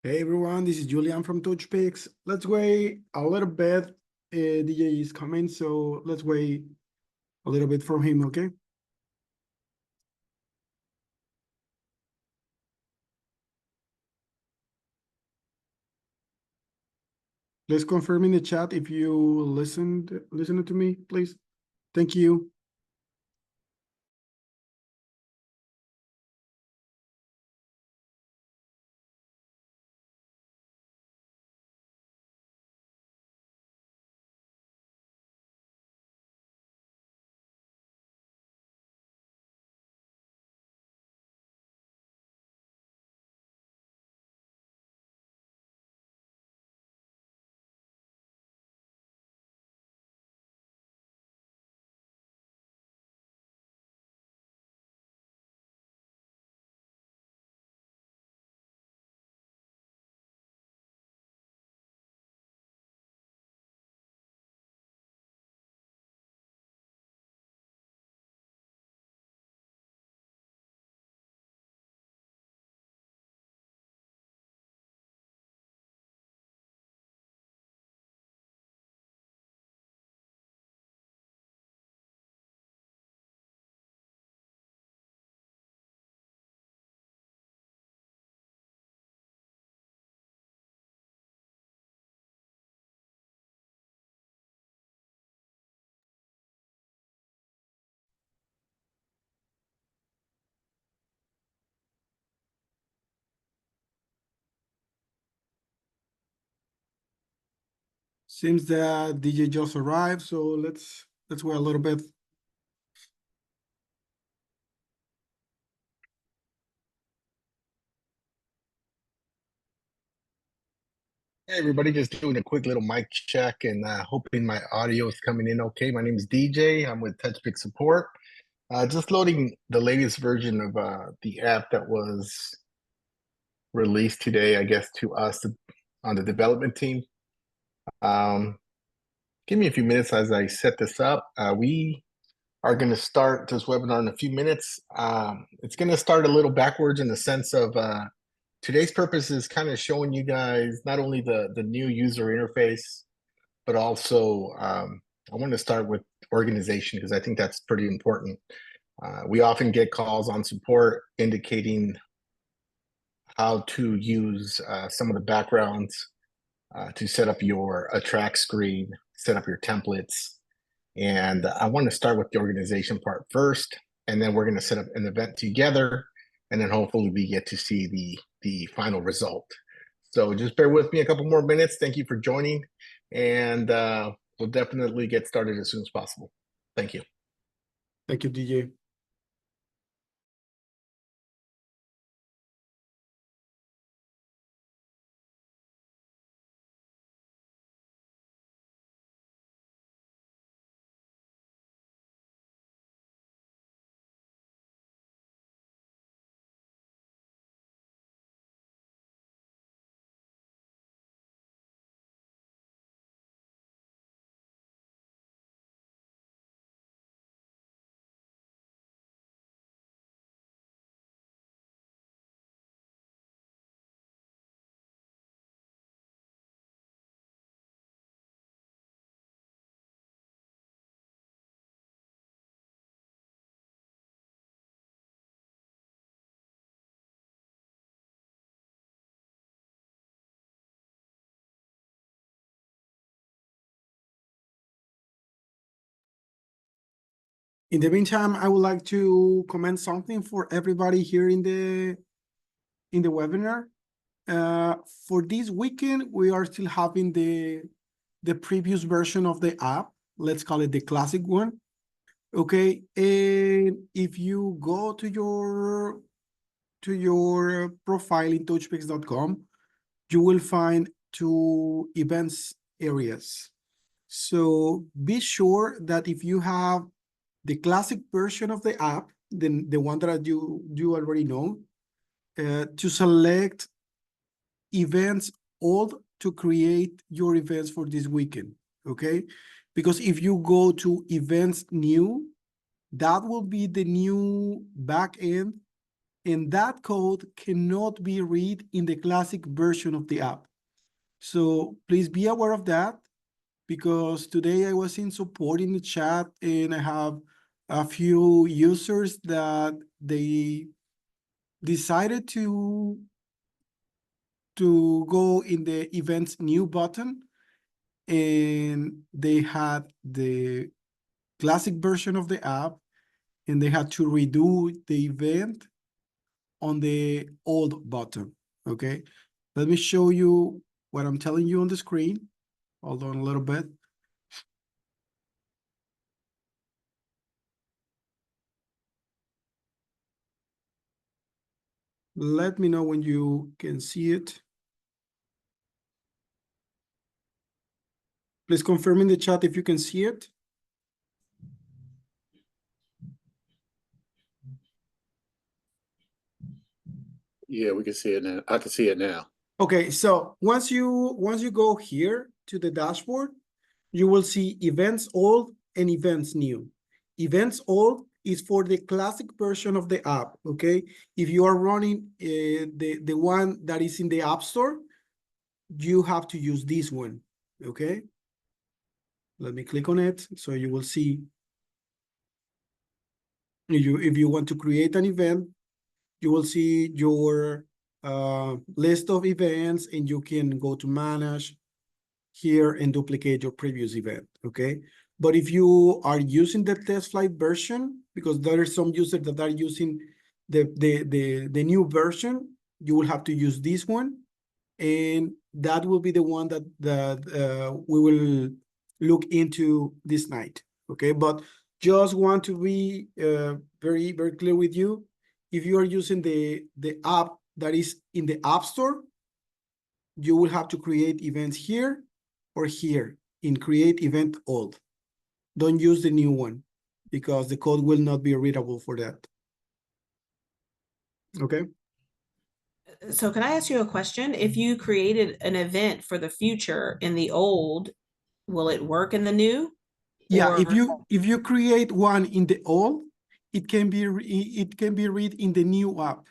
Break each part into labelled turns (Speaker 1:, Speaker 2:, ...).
Speaker 1: Hey everyone, this is Julian from Touchpix. Let's wait a little bit. DJ is coming, so let's wait a little bit from him, okay? Let's confirm in the chat if you listened to me, please. Thank you. Seems that DJ just arrived, so let's wait a little bit.
Speaker 2: Hey everybody, just doing a quick little mic check and hoping my audio is coming in okay. My name is DJ. I'm with Touchpix Support. Just loading the latest version of the app that was released today, I guess, to us on the development team. Give me a few minutes as I set this up. We are going to start this webinar in a few minutes. It's going to start a little backwards in the sense of today's purpose is kind of showing you guys not only the new user interface, but also I want to start with organization because I think that's pretty important. We often get calls on support indicating how to use some of the backgrounds to set up your track screen, set up your templates. And I want to start with the organization part first, and then we're going to set up an event together, and then hopefully we get to see the final result. So just bear with me a couple more minutes. Thank you for joining, and we'll definitely get started as soon as possible. Thank you.
Speaker 1: Thank you, DJ. In the meantime, I would like to comment something for everybody here in the webinar. For this weekend, we are still having the previous version of the app. Let's call it the classic one. Okay, and if you go to your profile in touchpix.com, you will find two events areas. So be sure that if you have the classic version of the app, then the one that you already know, to select events old to create your events for this weekend, okay? Because if you go to events new, that will be the new backend and that code cannot be read in the classic version of the app. So please be aware of that, because today I was in support in the chat and I have a few users that they decided to go in the events new button, and they had the classic version of the app and they had to redo the event on the old button. Okay, let me show you what I'm telling you on the screen. Hold on a little bit. Let me know when you can see it. Please confirm in the chat if you can see it.
Speaker 3: Yeah, we can see it now. I can see it now.
Speaker 1: Okay, so once you go here to the dashboard, you will see events old and events new. Events old is for the classic version of the app. Okay, if you are running the one that is in the App Store, you have to use this one. Okay, let me click on it so you will see. If you want to create an event, you will see your list of events, and you can go to manage here and duplicate your previous event. Okay, but if you are using the test flight version, because there are some users that are using the new version, you will have to use this one, and that will be the one that we will look into this night. Okay, but just want to be very clear with you. If you are using the app that is in the App Store, you will have to create events here or here in create event old. Don't use the new one, because the code will not be readable for that. Okay.
Speaker 4: So can I ask you a question? If you created an event for the future in the old, will it work in the new?
Speaker 1: Yeah,
Speaker 4: Or-
Speaker 1: if you create one in the old, it can be read in the new app.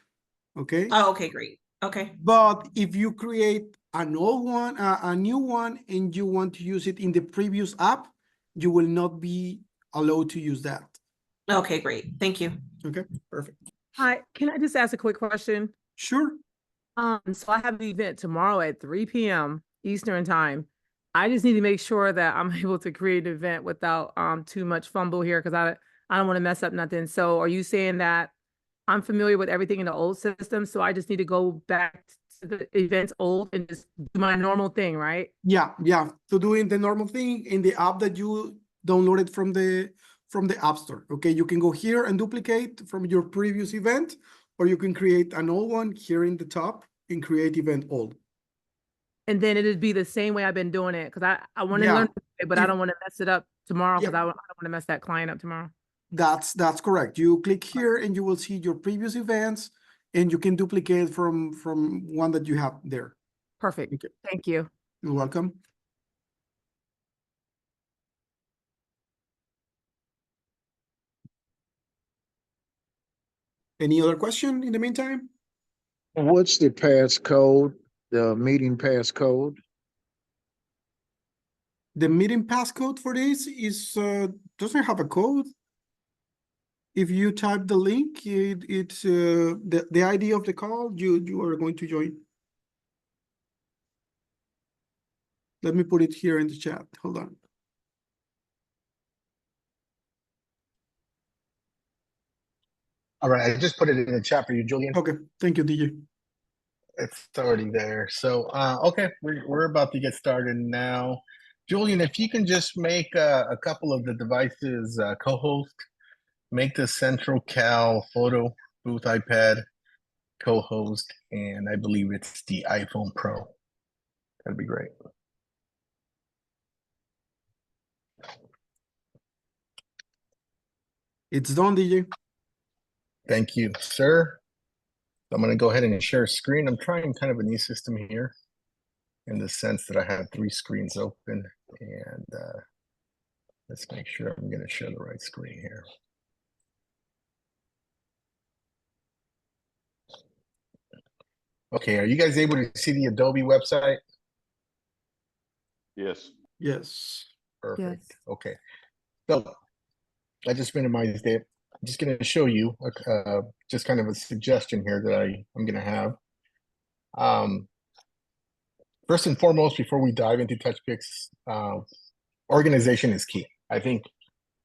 Speaker 1: Okay.
Speaker 4: Oh, okay, great. Okay.
Speaker 1: But if you create an old one, a new one, and you want to use it in the previous app, you will not be allowed to use that.
Speaker 4: Okay, great. Thank you.
Speaker 1: Okay, perfect.
Speaker 5: Hi, can I just ask a quick question?
Speaker 1: Sure.
Speaker 5: So I have an event tomorrow at 3 p.m. Eastern time. I just need to make sure that I'm able to create an event without too much fumble here, because I don't want to mess up nothing. So are you saying that I'm familiar with everything in the old system, so I just need to go back to the events old and just do my normal thing, right?
Speaker 1: Yeah. To doing the normal thing in the app that you downloaded from the App Store. Okay, you can go here and duplicate from your previous event, or you can create an old one here in the top and create event old.
Speaker 5: And then it'd be the same way I've been doing it, because I want to
Speaker 1: Yeah.
Speaker 5: learn, but I
Speaker 1: If-
Speaker 5: don't want to mess it up tomorrow, because
Speaker 1: Yeah.
Speaker 5: I don't want to mess that client up tomorrow.
Speaker 1: That's correct. You click here and you will see your previous events, and you can duplicate from one that you have there.
Speaker 5: Perfect.
Speaker 1: Okay.
Speaker 5: Thank you.
Speaker 1: You're welcome. Any other question in the meantime?
Speaker 6: What's the passcode, the meeting passcode?
Speaker 1: The meeting passcode for this is doesn't have a code. If you type the link, it's the ID of the call you are going to join. Let me put it here in the chat. Hold on.
Speaker 2: All right, I just put it in the chat for you, Julian.
Speaker 1: Okay, thank you, DJ.
Speaker 2: It's already there. So, okay, we're about to get started now. Julian, if you can just make a couple of the devices co-host, make the Central Cal photo booth iPad co-host, and I believe it's the iPhone Pro. That'd be great.
Speaker 1: It's done, DJ.
Speaker 2: Thank you, sir. I'm going to go ahead and share screen. I'm trying kind of a new system here in the sense that I have 3 screens open, and let's make sure I'm going to share the right screen here. Okay, Okay, are you guys able to see the Adobe website?
Speaker 7: Yes.
Speaker 1: Yes.
Speaker 2: Perfect.
Speaker 5: Yes.
Speaker 2: Okay. So I just minimized it. I'm just going to show you just kind of a suggestion here that I'm going to have. First and foremost, before we dive into Touchpix, organization is key. I think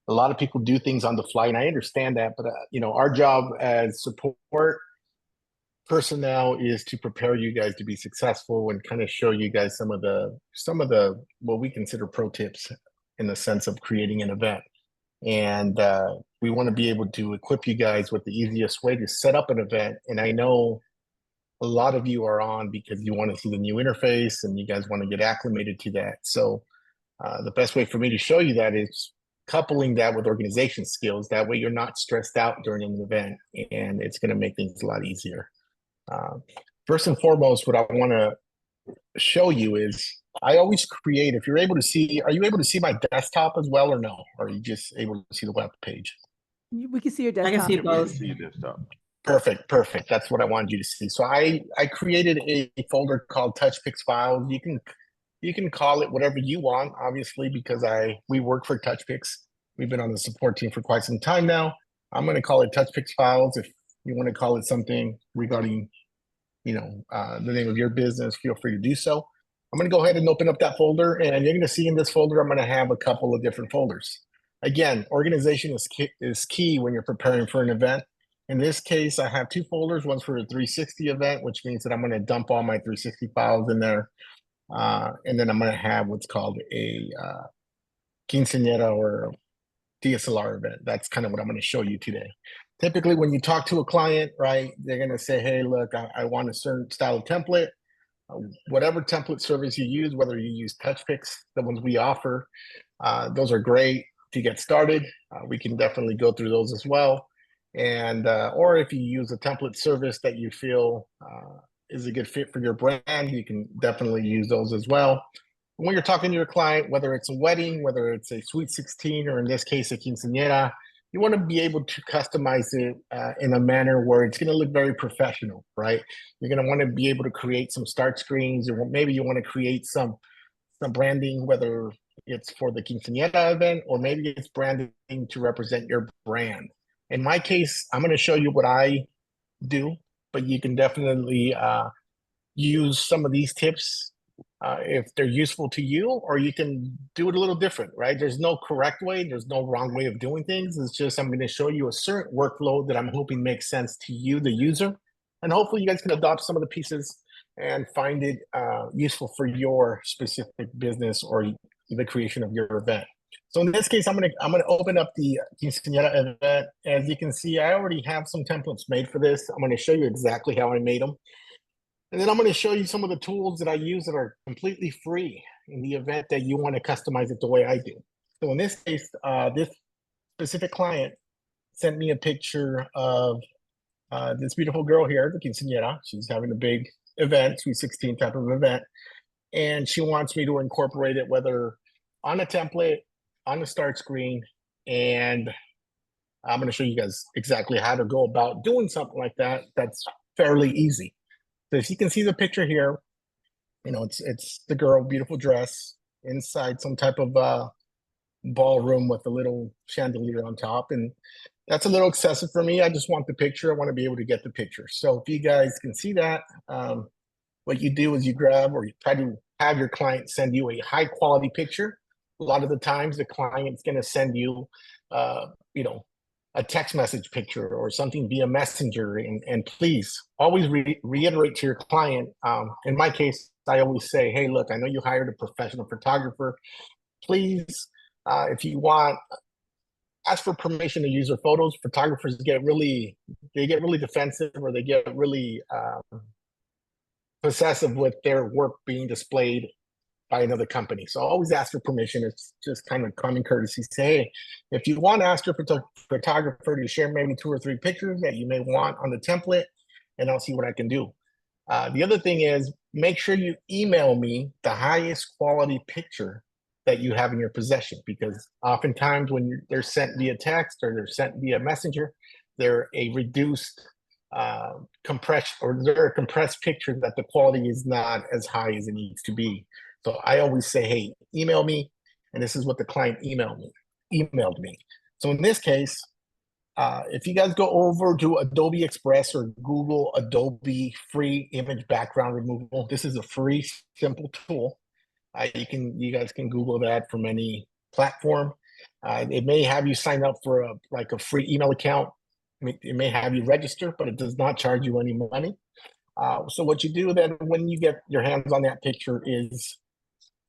Speaker 2: a lot of people do things on the fly, and I understand that, but you know, our job as support personnel is to prepare you guys to be successful and kind of show you guys some of the what we consider pro tips in the sense of creating an event. And we want to be able to equip you guys with the easiest way to set up an event. And I know a lot of you are on because you want to see the new interface and you guys want to get acclimated to that. So the best way for me to show you that is coupling that with organization skills. That way you're not stressed out during an event, and it's going to make things a lot easier. First and foremost, what I want to show you is I always create, if you're able to see, are you able to see my desktop as well or no? Or are you just able to see the web page?
Speaker 5: We can see your
Speaker 4: I
Speaker 5: desktop.
Speaker 4: can see
Speaker 7: We can
Speaker 4: both.
Speaker 7: see your desktop.
Speaker 2: Perfect. That's what I wanted you to see. So I created a folder called Touchpix Files. You can call it whatever you want, obviously, because we work for Touchpix. We've been on the support team for quite some time now. I'm going to call it Touchpix Files. If you want to call it something regarding, you know, the name of your business, feel free to do so. I'm going to go ahead and open up that folder, and you're going to see in this folder, I'm going to have a couple of different folders. Again, organization is key when you're preparing for an event. In this case, I have two folders. One's for a 360 event, which means that I'm going to dump all my 360 files in there. And then I'm going to have what's called a quinceañera or DSLR event. That's kind of what I'm going to show you today. Typically, when you talk to a client, right, they're going to say, hey, look, I want a certain style of template. Whatever template service you use, whether you use Touchpix, the ones we offer, those are great to get started. We can definitely go through those as well. And or if you use a template service that you feel is a good fit for your brand, you can definitely use those as well. When you're talking to your client, whether it's a wedding, whether it's a sweet 16, or in this case, a quinceañera, you want to be able to customize it in a manner where it's going to look very professional, right? You're going to want to be able to create some start screens, or maybe you want to create some branding, whether it's for the quinceañera event, or maybe it's branding to represent your brand. In my case, I'm going to show you what I do, but you can definitely use some of these tips if they're useful to you, or you can do it a little different, right? There's no correct way, there's no wrong way of doing things. It's just I'm going to show you a certain workflow that I'm hoping makes sense to you, the user, and hopefully you guys can adopt some of the pieces and find it useful for your specific business or the creation of your event. So in this case, I'm gonna open up the quinceañera event. As you can see, I already have some templates made for this. I'm going to show you exactly how I made them. And then I'm going to show you some of the tools that I use that are completely free in the event that you want to customize it the way I do. So in this case, this specific client sent me a picture of this beautiful girl here, the quinceañera. She's having a big event, sweet 16 type of event. And she wants me to incorporate it, whether on a template, on the start screen, and I'm going to show you guys exactly how to go about doing something like that. That's fairly easy. So if you can see the picture here, you know, it's the girl, beautiful dress, inside some type of ballroom with a little chandelier on top. And that's a little excessive for me. I just want the picture. I want to be able to get the picture. So if you guys can see that, what you do is you grab, or you try to have your client send you a high quality picture. A lot of the times the client's going to send you, you know, a text message picture or something via messenger. And please always reiterate to your client. In my case, I always say, hey, look, I know you hired a professional photographer. Please, if you want, ask for permission to use their photos. Photographers get really defensive, or they get really possessive with their work being displayed by another company. So always ask for permission. It's just kind of common courtesy. Say, hey, if you want to ask your photographer to share maybe 2 or 3 pictures that you may want on the template, and I'll see what I can do. The other thing is, make sure you email me the highest quality picture that you have in your possession, because oftentimes when they're sent via text or they're sent via messenger, they're a reduced compressed or they're a compressed picture that the quality is not as high as it needs to be. So I always say, hey, email me, and this is what the client emailed me. So in this case, if you guys go over to Adobe Express or Google Adobe free image background removal, this is a free, simple tool. You guys can Google that from any platform. It may have you sign up for a free email account. It may have you register, but it does not charge you any money. So what you do then when you get your hands on that picture is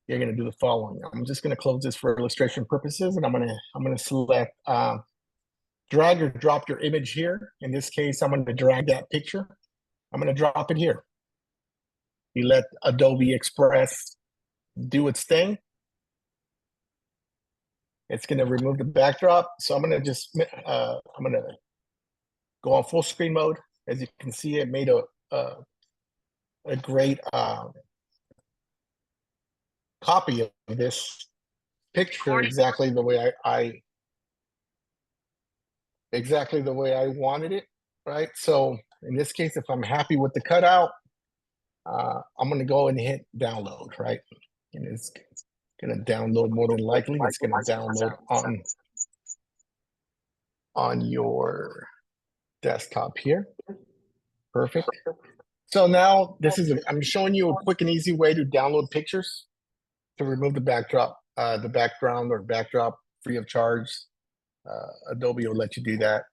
Speaker 2: you're going to do the following. I'm just going to close this for illustration purposes, and I'm going to select drag or drop your image here. In this case, I'm going to drag that picture. I'm going to drop it here. You let Adobe Express do its thing. It's going to remove the backdrop. So I'm going to go on full screen mode. As you can see, it made a great copy of this picture exactly the way I wanted it, right? So in this case, if I'm happy with the cutout, I'm going to go and hit download, right? And it's going to download more than likely. It's going to download on your desktop here. Perfect. So now I'm showing you a quick and easy way to download pictures to remove the backdrop, the background or backdrop free of charge. Adobe will let you do that.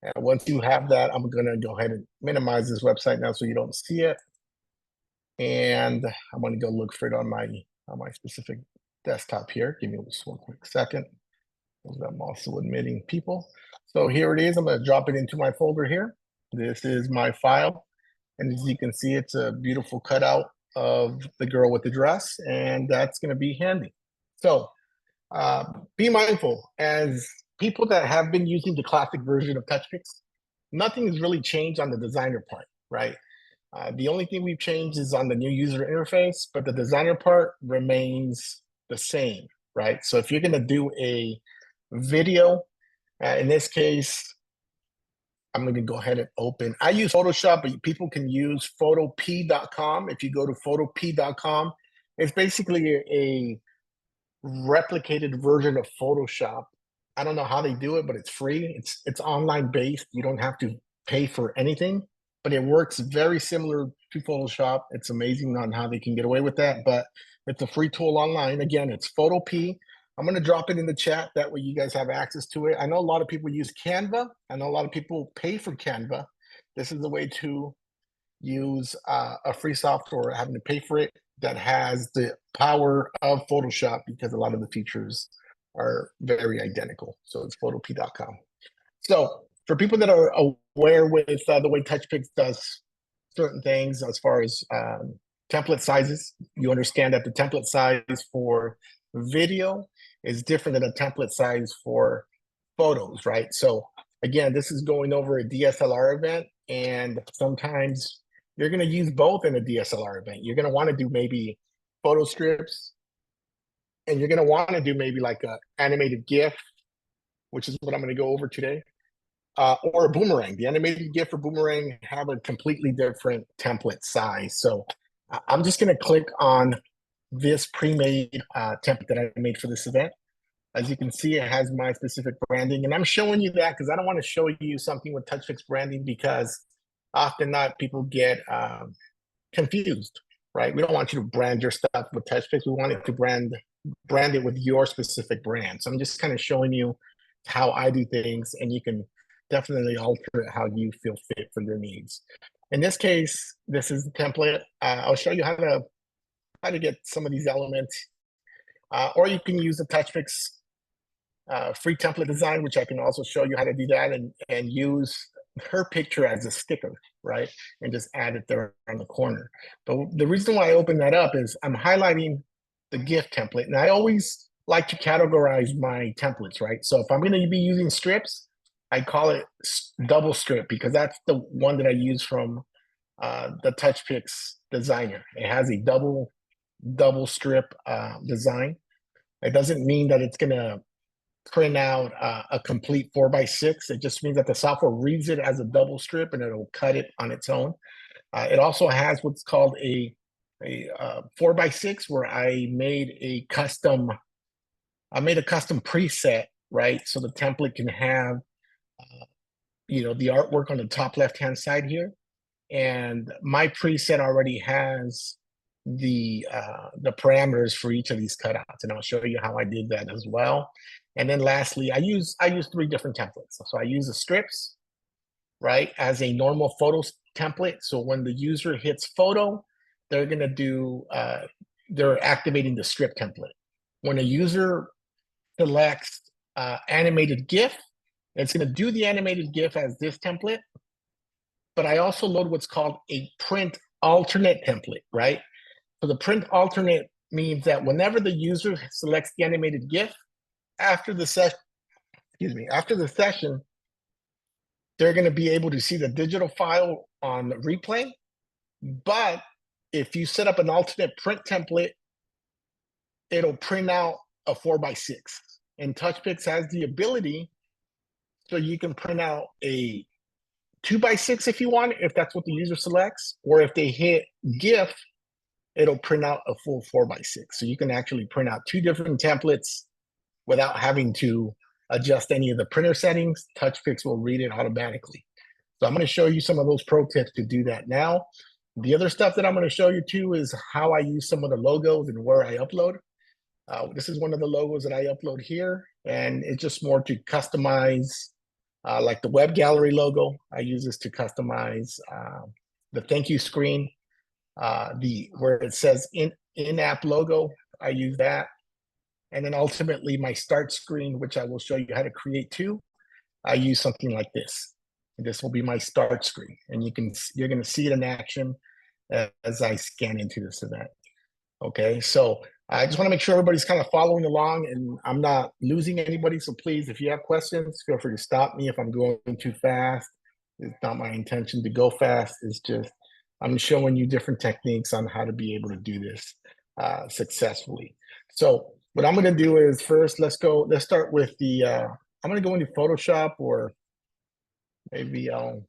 Speaker 2: And once you have that, I'm going to go ahead and minimize this website now so you don't see it. And I'm going to go look for it on my specific desktop here. Give me just one quick second. I'm also admitting people. So here it is. I'm going to drop it into my folder here. This is my file. And as you can see, it's a beautiful cutout of the girl with the dress, and that's going to be handy. So be mindful, as people that have been using the classic version of Touchpix, nothing has really changed on the designer part, right? The only thing we've changed is on the new user interface, but the designer part remains the same, right? So if you're going to do a video, in this case, I'm going to go ahead and open. I use Photoshop, but people can use photop.com. If you go to photop.com, it's basically a replicated version of Photoshop. I don't know how they do it, but it's free. It's online based. You don't have to pay for anything, but it works very similar to Photoshop. It's amazing on how they can get away with that, but it's a free tool online. Again, it's Photop. I'm going to drop it in the chat. That way you guys have access to it. I know a lot of people use Canva. I know a lot of people pay for Canva. This is the way to use a free software, having to pay for it, that has the power of Photoshop, because a lot of the features are very identical. So it's photop.com. So for people that are aware with the way Touchpix does certain things as far as template sizes, you understand that the template size for video is different than a template size for photos, right? So again, this is going over a DSLR event, and sometimes you're going to use both in a DSLR event. You're going to want to do maybe photo strips, and you're going to want to do maybe like a animated GIF, which is what I'm going to go over today, or a boomerang. The animated GIF or boomerang have a completely different template size. So I'm just going to click on this pre-made template that I made for this event. As you can see, it has my specific branding, and I'm showing you that because I don't want to show you something with Touchpix branding, because often not people get confused, right? We don't want you to brand your stuff with Touchpix. We want it to brand it with your specific brand. So I'm just kind of showing you how I do things, and you can definitely alter it how you feel fit for your needs. In this case, this is the template. I'll show you how to get some of these elements, or you can use the Touchpix free template design, which I can also show you how to do that, and use her picture as a sticker, right? And just add it there on the corner. But the reason why I open that up is I'm highlighting the GIF template, and I always like to categorize my templates, right? So if I'm going to be using strips, I call it double strip, because that's the one that I use from the Touchpix designer. It has a double strip design. It doesn't mean that it's going to print out a complete 4x6. It just means that the software reads it as a double strip and it'll cut it on its own. It also has what's called a 4x6 where I made a custom preset, right? So the template can have, the artwork on the top left-hand side here. And my preset already has the parameters for each of these cutouts, and I'll show you how I did that as well. And then lastly, I use 3 different templates. So I use the strips, right, as a normal photo template. So when the user hits photo, they're gonna do they're activating the strip template. When a user selects animated GIF, it's gonna do the animated GIF as this template. But I also load what's called a print alternate template, right? So the print alternate means that whenever the user selects the animated GIF, after the session, they're going to be able to see the digital file on replay. But if you set up an alternate print template, it'll print out a 4x6. And Touchpix has the ability, so you can print out a 2x6 if you want, if that's what the user selects, or if they hit GIF, it'll print out a full 4x6. So you can actually print out 2 different templates without having to adjust any of the printer settings. Touchpix will read it automatically. So I'm going to show you some of those pro tips to do that now. The other stuff that I'm going to show you too is how I use some of the logos and where I upload. This is one of the logos that I upload here, and it's just more to customize, like the web gallery logo. I use this to customize the thank you screen, where it says in-app logo. I use that. And then ultimately my start screen, which I will show you how to create too, I use something like this. This will be my start screen, and you're going to see it in action as I scan into this event. Okay, so I just want to make sure everybody's kind of following along and I'm not losing anybody. So please, if you have questions, feel free to stop me if I'm going too fast. It's not my intention to go fast. It's just I'm showing you different techniques on how to be able to do this successfully. So what I'm going to do is first, let's start with the, I'm going to go into Photoshop, or maybe I'll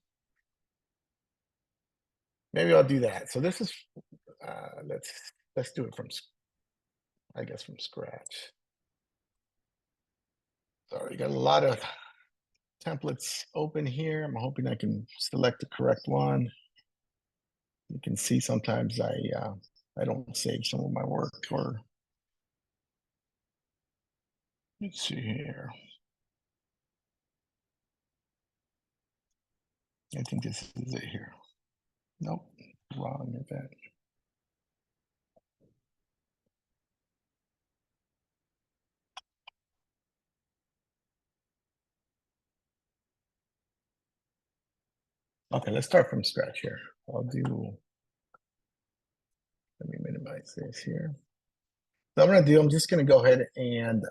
Speaker 2: do that. So this is, let's do it from scratch. Sorry, got a lot of templates open here. I'm hoping I can select the correct one. You can see sometimes I don't save some of my work, or let's see here. I think this is it here. Nope, wrong event. Okay, let's start from scratch here. Let me minimize this here. So I'm just gonna go ahead and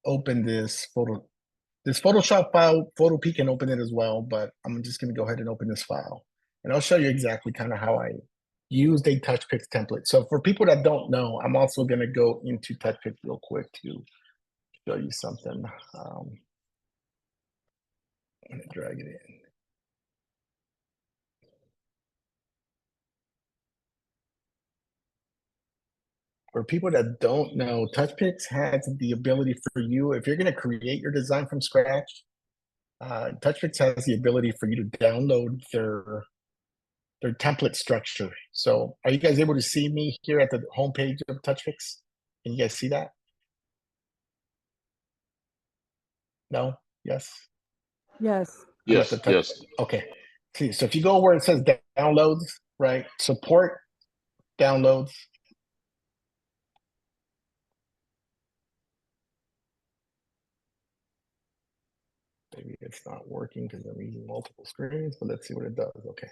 Speaker 2: open this Photoshop file. Photopea can open it as well, but I'm just gonna go ahead and open this file. And I'll show you exactly kind of how I used a Touchpix template. So for people that don't know, I'm also gonna go into Touchpix real quick to show you something. I'm gonna drag it in. For people that don't know, Touchpix has the ability for you, if you're going to create your design from scratch, Touchpix has the ability for you to download their template structure. So are you guys able to see me here at the homepage of Touchpix? Can you guys see that? No? Yes?
Speaker 5: Yes.
Speaker 3: Yes, yes.
Speaker 2: Okay. See, so if you go where it says downloads, right? Support downloads. Maybe it's not working because I'm using multiple screens, but let's see what it does. Okay.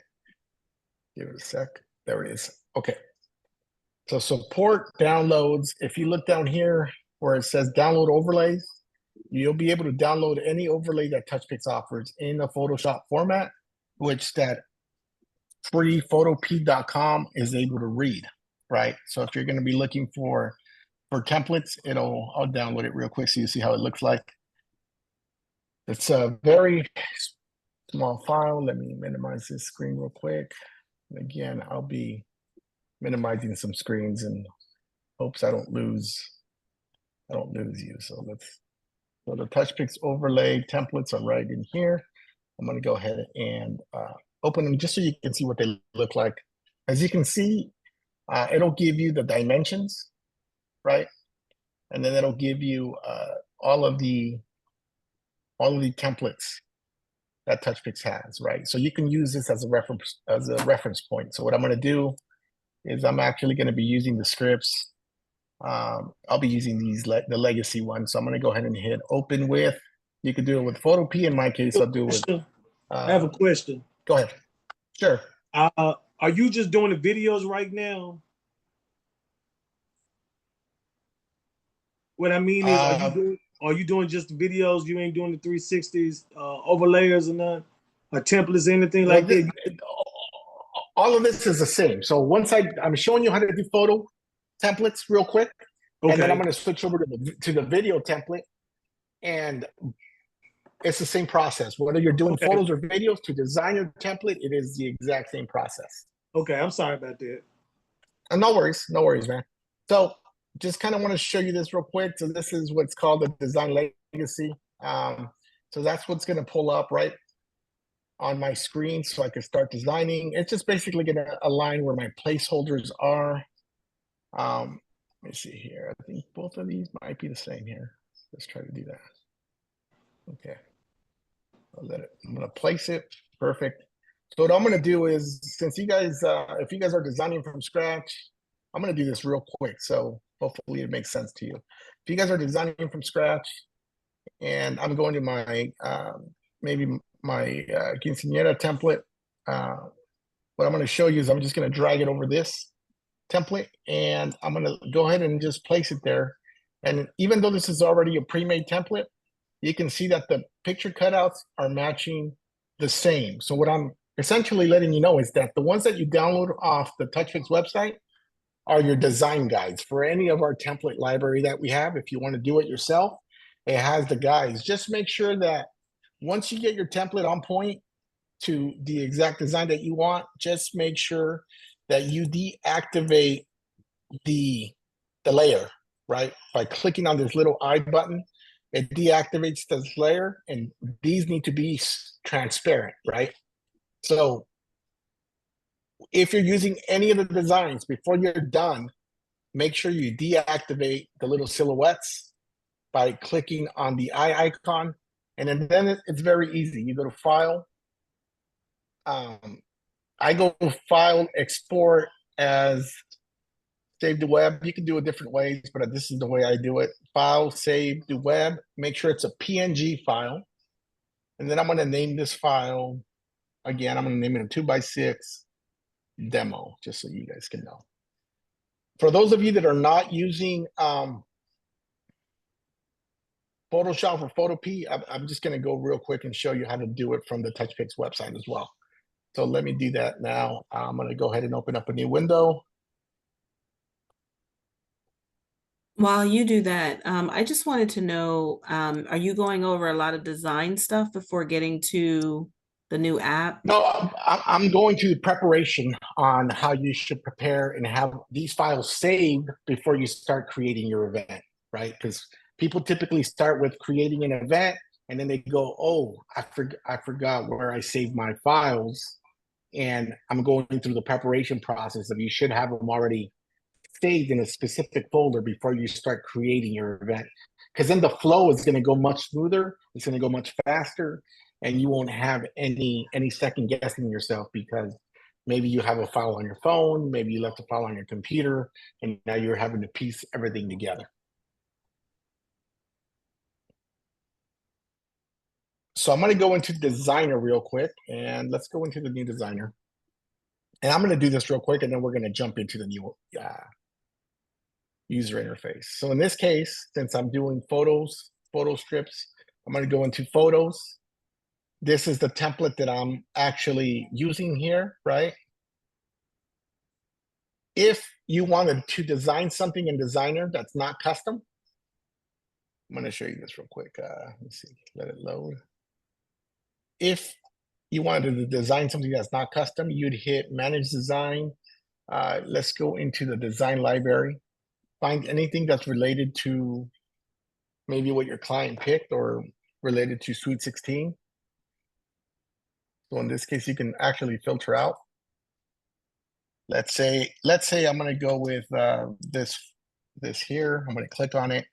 Speaker 2: Give it a sec. There it is. Okay. So support downloads. If you look down here where it says download overlays, you'll be able to download any overlay that Touchpix offers in a Photoshop format, which that free photopea.com is able to read, right? So if you're going to be looking for templates, I'll download it real quick so you see how it looks like. It's a very small file. Let me minimize this screen real quick. And again, I'll be minimizing some screens in hopes I don't lose you. So the Touchpix overlay templates are right in here. I'm going to go ahead and open them just so you can see what they look like. As you can see, it'll give you the dimensions, right? And then it'll give you all of the templates that Touchpix has, right? So you can use this as a reference point. So what I'm going to do is I'm actually going to be using the scripts. I'll be using the legacy ones. So I'm going to go ahead and hit open with. You could do it with Photopea. In my case, I'll do it with.
Speaker 7: I have a question.
Speaker 2: Go ahead. Sure.
Speaker 7: Are you just doing the videos right now? What I mean is, are you doing just the videos? You ain't doing the 360s, overlayers or none, or templates, anything like that?
Speaker 2: All of this is the same. So once I'm showing you how to do photo templates real quick,
Speaker 7: Okay.
Speaker 2: and then I'm going to switch over to the video template, and it's the same process. Whether you're doing photos or videos, to design your template, it is the exact same process.
Speaker 7: Okay, I'm sorry about that.
Speaker 2: No worries, man. So just kind of want to show you this real quick. So this is what's called the design legacy. So that's what's going to pull up right on my screen so I can start designing. It's just basically going to align where my placeholders are. Let me see here. I think both of these might be the same here. Let's try to do that. Okay. I'm going to place it. Perfect. So what I'm going to do is, since you guys, if you guys are designing from scratch, I'm going to do this real quick. So hopefully it makes sense to you. If you guys are designing from scratch, and I'm going to my, maybe my quinceañera template, what I'm going to show you is I'm just going to drag it over this template, and I'm going to go ahead and just place it there. And even though this is already a pre-made template, you can see that the picture cutouts are matching the same. So what I'm essentially letting you know is that the ones that you download off the Touchpix website are your design guides for any of our template library that we have. If you want to do it yourself, it has the guides. Just make sure that once you get your template on point to the exact design that you want, just make sure that you deactivate the layer, right? By clicking on this little I button, it deactivates this layer, and these need to be transparent, right? So if you're using any of the designs, before you're done, make sure you deactivate the little silhouettes by clicking on the eye icon. And then it's very easy. You go to File. I go File, Export as Save to Web. You can do it different ways, but this is the way I do it. File, Save to Web. Make sure it's a PNG file. And then I'm going to name this file. Again, I'm going to name it a 2x6 demo, just so you guys can know. For those of you that are not using Photoshop or Photopea, I'm just going to go real quick and show you how to do it from the Touchpix website as well. So let me do that now. I'm going to go ahead and open up a new window.
Speaker 4: While you do that, I just wanted to know, are you going over a lot of design stuff before getting to the new app?
Speaker 2: No, I'm going to preparation on how you should prepare and have these files saved before you start creating your event, right? Because people typically start with creating an event, and then they go, oh, I forgot where I saved my files. And I'm going through the preparation process of you should have them already saved in a specific folder before you start creating your event. Because then the flow is going to go much smoother. It's going to go much faster, and you won't have any second guessing yourself, because maybe you have a file on your phone, maybe you left a file on your computer, and now you're having to piece everything together. So I'm going to go into Designer real quick, and let's go into the new Designer. And I'm going to do this real quick, and then we're going to jump into the new user interface. So in this case, since I'm doing photo strips, I'm going to go into Photos. This is the template that I'm actually using here, right? If you wanted to design something in Designer that's not custom, I'm going to show you this real quick. Let's see, let it load. if you wanted to design something that's not custom, you'd hit manage design. Let's go into the design library, find anything that's related to maybe what your client picked or related to Sweet 16. So in this case, you can actually filter out. Let's say I'm going to go with this here. I'm going to click on it.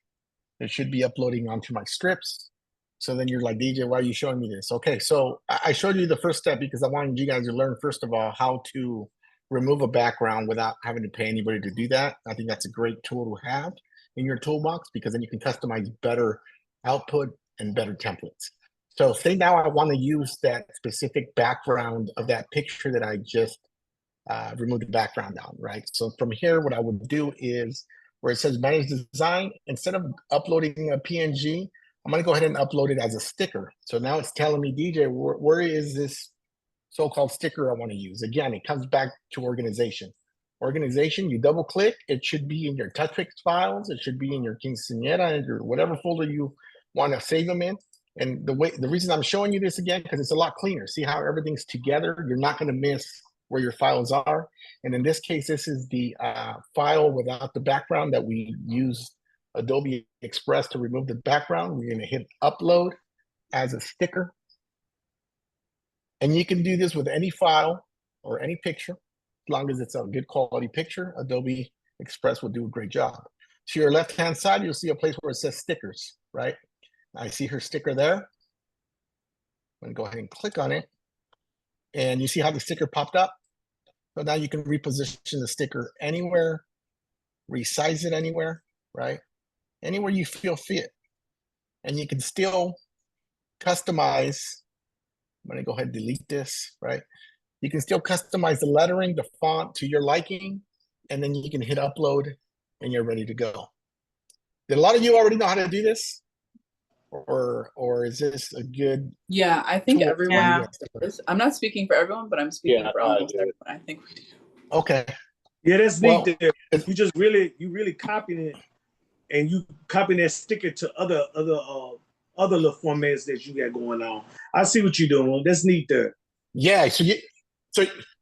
Speaker 2: It should be uploading onto my strips. So then you're like, DJ, why are you showing me this? Okay, so I showed you the first step because I wanted you guys to learn, first of all, how to remove a background without having to pay anybody to do that. I think that's a great tool to have in your toolbox because then you can customize better output and better templates. So say now I want to use that specific background of that picture that I just removed the background down, right? So from here, what I would do is where it says manage design, instead of uploading a PNG, I'm going to go ahead and upload it as a sticker. So now it's telling me, DJ, where is this so-called sticker I want to use? Again, it comes back to organization. Organization, you double click, it should be in your Touchpix files, it should be in your Quinceañera, or whatever folder you want to save them in. And the reason I'm showing you this again, because it's a lot cleaner. See how everything's together? You're not going to miss where your files are. And in this case, this is the file without the background that we use Adobe Express to remove the background. We're going to hit upload as a sticker. And you can do this with any file or any picture, as long as it's a good quality picture. Adobe Express will do a great job. To your left-hand side, you'll see a place where it says stickers, right? I see her sticker there. I'm going to go ahead and click on it. And you see how the sticker popped up? So now you can reposition the sticker anywhere, resize it anywhere, right? Anywhere you feel fit. And you can still customize. I'm going to go ahead and delete this, right? You can still customize the lettering, the font to your liking, and then you can hit upload and you're ready to go. Did a lot of you already know how to do this? Or is this a good
Speaker 8: Yeah, I think
Speaker 2: tool?
Speaker 8: everyone
Speaker 4: Yeah.
Speaker 8: does. I'm not speaking for everyone, but I'm speaking
Speaker 3: Yeah,
Speaker 8: for
Speaker 3: I
Speaker 8: almost
Speaker 3: do.
Speaker 8: everyone. I think we do.
Speaker 2: Okay.
Speaker 7: Yeah, that's
Speaker 2: Well,
Speaker 7: neat there. You really copying it, and you copying that sticker to other little formats that you got going on. I see what you're doing. That's neat there.
Speaker 2: yeah,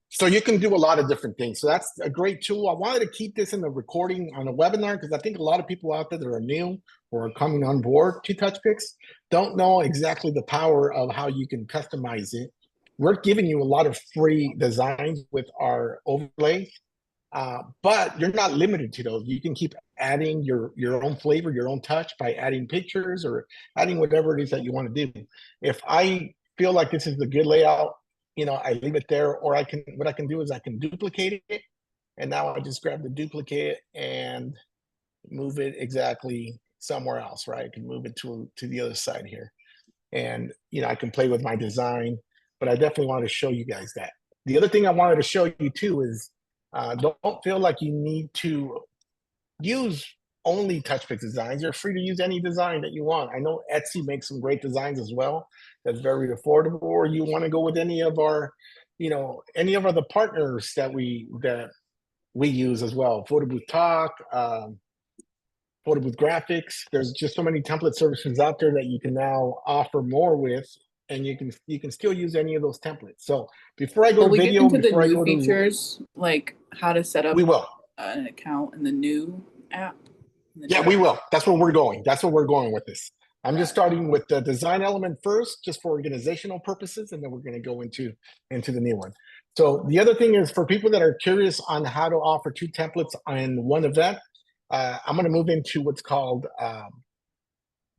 Speaker 2: so you can do a lot of different things. So that's a great tool. I wanted to keep this in the recording on a webinar because I think a lot of people out there that are new or are coming on board to Touchpix don't know exactly the power of how you can customize it. We're giving you a lot of free designs with our overlays, but you're not limited to those. You can keep adding your own flavor, your own touch by adding pictures or adding whatever it is that you want to do. If I feel like this is a good layout, I leave it there, or what I can do is I can duplicate it. And now I just grab the duplicate and move it exactly somewhere else, right? I can move it to the other side here. And, I can play with my design, but I definitely wanted to show you guys that. The other thing I wanted to show you too is don't feel like you need to use only Touchpix designs. You're free to use any design that you want. I know Etsy makes some great designs as well. That's very affordable. Or you want to go with any of our, any of the partners that we use as well. Photo Booth Talk, Photo Booth Graphics. There's just so many template services out there that you can now offer more with, and you can still use any of those templates. So before I go
Speaker 8: Will
Speaker 2: to
Speaker 8: we
Speaker 2: video,
Speaker 8: get into the
Speaker 2: before I
Speaker 8: new
Speaker 2: go
Speaker 8: features, like how to set up
Speaker 2: we will.
Speaker 8: an account in the new app?
Speaker 2: Yeah, we will. That's where we're going. That's where we're going with this. I'm just starting with the design element first, just for organizational purposes, and then we're going to go into the new one. So the other thing is for people that are curious on how to offer 2 templates in one event, I'm going to move into what's called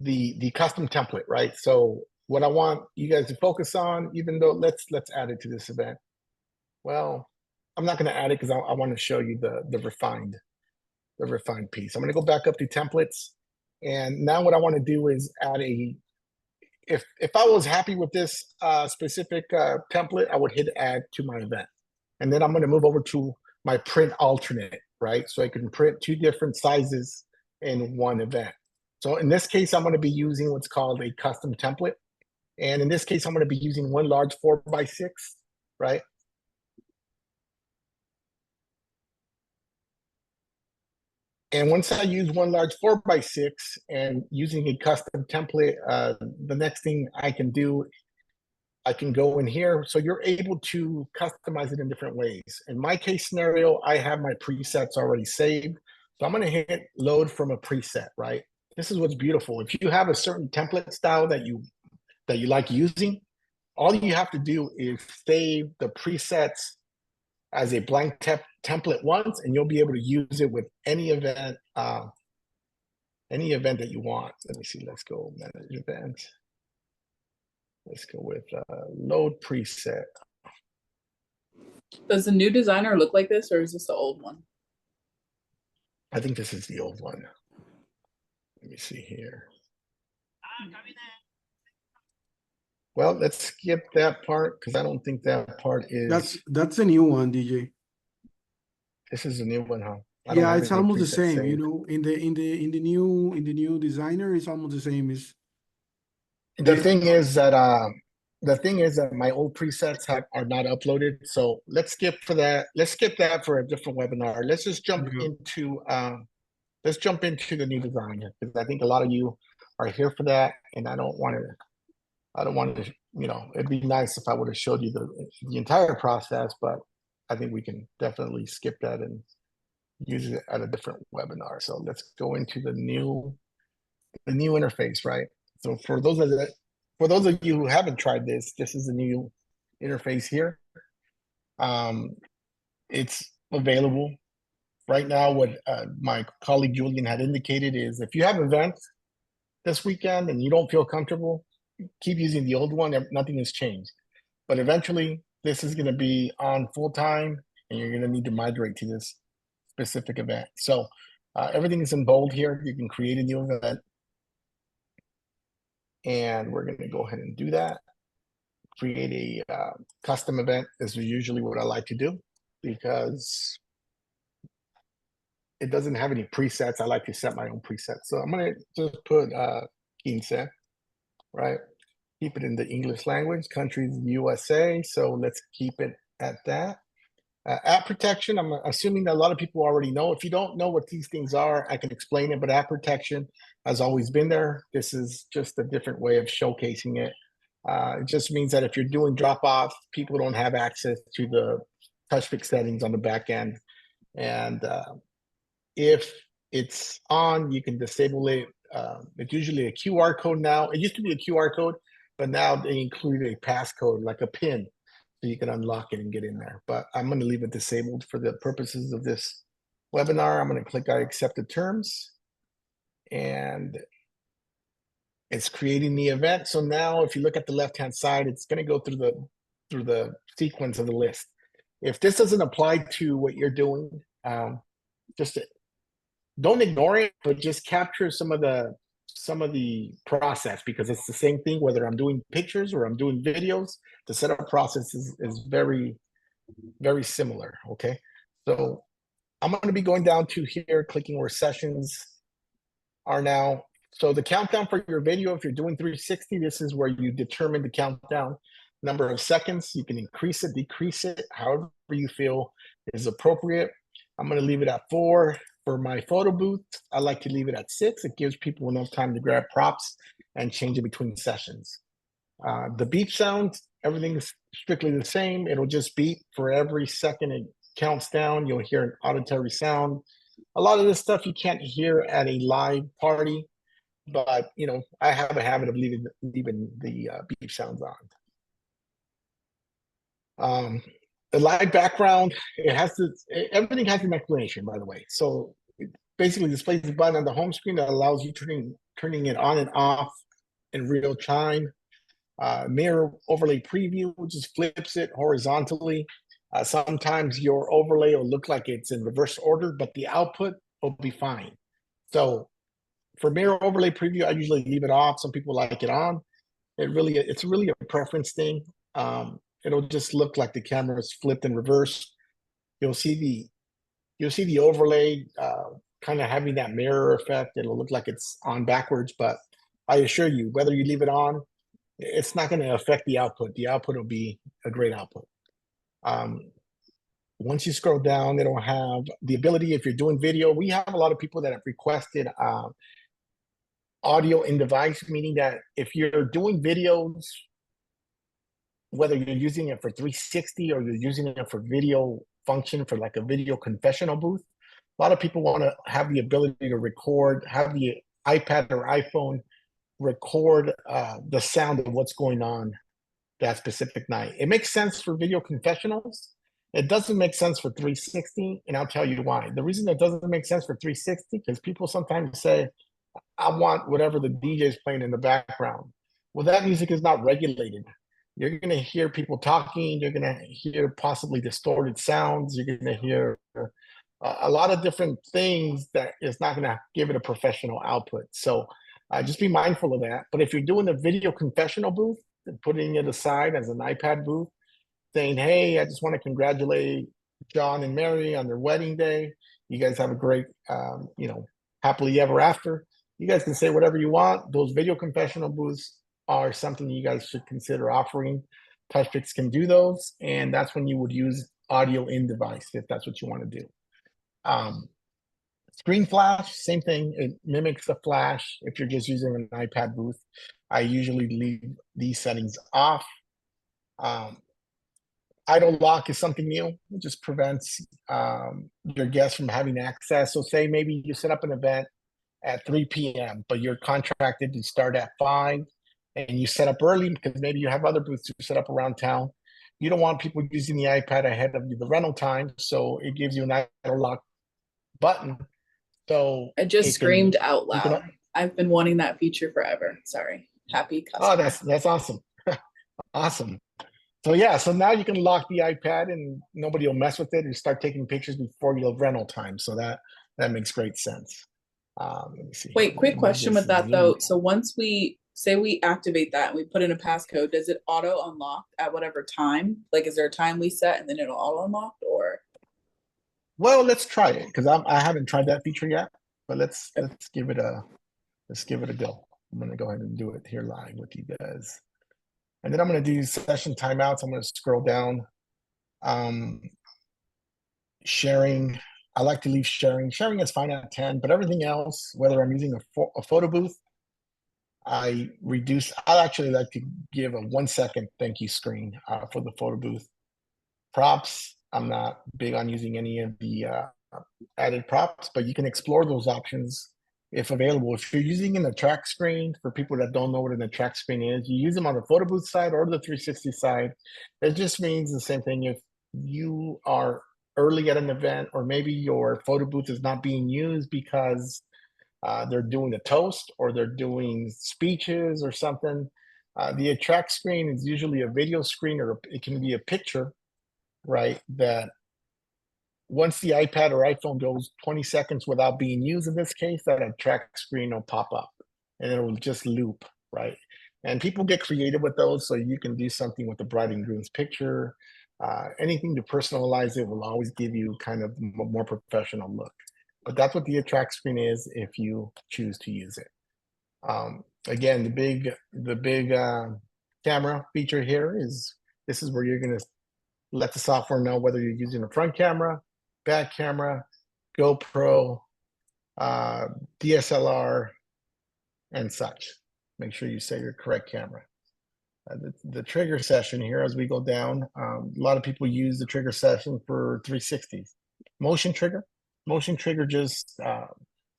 Speaker 2: the custom template, right? So what I want you guys to focus on, even though let's add it to this event. Well, I'm not going to add it because I want to show you the refined piece. I'm going to go back up to templates. And now what I want to do is add if I was happy with this specific template, I would hit add to my event. And then I'm going to move over to my print alternate, right? So I can print 2 different sizes in one event. So in this case, I'm going to be using what's called a custom template. And in this case, I'm going to be using one large 4x6, right? And once I use one large 4x6 and using a custom template, the next thing I can do, I can go in here. So you're able to customize it in different ways. In my case scenario, I have my presets already saved. So I'm going to hit load from a preset, right? This is what's beautiful. If you have a certain template style that you like using, all you have to do is save the presets as a blank template once, and you'll be able to use it with any event that you want. Let me see. Let's go manage events. Let's go with load preset.
Speaker 8: Does the new designer look like this, or is this the old one?
Speaker 2: I think this is the old one. Let me see here. Well, let's skip that part because I don't think that part is.
Speaker 1: That's a new one, DJ.
Speaker 2: This is a new one, huh? I don't
Speaker 1: Yeah,
Speaker 2: have
Speaker 1: it's
Speaker 2: any
Speaker 1: almost the
Speaker 2: presets
Speaker 1: same. You
Speaker 2: saved.
Speaker 1: know, in the new designer, it's almost the same. Is
Speaker 2: The thing is that my old presets are not uploaded. So let's skip for that. Let's skip that for a different webinar. Let's just jump
Speaker 1: Yeah.
Speaker 2: into the new design because I think a lot of you are here for that, and I don't want to, you know, it'd be nice if I would have showed you the entire process, but I think we can definitely skip that and use it at a different webinar. So let's go into the new interface, right? So for those of you who haven't tried this is the new interface here. It's available right now. What my colleague Julian had indicated is if you have events this weekend and you don't feel comfortable, keep using the old one. Nothing has changed, but eventually this is going to be on full time, and you're going to need to migrate to this specific event. So everything is in bold here. You can create a new event. And we're going to go ahead and do that. Create a custom event is usually what I like to do because it doesn't have any presets. I like to set my own presets. So I'm going to just put 15, right? Keep it in the English language, countries USA. So let's keep it at that. App protection, I'm assuming that a lot of people already know. If you don't know what these things are, I can explain it, but app protection has always been there. This is just a different way of showcasing it. It just means that if you're doing drop-off, people don't have access to the Touchpix settings on the back end. And if it's on, you can disable it. It's usually a QR code now. It used to be a QR code, but now they include a passcode, like a PIN. So you can unlock it and get in there. But I'm going to leave it disabled for the purposes of this webinar. I'm going to click I accept the terms. And it's creating the event. So now if you look at the left-hand side, it's going to go through the sequence of the list. If this doesn't apply to what you're doing, just don't ignore it, but just capture some of the process, because it's the same thing whether I'm doing pictures or I'm doing videos. The setup process is very, very similar. Okay, so I'm going to be going down to here, clicking where sessions are now. So the countdown for your video, if you're doing 360, this is where you determine the countdown number of seconds. You can increase it, decrease it, however you feel is appropriate. I'm going to leave it at 4. For my photo booth, I like to leave it at 6. It gives people enough time to grab props and change it between sessions. The beep sound, everything is strictly the same. It'll just beep for every second it counts down. You'll hear an auditory sound. A lot of this stuff you can't hear at a live party, but you know, I have a habit of leaving the beep sounds on. The live background, everything has an explanation, by the way. So it basically displays the button on the home screen that allows you turning it on and off in real time. Mirror overlay preview just flips it horizontally. Sometimes your overlay will look like it's in reverse order, but the output will be fine. So for mirror overlay preview, I usually leave it off. Some people like it on. It's really a preference thing. It'll just look like the camera is flipped in reverse. You'll see the overlay kind of having that mirror effect. It'll look like it's on backwards, but I assure you, whether you leave it on, it's not going to affect the output. The output will be a great output. Once you scroll down, it'll have the ability, if you're doing video, we have a lot of people that have requested audio in device, meaning that if you're doing videos whether you're using it for 360 or you're using it for video function for like a video confessional booth. A lot of people want to have the ability to record, have the iPad or iPhone record the sound of what's going on that specific night. It makes sense for video confessionals. It doesn't make sense for 360, and I'll tell you why. The reason it doesn't make sense for 360 because people sometimes say, I want whatever the DJ is playing in the background. Well, that music is not regulated. You're going to hear people talking. You're going to hear possibly distorted sounds. You're going to hear a lot of different things that is not going to give it a professional output. So just be mindful of that. But if you're doing a video confessional booth and putting it aside as an iPad booth, saying, hey, I just want to congratulate John and Mary on their wedding day. You guys have a great, happily ever after. You guys can say whatever you want. Those video confessional booths are something you guys should consider offering. Touchpix can do those, and that's when you would use audio in device if that's what you want to do. Screen flash, same thing. It mimics the flash if you're just using an iPad booth. I usually leave these settings off. Idle lock is something new. It just prevents your guests from having access. So say maybe you set up an event at 3 p.m., but you're contracted to start at 5, and you set up early because maybe you have other booths to set up around town. You don't want people using the iPad ahead of the rental time, so it gives you an idle lock button. So
Speaker 8: I just screamed out loud. I've been wanting that feature forever. Sorry. Happy customer.
Speaker 2: Oh, that's awesome. Awesome. So yeah, so now you can lock the iPad and nobody will mess with it and start taking pictures before your rental time. So that makes great sense. Let me see.
Speaker 8: Wait, quick question with that though. So once we say we activate that and we put in a passcode, does it auto unlock at whatever time? Like, is there a time we set and then it'll auto unlock, or?
Speaker 2: Well, let's try it because I haven't tried that feature yet, but let's give it a go. I'm gonna go ahead and do it here live with you guys, and then I'm gonna do session timeouts. I'm gonna scroll down. Sharing. I like to leave sharing. Sharing is fine at 10, but everything else, whether I'm using a photo booth, I actually like to give a 1-second thank you screen for the photo booth. Props, I'm not big on using any of the added props, but you can explore those options if available. If you're using an attract screen, for people that don't know what an attract screen is, you use them on the photo booth side or the 360 side. It just means the same thing. If you are early at an event, or maybe your photo booth is not being used because they're doing a toast or they're doing speeches or something, the attract screen is usually a video screen, or it can be a picture, right? That once the iPad or iPhone goes 20 seconds without being used, in this case, that attract screen will pop up and it will just loop, right? And people get creative with those, so you can do something with the bride and groom's picture. Anything to personalize it will always give you kind of a more professional look. But that's what the attract screen is if you choose to use it. Again, the big camera feature here is, this is where you're going to let the software know whether you're using a front camera, back camera, GoPro, DSLR, and such. Make sure you set your correct camera. The trigger session here, as we go down, a lot of people use the trigger session for 360s. Motion trigger just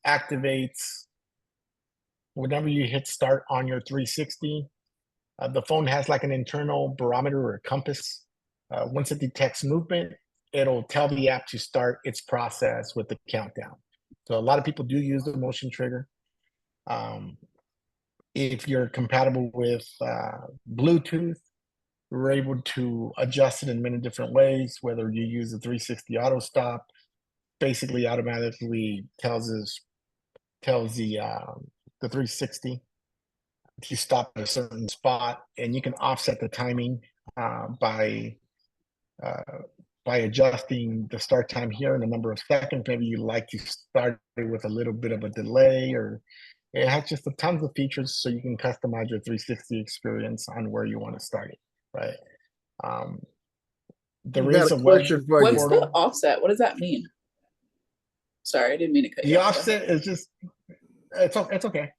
Speaker 2: activates whenever you hit start on your 360. The phone has like an internal barometer or a compass. Once it detects movement, it'll tell the app to start its process with the countdown. So a lot of people do use the motion trigger. If you're compatible with Bluetooth, we're able to adjust it in many different ways, whether you use the 360 auto stop, basically automatically tells the 360 to stop at a certain spot, and you can offset the timing by adjusting the start time here and the number of seconds. Maybe you like to start it with a little bit of a delay, or it has just tons of features, so you can customize your 360 experience on where you want to start it, right? There is a
Speaker 6: question for
Speaker 8: What's
Speaker 6: you.
Speaker 8: the offset? What does that mean? Sorry, I didn't mean to cut you
Speaker 2: The
Speaker 8: off.
Speaker 2: offset is just, it's okay.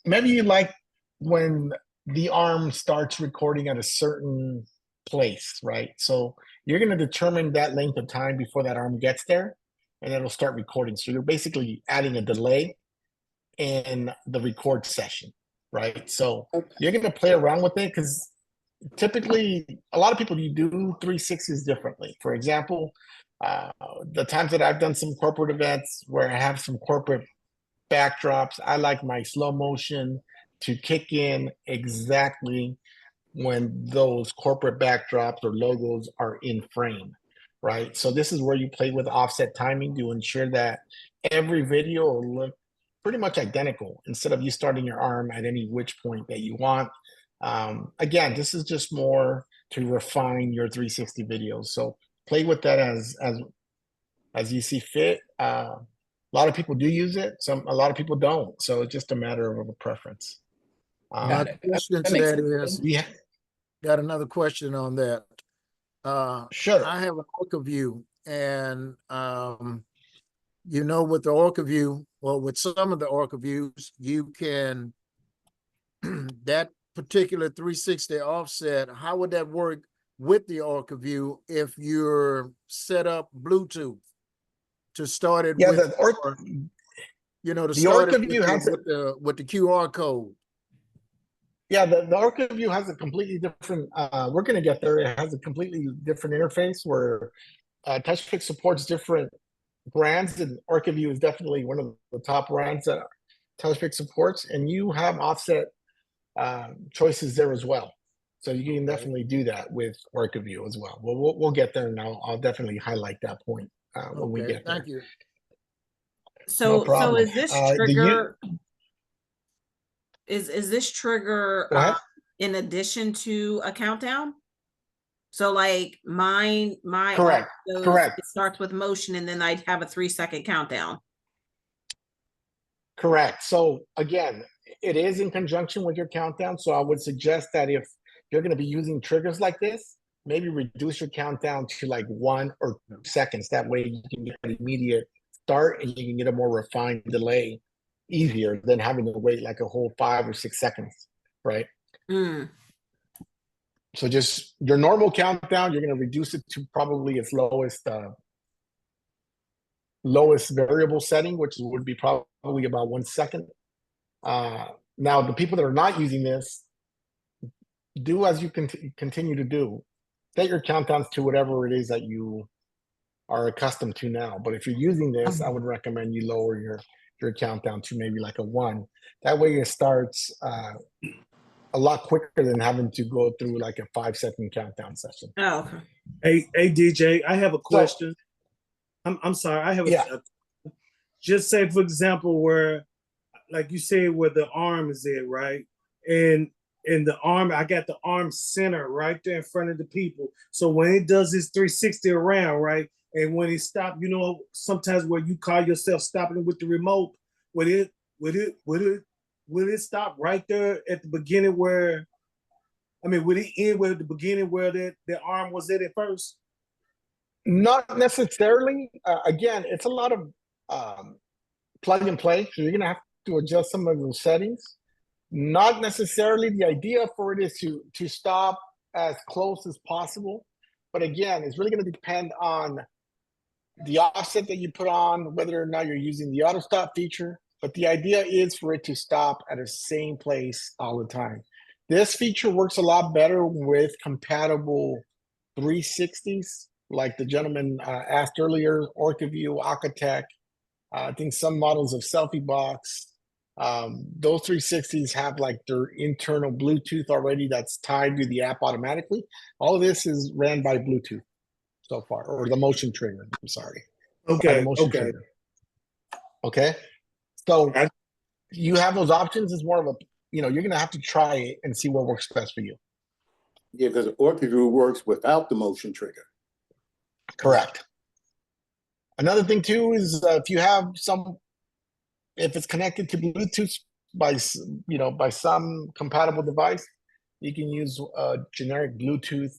Speaker 2: Maybe you like when the arm starts recording at a certain place, right? So you're going to determine that length of time before that arm gets there, and it'll start recording. So you're basically adding a delay in the record session, right? So you're going to play around with it because typically a lot of people, you do 360s differently. For example, the times that I've done some corporate events where I have some corporate backdrops, I like my slow motion to kick in exactly when those corporate backdrops or logos are in frame, right? So this is where you play with offset timing to ensure that every video will look pretty much identical instead of you starting your arm at any which point that you want. Again, this is just more to refine your 360 videos. So play with that as you see fit. A lot of people do use it. A lot of people don't. So it's just a matter of a preference.
Speaker 6: My question to
Speaker 8: makes
Speaker 6: that
Speaker 8: sense.
Speaker 6: is,
Speaker 2: Yeah,
Speaker 6: got another question on that.
Speaker 2: sure.
Speaker 6: I have an Orca view, and you know, with the Orca view, well, with some of the Orca views, you can that particular 360 offset. How would that work with the Orca view if you're set up Bluetooth to start it
Speaker 2: Yeah,
Speaker 6: with?
Speaker 2: the Orca,
Speaker 6: You know, to
Speaker 2: the
Speaker 6: start
Speaker 2: Orca
Speaker 6: it
Speaker 2: view has
Speaker 6: with the QR code.
Speaker 2: yeah, the Orca view has a completely different, we're going to get there. It has a completely different interface where Touchpix supports different brands, and Orca view is definitely one of the top brands that Touchpix supports, and you have offset choices there as well. So you can definitely do that with Orca view as well. We'll get there, and I'll definitely highlight that point when we get there.
Speaker 6: Thank you.
Speaker 4: So,
Speaker 2: problem.
Speaker 4: is this trigger, is this trigger
Speaker 2: Go ahead.
Speaker 4: in addition to a countdown? So like my
Speaker 2: Correct.
Speaker 4: goes,
Speaker 2: Correct.
Speaker 4: it starts with motion and then I'd have a 3-second countdown.
Speaker 2: Correct. So again, it is in conjunction with your countdown. So I would suggest that if you're going to be using triggers like this, maybe reduce your countdown to like 1 or 2 seconds. That way you can get an immediate start and you can get a more refined delay easier than having to wait like a whole 5 or 6 seconds, right?
Speaker 4: Mm.
Speaker 2: So just your normal countdown, you're going to reduce it to probably its lowest variable setting, which would be probably about 1 second. Now, the people that are not using this, do as you continue to do. Set your countdowns to whatever it is that you are accustomed to now. But if you're using this, I would recommend you lower your countdown to maybe like a 1. That way it starts a lot quicker than having to go through like a 5-second countdown session.
Speaker 4: Oh, okay.
Speaker 7: Hey, DJ, I have a question. I'm sorry. I have a just say, for example, where, like you say, where the arm is at, right? And the arm, I got the arm center right there in front of the people. So when it does this 360 around, right? And when it stops, you know, sometimes where you call yourself stopping with the remote, would it stop right there at the beginning where, I mean, would it end where the beginning where the arm was at first?
Speaker 2: Not necessarily. Again, it's a lot of plug and play. So you're going to have to adjust some of those settings. Not necessarily. The idea for it is to stop as close as possible. But again, it's really going to depend on the offset that you put on, whether or not you're using the auto stop feature. But the idea is for it to stop at the same place all the time. This feature works a lot better with compatible 360s, like the gentleman asked earlier, OrcaView, Akatech. I think some models of Selfie Box. Those 360s have like their internal Bluetooth already that's tied to the app automatically. All of this is ran by Bluetooth so far, or the motion trigger. I'm sorry.
Speaker 7: Okay.
Speaker 2: Trigger. Okay. So you have those options. It's more of a, you're going to have to try it and see what works best for you.
Speaker 3: Yeah, because OrcaView works without the motion trigger.
Speaker 2: Correct. Another thing too is if it's connected to Bluetooth by some compatible device, you can use a generic Bluetooth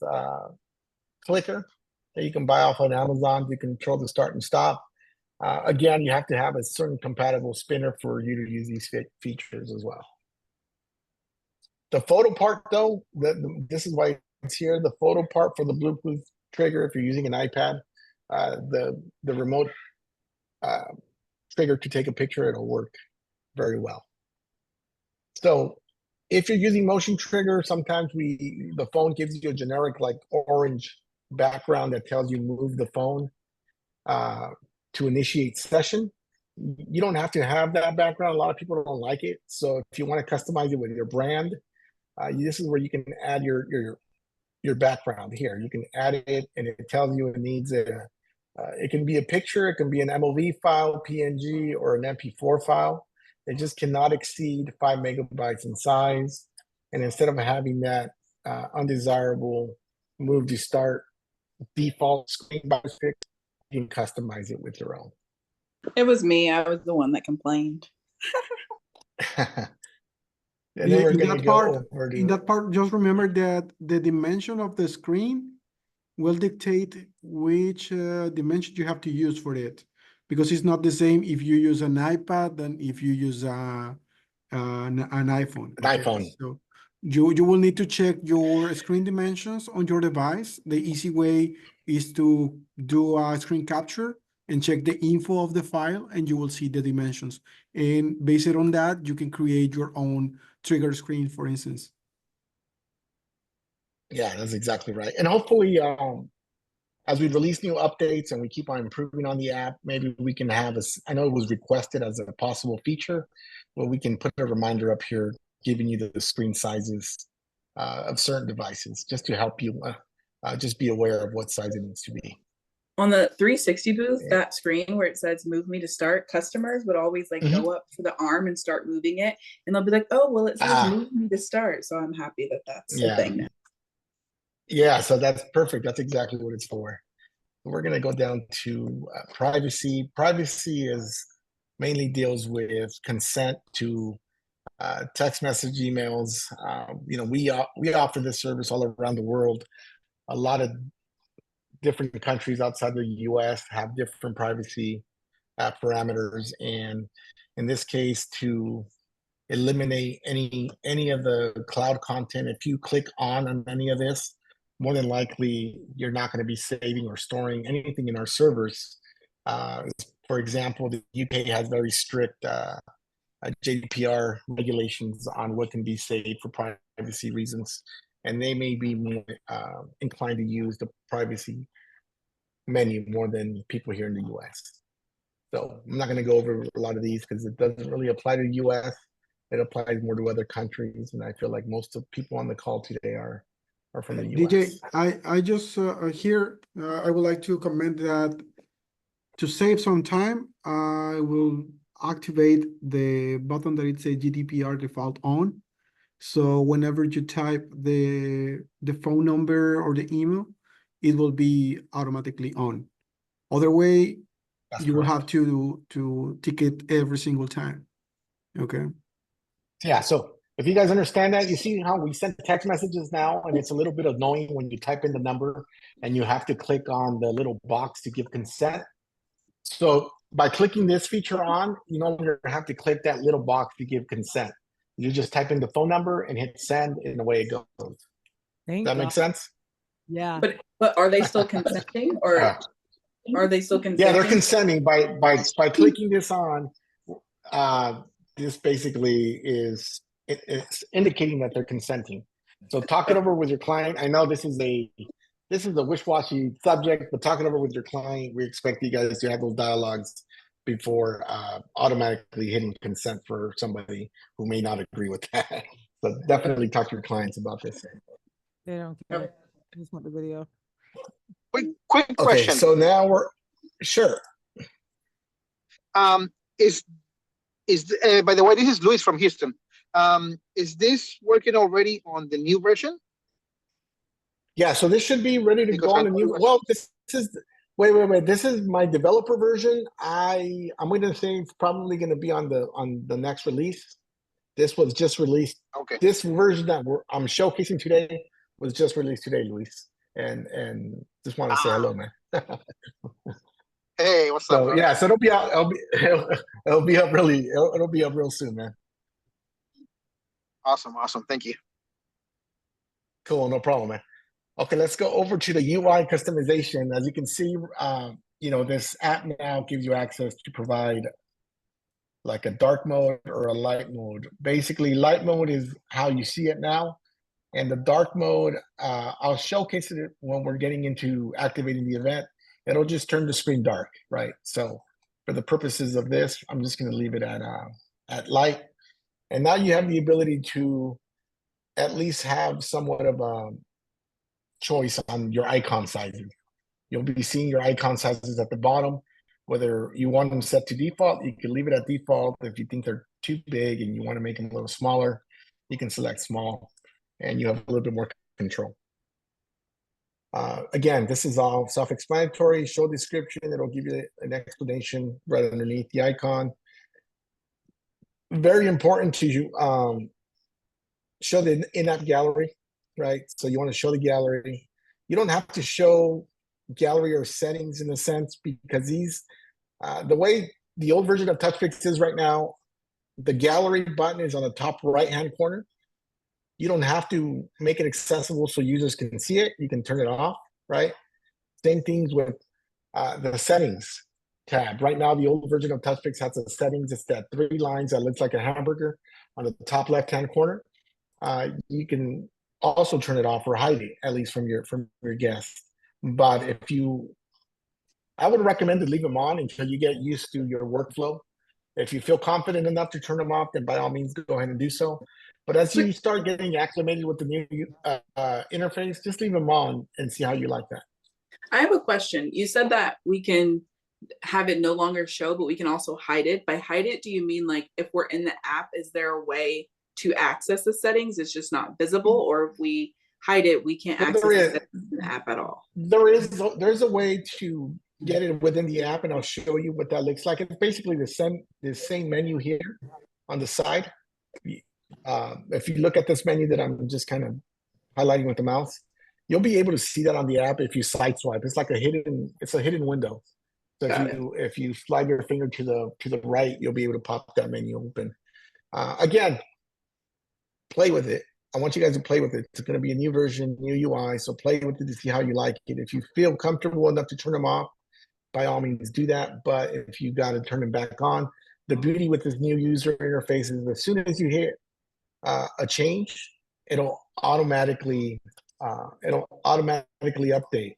Speaker 2: clicker that you can buy off on Amazon to control the start and stop. Again, you have to have a certain compatible spinner for you to use these features as well. The photo part though, this is why it's here. The photo part for the Bluetooth trigger, if you're using an iPad, the remote trigger to take a picture, it'll work very well. So if you're using motion trigger, sometimes the phone gives you a generic like orange background that tells you move the phone to initiate session. You don't have to have that background. A lot of people don't like it. So if you want to customize it with your brand, this is where you can add your background here. You can add it, and it tells you it needs it can be a picture, it can be an MOV file, PNG, or an MP4 file. It just cannot exceed 5 megabytes in size. And instead of having that undesirable move to start default screen by stick, you can customize it with your own.
Speaker 8: It was me. I was the one that complained.
Speaker 2: And then we're going to go over
Speaker 1: in that part, just remember that the dimension of the screen will dictate which dimension you have to use for it, because it's not the same if you use an iPad than if you use an iPhone.
Speaker 2: An iPhone.
Speaker 1: So you will need to check your screen dimensions on your device. The easy way is to do a screen capture and check the info of the file, and you will see the dimensions. And based on that, you can create your own trigger screen, for instance.
Speaker 2: Yeah, that's exactly right. And hopefully, as we release new updates and we keep on improving on the app, maybe we can have I know it was requested as a possible feature, but we can put a reminder up here giving you the screen sizes of certain devices, just to help you just be aware of what size it needs to be.
Speaker 8: On the 360 booth, that screen where it says move me to start, customers would always like go up to the arm and start moving it. And they'll be like, oh, well, it says move me to start. So I'm happy that that's a thing now.
Speaker 2: Yeah, so that's perfect. That's exactly what it's for. We're going to go down to privacy. Privacy mainly deals with consent to text message, emails. We offer this service all around the world. A lot of different countries outside the US have different privacy parameters, and in this case, to eliminate any of the cloud content, if you click on any of this, more than likely you're not going to be saving or storing anything in our servers. For example, the UK has very strict GDPR regulations on what can be saved for privacy reasons, and they may be more inclined to use the privacy menu more than people here in the US. So I'm not going to go over a lot of these because it doesn't really apply to the US. It applies more to other countries, and I feel like most of the people on the call today are from the US.
Speaker 1: DJ, I just here I would like to comment that to save some time, I will activate the button that it says GDPR default on. So whenever you type the phone number or the email, it will be automatically on. Other way, you will have to tick it every single time. Okay.
Speaker 2: Yeah, so if you guys understand that, you see how we send text messages now, and it's a little bit annoying when you type in the number and you have to click on the little box to give consent. So by clicking this feature on, you no longer have to click that little box to give consent. You just type in the phone number and hit send, and away it goes. Does that make sense?
Speaker 5: Yeah.
Speaker 8: But are they still consenting, or are they still consenting?
Speaker 2: Yeah, they're consenting by clicking this on. This basically it's indicating that they're consenting. So talk it over with your client. I know this is a wish-washy subject, but talk it over with your client. We expect you guys to have those dialogues before automatically hitting consent for somebody who may not agree with that. So definitely talk to your clients about this.
Speaker 5: They don't care. I just want the video.
Speaker 9: Quick question.
Speaker 2: Okay, so now we're sure.
Speaker 9: By the way, this is Luis from Houston. Is this working already on the new version?
Speaker 2: Yeah, so this should be ready to go on the new. Well, this is wait. This is my developer version. I'm going to say it's probably going to be on the next release. This was just released.
Speaker 9: Okay.
Speaker 2: This version that I'm showcasing today was just released today, Luis, and just want to say hello, man.
Speaker 9: Hey, what's up?
Speaker 2: So yeah, so it'll be out. It'll be up real soon, man.
Speaker 9: Awesome. Thank you.
Speaker 2: Cool, no problem, man. Okay, let's go over to the UI customization. As you can see, this app now gives you access to provide like a dark mode or a light mode. Basically, light mode is how you see it now. And the dark mode, I'll showcase it when we're getting into activating the event. It'll just turn the screen dark, right? So for the purposes of this, I'm just gonna leave it at light. And now you have the ability to at least have somewhat of a choice on your icon sizes. You'll be seeing your icon sizes at the bottom. Whether you want them set to default, you can leave it at default. If you think they're too big and you want to make them a little smaller, you can select small and you have a little bit more control. Again, this is all self-explanatory. Show description, it'll give you an explanation right underneath the icon. Very important to show the in-app gallery, right? So you want to show the gallery. You don't have to show gallery or settings in a sense, because these, the way the old version of Touchpix is right now, the gallery button is on the top right-hand corner. You don't have to make it accessible so users can see it. You can turn it off, right? Same things with the settings tab. Right now, the old version of Touchpix has the settings. It's that 3 lines that looks like a hamburger on the top left-hand corner. You can also turn it off or hide it, at least from your guests. But I would recommend to leave them on until you get used to your workflow. If you feel confident enough to turn them off, then by all means, go ahead and do so. But as you start getting acclimated with the new interface, just leave them on and see how you like that.
Speaker 8: I have a question. You said that we can have it no longer show, but we can also hide it. By hide it, do you mean like if we're in the app, is there a way to access the settings? It's just not visible, or if we hide it, we can't access the app at all?
Speaker 2: There's a way to get it within the app, and I'll show you what that looks like. It's basically the same menu here on the side. If you look at this menu that I'm just kind of highlighting with the mouse, you'll be able to see that on the app if you side swipe. It's like a hidden window. So if you slide your finger to the right, you'll be able to pop that menu open. Again, play with it. I want you guys to play with it. It's going to be a new version, new UI, so play with it to see how you like it. If you feel comfortable enough to turn them off, by all means do that. But if you got to turn them back on, the beauty with this new user interface is as soon as you hit a change, it'll automatically update.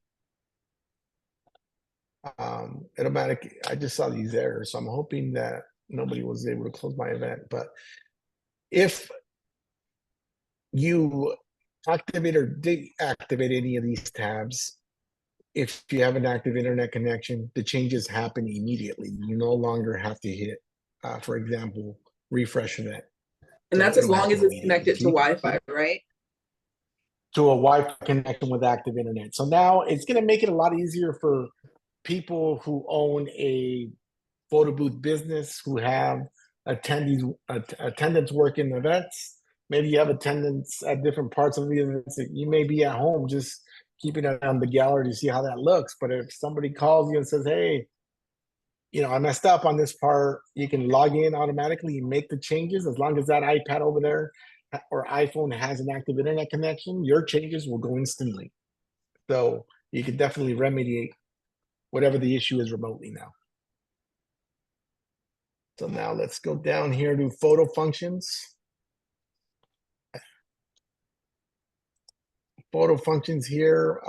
Speaker 2: I just saw these errors, so I'm hoping that nobody was able to close my event. But if you activate or deactivate any of these tabs, if you have an active internet connection, the changes happen immediately. You no longer have to hit, for example, refresh event.
Speaker 8: And that's as long as it's connected to Wi-Fi, right?
Speaker 2: To a Wi-Fi connection with active internet. So now it's going to make it a lot easier for people who own a photo booth business, who have attendance work in events. Maybe you have attendance at different parts of the events. You may be at home just keeping it on the gallery to see how that looks. But if somebody calls you and says, hey, I messed up on this part, you can log in automatically and make the changes. As long as that iPad over there or iPhone has an active internet connection, your changes will go instantly. So you can definitely remediate whatever the issue is remotely now. So now let's go down here to photo functions. Photo functions here.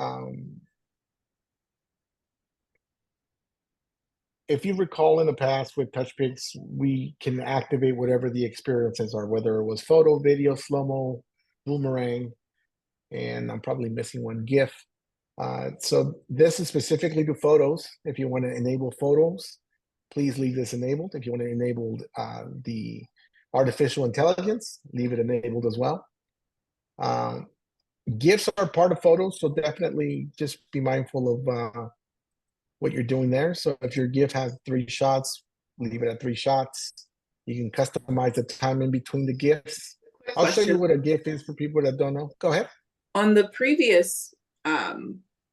Speaker 2: If you recall in the past with Touchpix, we can activate whatever the experiences are, whether it was photo, video, slow-mo, boomerang, and I'm probably missing one, GIF. So this is specifically to photos. If you want to enable photos, please leave this enabled. If you want to enable the artificial intelligence, leave it enabled as well. GIFs are part of photos, so definitely just be mindful of what you're doing there. So if your GIF has 3 shots, leave it at 3 shots. You can customize the time in between the GIFs. I'll show you what a GIF is for people that don't know. Go ahead.
Speaker 8: On the previous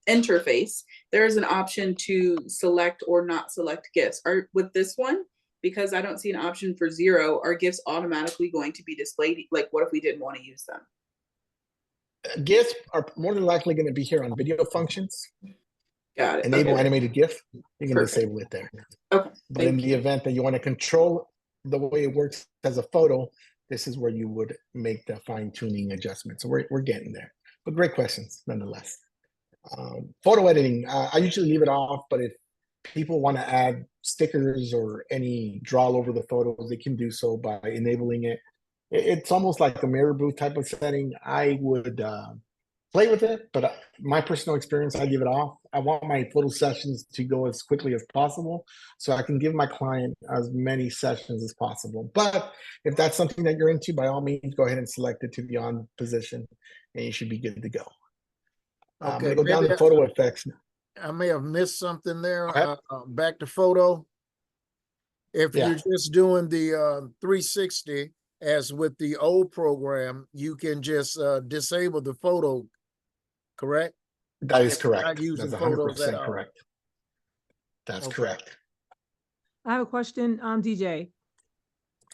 Speaker 8: interface, there is an option to select or not select GIFs. With this one, because I don't see an option for 0, are GIFs automatically going to be displayed? Like, what if we didn't want to use them?
Speaker 2: GIFs are more than likely going to be here on video functions.
Speaker 8: Got it.
Speaker 2: Enable
Speaker 8: Okay.
Speaker 2: animated GIF. You can
Speaker 8: Perfect.
Speaker 2: disable it there.
Speaker 8: Okay.
Speaker 2: But in
Speaker 8: Thank
Speaker 2: the
Speaker 8: you.
Speaker 2: event that you want to control the way it works as a photo, this is where you would make the fine tuning adjustment. So we're getting there. But great questions nonetheless. Photo editing, I usually leave it off, but if people want to add stickers or any draw over the photos, they can do so by enabling it. It's almost like a mirror booth type of setting. I would play with it, but my personal experience, I leave it off. I want my photo sessions to go as quickly as possible so I can give my client as many sessions as possible. But if that's something that you're into, by all means, go ahead and select it to the on position and you should be good to go. I'm
Speaker 6: Okay,
Speaker 2: going to go down
Speaker 6: maybe
Speaker 2: to photo effects.
Speaker 6: I may have missed something there.
Speaker 2: Okay.
Speaker 6: Back to photo. If
Speaker 2: Yeah.
Speaker 6: you're just doing the 360 as with the old program, you can just disable the photo, correct?
Speaker 2: That is
Speaker 6: If you're not
Speaker 2: correct.
Speaker 6: using
Speaker 2: That's
Speaker 6: photos at
Speaker 2: 100%
Speaker 6: all.
Speaker 2: correct. That's
Speaker 6: Okay.
Speaker 2: correct.
Speaker 5: I have a question, DJ.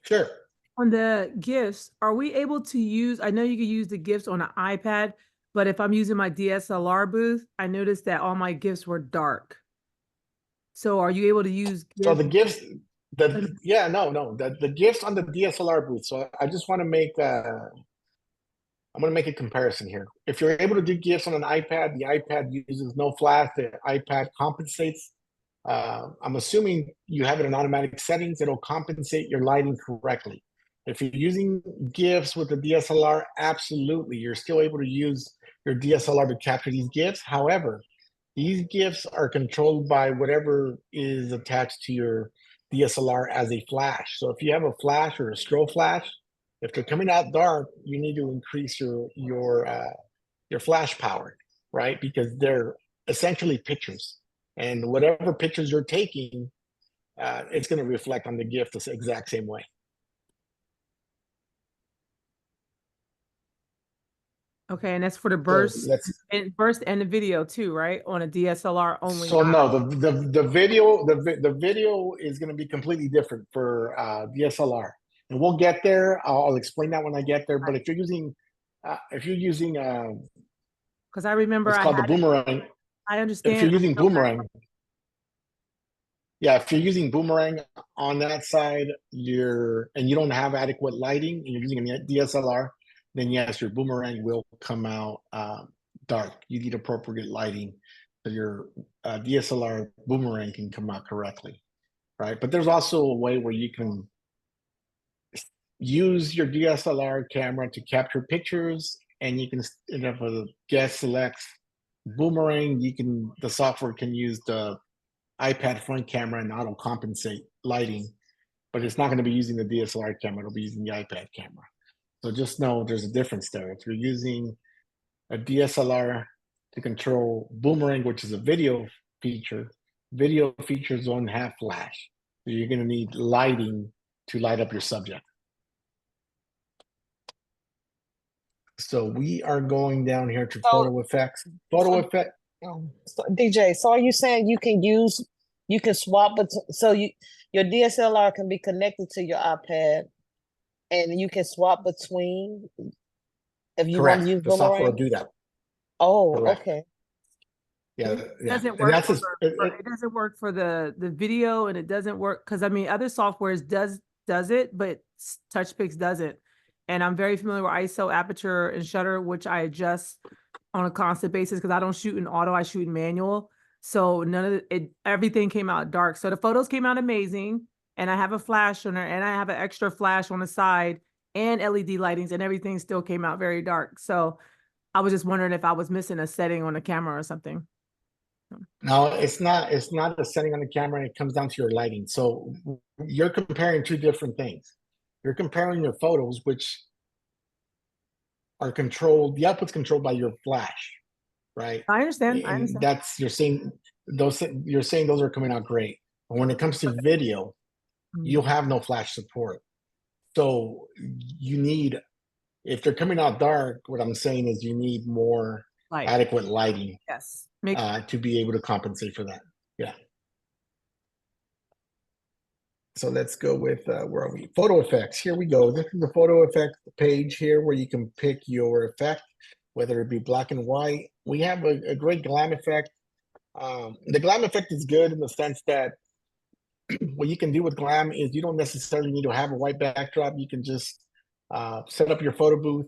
Speaker 2: Sure.
Speaker 5: On the GIFs, are we able to use, I know you can use the GIFs on an iPad, but if I'm using my DSLR booth, I noticed that all my GIFs were dark. So are you able to use GIFs?
Speaker 2: So the GIFs, the GIFs on the DSLR booth. So I just want to make I'm going to make a comparison here. If you're able to do GIFs on an iPad, the iPad uses no flash. The iPad compensates. I'm assuming you have it in automatic settings. It'll compensate your lighting correctly. If you're using GIFs with the DSLR, absolutely, you're still able to use your DSLR to capture these GIFs. However, these GIFs are controlled by whatever is attached to your DSLR as a flash. So if you have a flash or a strobe flash, if they're coming out dark, you need to increase your flash power, right? Because they're essentially pictures, and whatever pictures you're taking, it's going to reflect on the GIF the exact same way.
Speaker 5: Okay, and that's for the burst,
Speaker 2: So that's
Speaker 5: and burst and the video too, right? On a DSLR only.
Speaker 2: so no, the video is going to be completely different for DSLR, and we'll get there. I'll explain that when I get there. But if you're using
Speaker 5: because I remember
Speaker 2: it's called the boomerang.
Speaker 5: I understand.
Speaker 2: If you're using boomerang, yeah, if you're using boomerang on that side, and you don't have adequate lighting, and you're using a DSLR, then yes, your boomerang will come out dark. You need appropriate lighting so your DSLR boomerang can come out correctly, right? But there's also a way where you can use your DSLR camera to capture pictures, and you can, if a guest selects boomerang, the software can use the iPad front camera and auto compensate lighting, but it's not going to be using the DSLR camera. It'll be using the iPad camera. So just know there's a difference there. If you're using a DSLR to control boomerang, which is a video features don't have flash. So you're going to need lighting to light up your subject. So we are going down here to photo effects. Effect.
Speaker 10: So, DJ, so are you saying you can swap it? So your DSLR can be connected to your iPad, and you can swap between if you want to use
Speaker 2: the software will
Speaker 10: boomerang?
Speaker 2: do that.
Speaker 10: Oh,
Speaker 2: Correct.
Speaker 10: Okay.
Speaker 2: Yeah,
Speaker 5: It
Speaker 2: yeah.
Speaker 5: doesn't
Speaker 2: And
Speaker 5: work.
Speaker 2: that's
Speaker 5: It doesn't work for the video, and it doesn't work because I mean other softwares does it, but Touchpix doesn't. And I'm very familiar with ISO, aperture, and shutter, which I adjust on a constant basis because I don't shoot in auto, I shoot in manual. So none of it, everything came out dark. So the photos came out amazing, and I have a flash on there, and I have an extra flash on the side and LED lightings, and everything still came out very dark. So I was just wondering if I was missing a setting on the camera or something.
Speaker 2: No, it's not a setting on the camera. It comes down to your lighting. So you're comparing two different things. You're comparing your photos, which are controlled, the output's controlled by your flash, right?
Speaker 5: I understand.
Speaker 2: And that's, you're saying those are coming out great. But when it comes to video, you'll have no flash support. So you need, if they're coming out dark, what I'm saying is you need more adequate lighting.
Speaker 5: Yes.
Speaker 2: To be able to compensate for that. Yeah. So let's go with, where are we? Photo effects. Here we go. This is the photo effect page here where you can pick your effect. whether it be black and white. We have a great glam effect. The glam effect is good in the sense that what you can do with glam is you don't necessarily need to have a white backdrop. You can just set up your photo booth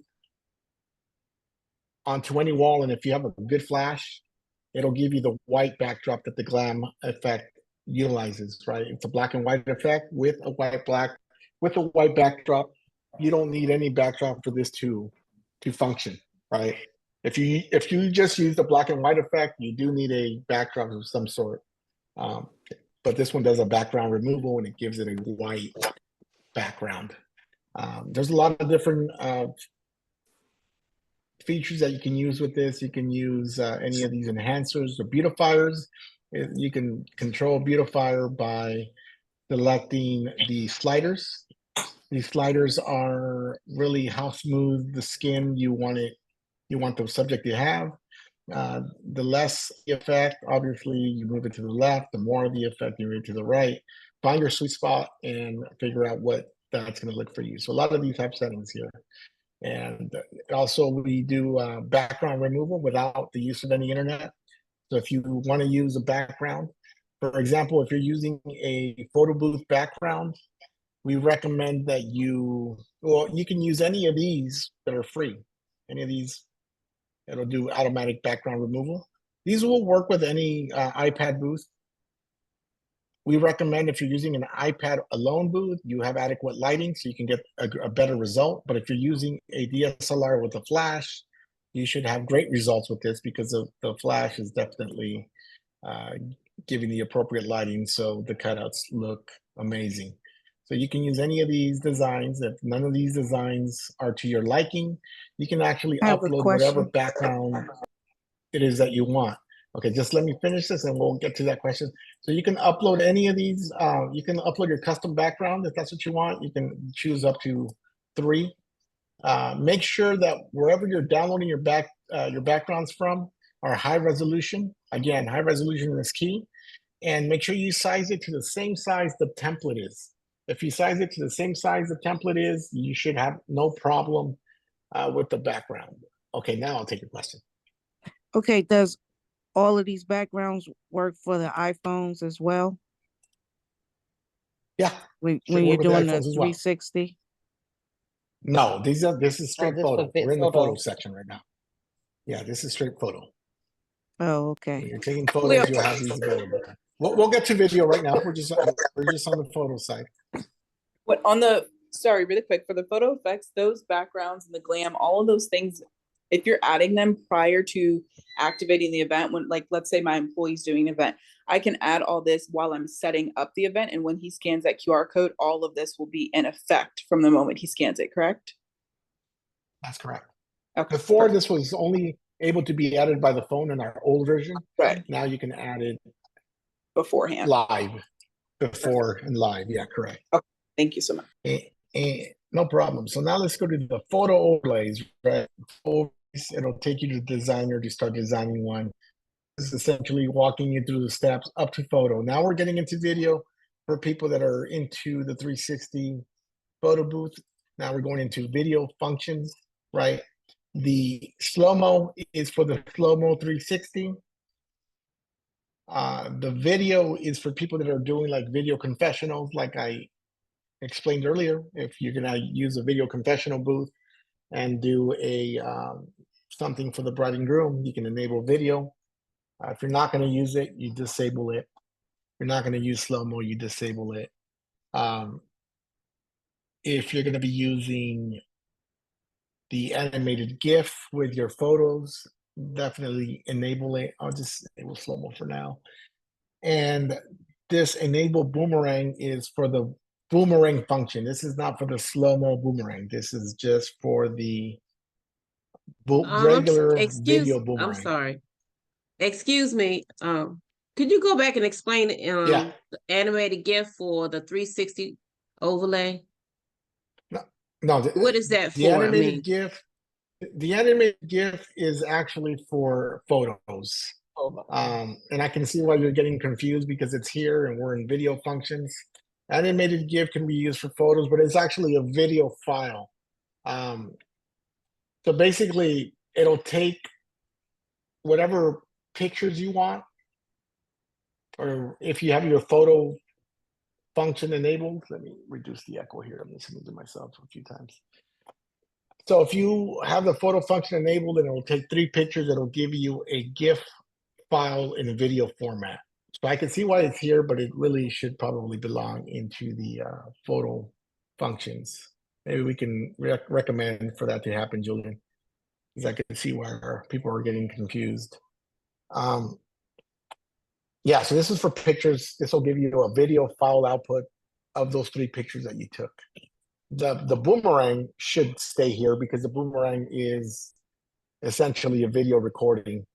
Speaker 2: onto any wall, and if you have a good flash, it'll give you the white backdrop that the glam effect utilizes, right? It's a black and white effect with a white backdrop. You don't need any backdrop for this to function, right? If you just use the black and white effect, you do need a backdrop of some sort. But this one does a background removal and it gives it a white background. There's a lot of different features that you can use with this. You can use any of these enhancers or beautifiers. You can control beautifier by selecting the sliders. These sliders are really how smooth the skin you want the subject to have. The less the effect, obviously, you move it to the left. The more the effect, you move it to the right. Find your sweet spot and figure out what that's going to look for you. So a lot of these have settings here. And also we do background removal without the use of any internet. So if you want to use a background, for example, if you're using a photo booth background, we recommend that you can use any of these that are free. Any of these, it'll do automatic background removal. These will work with any iPad booth. We recommend if you're using an iPad alone booth, you have adequate lighting so you can get a better result. But if you're using a DSLR with a flash, you should have great results with this because the flash is definitely giving the appropriate lighting so the cutouts look amazing. So you can use any of these designs. If none of these designs are to your liking, you can actually upload whatever background it is that you want. Okay, just let me finish this and we'll get to that question. So you can upload any of these. You can upload your custom background if that's what you want. You can choose up to 3. Make sure that wherever you're downloading your backgrounds from are high resolution. Again, high resolution is key. And make sure you size it to the same size the template is. If you size it to the same size the template is, you should have no problem with the background. Okay, now I'll take your question.
Speaker 11: Okay, does all of these backgrounds work for the iPhones as well?
Speaker 2: Yeah.
Speaker 11: When you're doing the 360?
Speaker 2: No, this is straight photo. We're in the photo
Speaker 10: photo.
Speaker 2: section right now. Yeah, this is straight photo.
Speaker 11: Oh, okay.
Speaker 2: When you're taking photos, you'll have these available. We'll get to video right now. We're just on the photo side.
Speaker 8: What on the sorry, really quick for the photo effects, those backgrounds and the glam, all of those things, if you're adding them prior to activating the event, when like let's say my employee's doing an event, I can add all this while I'm setting up the event, and when he scans that QR code, all of this will be in effect from the moment he scans it, correct?
Speaker 2: That's correct.
Speaker 8: Okay.
Speaker 2: Before, this was only able to be added by the phone in our old version.
Speaker 8: Right.
Speaker 2: Now you can add it
Speaker 8: beforehand.
Speaker 2: Live. Before and live. Yeah, correct.
Speaker 8: Okay. Thank you so much.
Speaker 2: No problem. So now let's go to the photo overlays, right? It'll take you to the designer to start designing one. This is essentially walking you through the steps up to photo. Now we're getting into video for people that are into the 360 photo booth. Now we're going into video functions, right? The slow-mo is for the slow-mo 360. The video is for people that are doing like video confessionals, like I explained earlier. If you're gonna use a video confessional booth and do a something for the bride and groom, you can enable video. If you're not going to use it, you disable it. If you're not going to use slow-mo, you disable it. If you're going to be using the animated GIF with your photos, definitely enable it. I'll just enable slow-mo for now. And this enable boomerang is for the boomerang function. This is not for the slow-mo boomerang. This is just for the regular video boomerang.
Speaker 12: I'm sorry. Excuse me. Could you go back and explain the animated GIF for the 360 overlay?
Speaker 2: No.
Speaker 12: What is that for?
Speaker 2: The animated GIF. The animated GIF is actually for photos. And I can see why you're getting confused because it's here and we're in video functions. Animated GIF can be used for photos, but it's actually a video file. So basically, it'll take whatever pictures you want, or if you have your photo function enabled. Let me reduce the echo here. I'm listening to myself a few times. So if you have the photo function enabled, and it will take 3 pictures, it'll give you a GIF file in a video format. So I can see why it's here, but it really should probably belong into the photo functions. Maybe we can recommend for that to happen, Julian, because I can see where people are getting confused. Yeah, so this is for pictures. This will give you a video file output of those 3 pictures that you took. The boomerang should stay here because the boomerang is essentially a video recording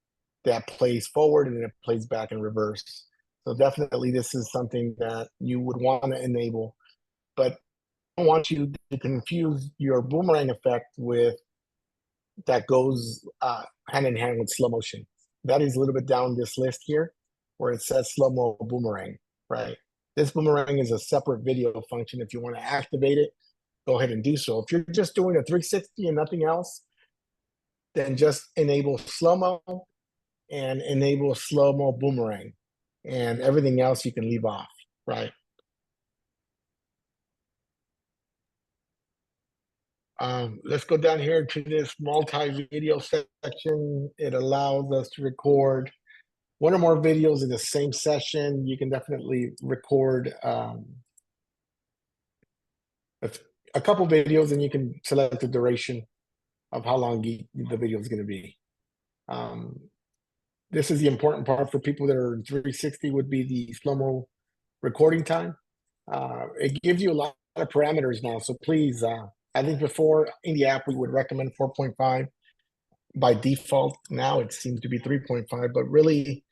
Speaker 2: that plays forward and it plays back in reverse. So definitely this is something that you would want to enable, but I don't want you to confuse your boomerang effect with that goes hand in hand with slow motion. That is a little bit down this list here where it says slow-mo boomerang, right? This boomerang is a separate video function. If you want to activate it, go ahead and do so. If you're just doing a 360 and nothing else, then just enable slow-mo and enable slow-mo boomerang, and everything else you can leave off, right? Let's go down here to this multi-video section. It allows us to record 1 or more videos in the same session. You can definitely record a couple videos, and you can select the duration of how long the video is going to be. This is the important part for people that are in 360 would be the slow-mo recording time. It gives you a lot of parameters now. So please, I think before in the app, we would recommend 4.5 by default. Now it seems to be 3.5, but really,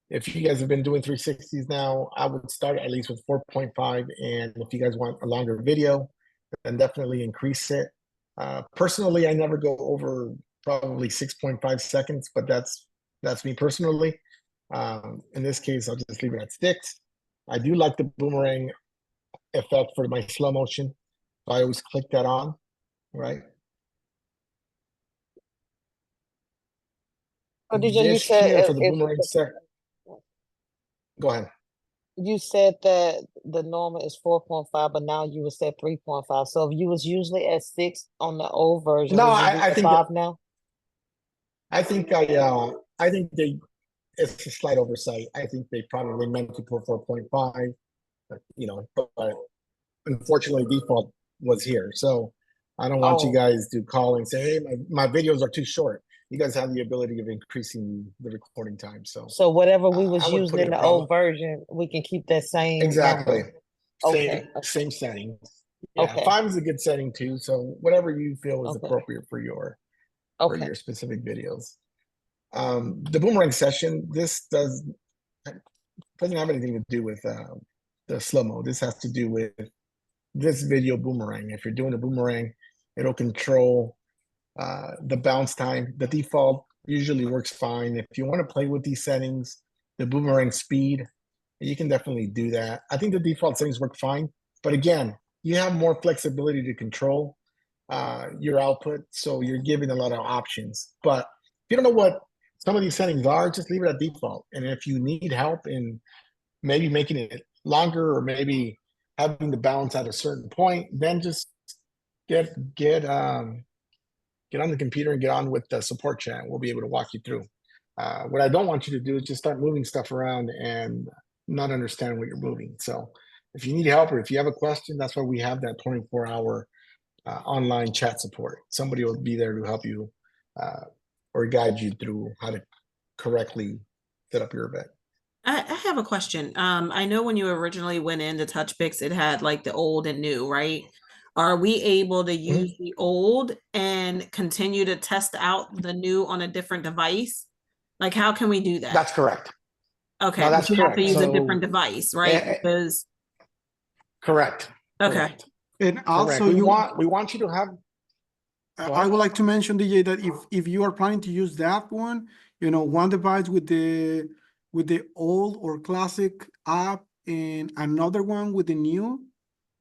Speaker 2: if you guys have been doing 360s now, I would start at least with 4.5. And if you guys want a longer video, then definitely increase it. Personally, I never go over probably 6.5 seconds, but that's me personally. In this case, I'll just leave it at 6. I do like the boomerang effect for my slow motion. So I always click that on, right?
Speaker 10: So DJ, you
Speaker 2: This
Speaker 10: said
Speaker 2: here for the boomerang set. Go ahead.
Speaker 10: You said that the normal is 4.5, but now you would set 3.5. So if you was usually at 6 on the old version,
Speaker 2: No,
Speaker 10: would you be
Speaker 2: I
Speaker 10: at
Speaker 2: think
Speaker 10: 5 now?
Speaker 2: I think it's a slight oversight. I think they probably meant to put 4.5, but unfortunately default was here. So I don't want you guys to call and say, hey, my videos are too short. You guys have the ability of increasing the recording time. So
Speaker 10: whatever we was
Speaker 2: I would
Speaker 10: using
Speaker 2: put
Speaker 10: in
Speaker 2: it
Speaker 10: the old version, we can keep that same
Speaker 2: exactly
Speaker 10: number. Okay.
Speaker 2: Same setting. Yeah,
Speaker 10: Okay.
Speaker 2: 5 is a good setting too. So whatever you feel is
Speaker 10: Okay.
Speaker 2: appropriate for your specific videos. The boomerang session, this doesn't have anything to do with the slow-mo. This has to do with this video boomerang. If you're doing a boomerang, it'll control the bounce time. The default usually works fine. If you want to play with these settings, the boomerang speed, you can definitely do that. I think the default settings work fine, but again, you have more flexibility to control your output, so you're giving a lot of options. But if you don't know what some of these settings are, just leave it at default. And if you need help in maybe making it longer or maybe having the balance at a certain point, then just get on the computer and get on with the support chat. We'll be able to walk you through. What I don't want you to do is just start moving stuff around and not understand what you're moving. So if you need help or if you have a question, that's why we have that 24-hour online chat support. Somebody will be there to help you or guide you through how to correctly set up your event.
Speaker 4: I have a question. I know when you originally went into Touchpix, it had like the old and new, right? Are we able to use the old and continue to test out the new on a different device? Like, how can we do that?
Speaker 2: That's correct.
Speaker 4: Okay,
Speaker 2: No, that's
Speaker 4: but you have to
Speaker 2: correct.
Speaker 4: use a
Speaker 2: So-
Speaker 4: different device, right? Because
Speaker 2: Correct.
Speaker 4: okay.
Speaker 2: Correct.
Speaker 1: And also,
Speaker 2: Correct. We want you to have.
Speaker 1: I would like to mention, DJ, that if you are planning to use that one, one device with the old or classic app and another one with the new,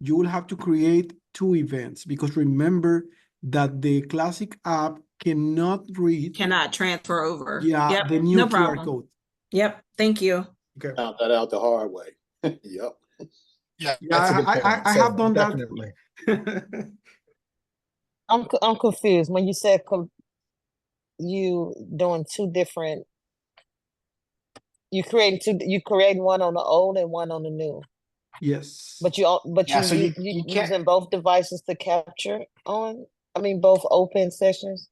Speaker 1: you will have to create 2 events, because remember that the classic app cannot read.
Speaker 4: Cannot transfer over.
Speaker 1: Yeah,
Speaker 4: Yep,
Speaker 1: the new
Speaker 4: no
Speaker 1: QR
Speaker 4: problem.
Speaker 1: code.
Speaker 4: Yep, thank you.
Speaker 1: Okay.
Speaker 3: Found that out the hard way. Yep.
Speaker 2: Yeah,
Speaker 1: Yeah,
Speaker 2: that's a good point.
Speaker 1: I
Speaker 2: So
Speaker 1: have done
Speaker 2: definitely.
Speaker 1: that.
Speaker 10: I'm confused when you said you doing two different. You creating one on the old and one on the new.
Speaker 1: Yes.
Speaker 10: But
Speaker 2: Yeah, so
Speaker 10: you
Speaker 2: you can't.
Speaker 10: using both devices to capture on. I mean, both open sessions.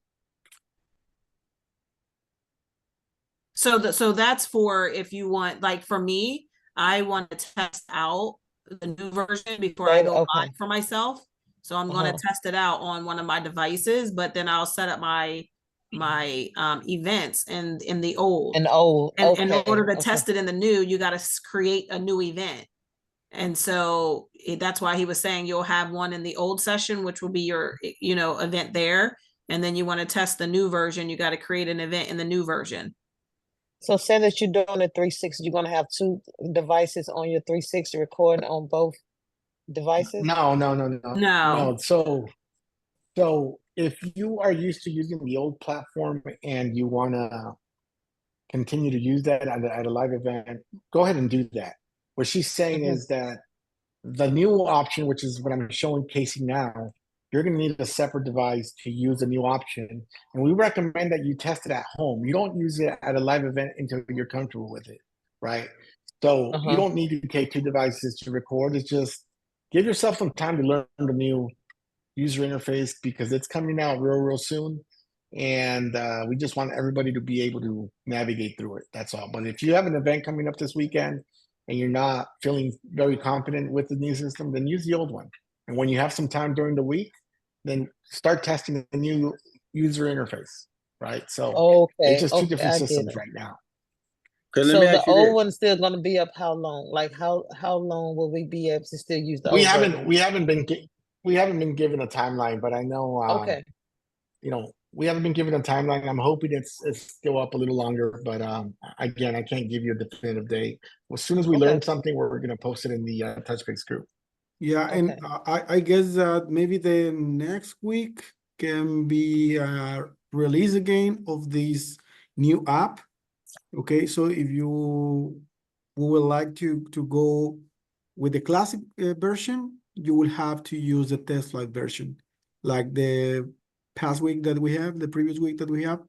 Speaker 4: So that's for if you want, like for me, I want to test out the new version before I go live for myself. So I'm going to test it out on one of my devices, but then I'll set up my events in the old.
Speaker 10: And old.
Speaker 4: And in order to test it in the new, you got to create a new event. And so that's why he was saying you'll have one in the old session, which will be your, event there. And then you want to test the new version. You got to create an event in the new version.
Speaker 10: So say that you're doing a 360, you're going to have two devices on your 360 recording on both devices?
Speaker 2: No. So if you are used to using the old platform and you want to continue to use that at a live event, go ahead and do that. What she's saying is that the new option, which is what I'm showing Casey now, you're going to need a separate device to use the new option. And we recommend that you test it at home. You don't use it at a live event until you're comfortable with it, right? So you don't need to take two devices to record. It's just give yourself some time to learn the new user interface because it's coming out real soon. And we just want everybody to be able to navigate through it. That's all. But if you have an event coming up this weekend and you're not feeling very confident with the new system, then use the old one. And when you have some time during the week, then start testing the new user interface, right? So it's just two different systems right now.
Speaker 10: So the old one's still going to be up how long? Like how long will we be able to still use the old version?
Speaker 2: We haven't been given a timeline, but I know we haven't been given a timeline. I'm hoping it's still up a little longer, but again, I can't give you a definitive date. As soon as we learn something, we're going to post it in the Touchpix group.
Speaker 1: Yeah, and I guess that maybe the next week can be release again of this new app. Okay, so if you would like to go with the classic version, you will have to use the test flight version, like the past week that we have, the previous week that we have.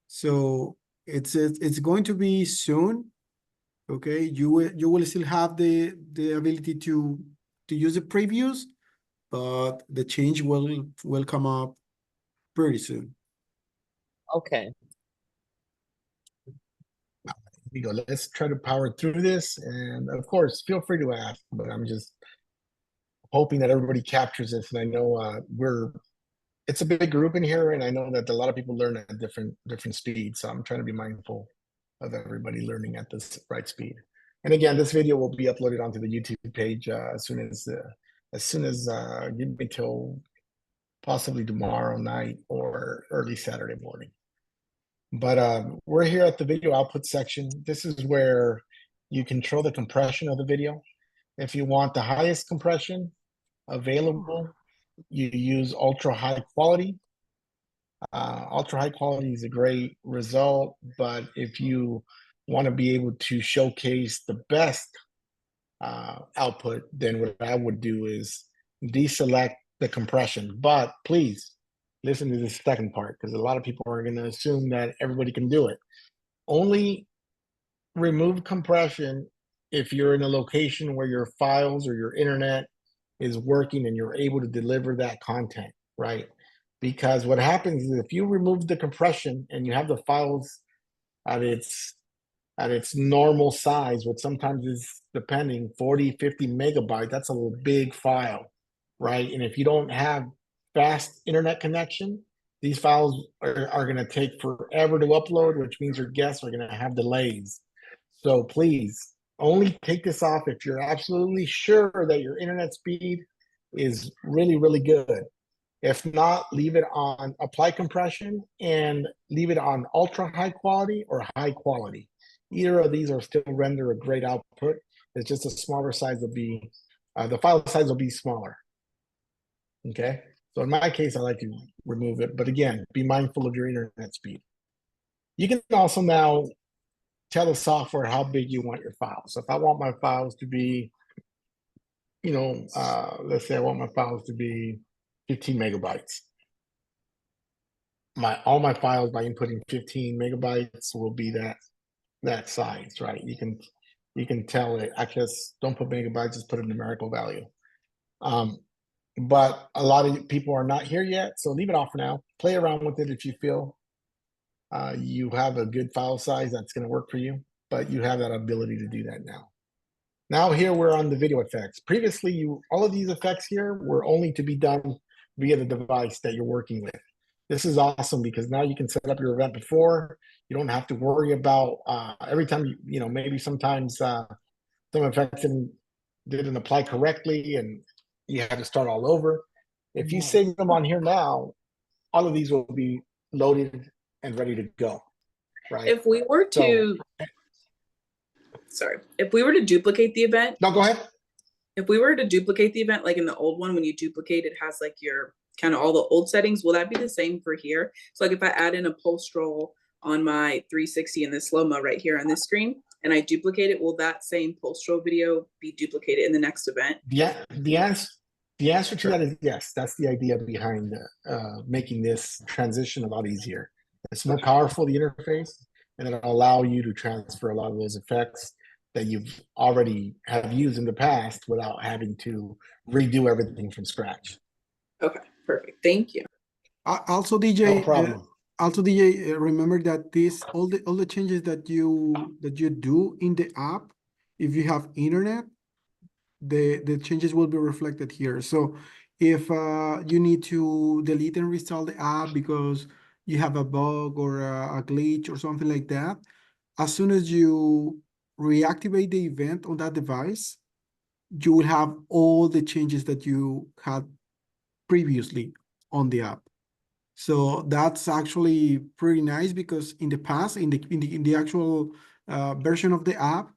Speaker 1: So it's going to be soon. Okay, you will still have the ability to use the previews, but the change will come up pretty soon.
Speaker 10: Okay.
Speaker 2: We go. Let's try to power through this, and of course, feel free to ask. But I'm just hoping that everybody captures this, and I know it's a big group in here, and I know that a lot of people learn at different speeds. So I'm trying to be mindful of everybody learning at this right speed. And again, this video will be uploaded onto the YouTube page as soon as give me till possibly tomorrow night or early Saturday morning. But we're here at the video output section. This is where you control the compression of the video. If you want the highest compression available, you use ultra high quality. Ultra high quality is a great result, but if you want to be able to showcase the best output, then what I would do is deselect the compression. But please listen to this second part, because a lot of people are going to assume that everybody can do it. Only remove compression if you're in a location where your files or your internet is working and you're able to deliver that content, right? Because what happens is if you remove the compression and you have the files at its normal size, which sometimes is depending 40, 50 megabytes, that's a big file, right? And if you don't have fast internet connection, these files are going to take forever to upload, which means your guests are going to have delays. So please only take this off if you're absolutely sure that your internet speed is really, really good. If not, leave it on apply compression and leave it on ultra high quality or high quality. Either of these are still render a great output. It's just a smaller size will be, the file size will be smaller. Okay, So in my case, I like to remove it. But again, be mindful of your internet speed. You can also now tell the software how big you want your files. So if I want my files to be, let's say I want my files to be 15 megabytes. All my files by inputting 15 megabytes will be that size, right? You can tell it, I just don't put megabytes, just put a numerical value. But a lot of people are not here yet, so leave it off for now. Play around with it if you feel you have a good file size that's going to work for you, but you have that ability to do that now. Now here we're on the video effects. Previously, all of these effects here were only to be done via the device that you're working with. This is awesome because now you can set up your event before. You don't have to worry about every time maybe sometimes some effects didn't apply correctly and you had to start all over. If you save them on here now, all of these will be loaded and ready to go, right?
Speaker 8: If we were to, if we were to duplicate the event.
Speaker 2: No, go ahead.
Speaker 8: If we were to duplicate the event, like in the old one, when you duplicate, it has like your kind of all the old settings. Will that be the same for here? So like if I add in a post roll on my 360 and the slow-mo right here on this screen, and I duplicate it, will that same post roll video be duplicated in the next event?
Speaker 2: Yeah, the answer to that is yes. That's the idea behind making this transition a lot easier. It's more powerful, the interface, and it'll allow you to transfer a lot of those effects that you've already have used in the past without having to redo everything from scratch.
Speaker 8: Okay, perfect. Thank you.
Speaker 1: Also, DJ,
Speaker 2: No problem.
Speaker 1: Remember that all the changes that you do in the app, if you have internet, the changes will be reflected here. So if you need to delete and restart the app because you have a bug or a glitch or something like that, as soon as you reactivate the event on that device, you will have all the changes that you had previously on the app. So that's actually pretty nice because in the past, in the actual version of the app,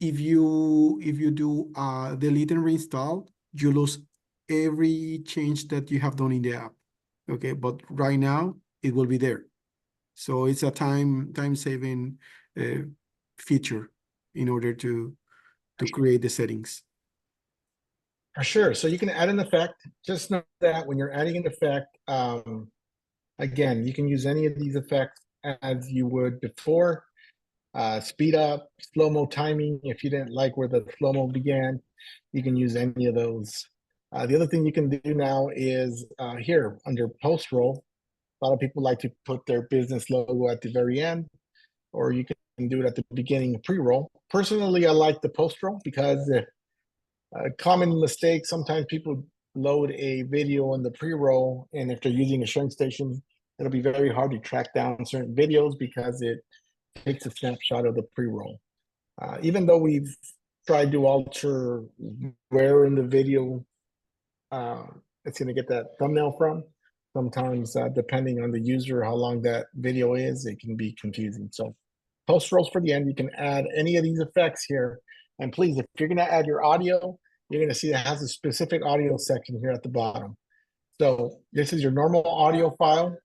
Speaker 1: if you do delete and reinstall, you lose every change that you have done in the app. Okay, but right now it will be there. So it's a time saving feature in order to create the settings.
Speaker 2: For sure. So you can add an effect. Just know that when you're adding an effect, again, you can use any of these effects as you would before. Speed up, slow-mo timing. If you didn't like where the slow-mo began, you can use any of those. The other thing you can do now is here under post-roll. A lot of people like to put their business logo at the very end, or you can do it at the beginning of pre-roll. Personally, I like the post-roll because a common mistake, sometimes people load a video in the pre-roll, and if they're using a shrink station, it'll be very hard to track down certain videos because it takes a snapshot of the pre-roll. Even though we've tried to alter where in the video it's going to get that thumbnail from, sometimes depending on the user, how long that video is, it can be confusing. So post rolls for the end, you can add any of these effects here. And please, if you're going to add your audio, you're going to see it has a specific audio section here at the bottom. So this is your normal audio file.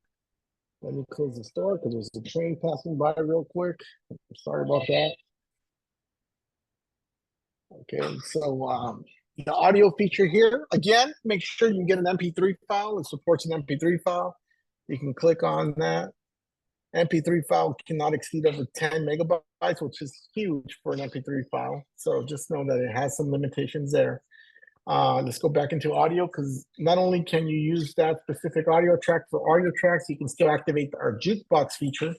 Speaker 2: Let me close this door because there's a train passing by real quick. Sorry about that. Okay, so the audio feature here, again, make sure you get an MP3 file. It supports an MP3 file. You can click on that. MP3 file cannot exceed over 10 megabytes, which is huge for an MP3 file. So just know that it has some limitations there. Let's go back into audio because not only can you use that specific audio track for audio tracks, you can still activate our jukebox feature,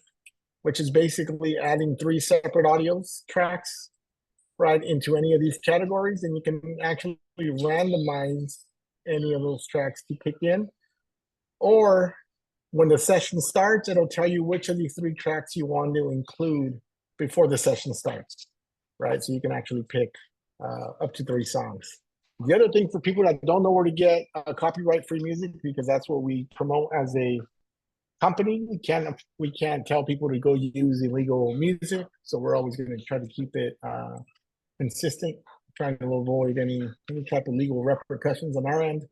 Speaker 2: which is basically adding 3 separate audio tracks right into any of these categories, and you can actually randomize any of those tracks to kick in. Or when the session starts, it'll tell you which of these 3 tracks you want to include before the session starts, right? So you can actually pick up to 3 songs. The other thing for people that don't know where to get copyright-free music, because that's what we promote as a company, we can't tell people to go use illegal music. So we're always going to try to keep it consistent, trying to avoid any type of legal repercussions on our end.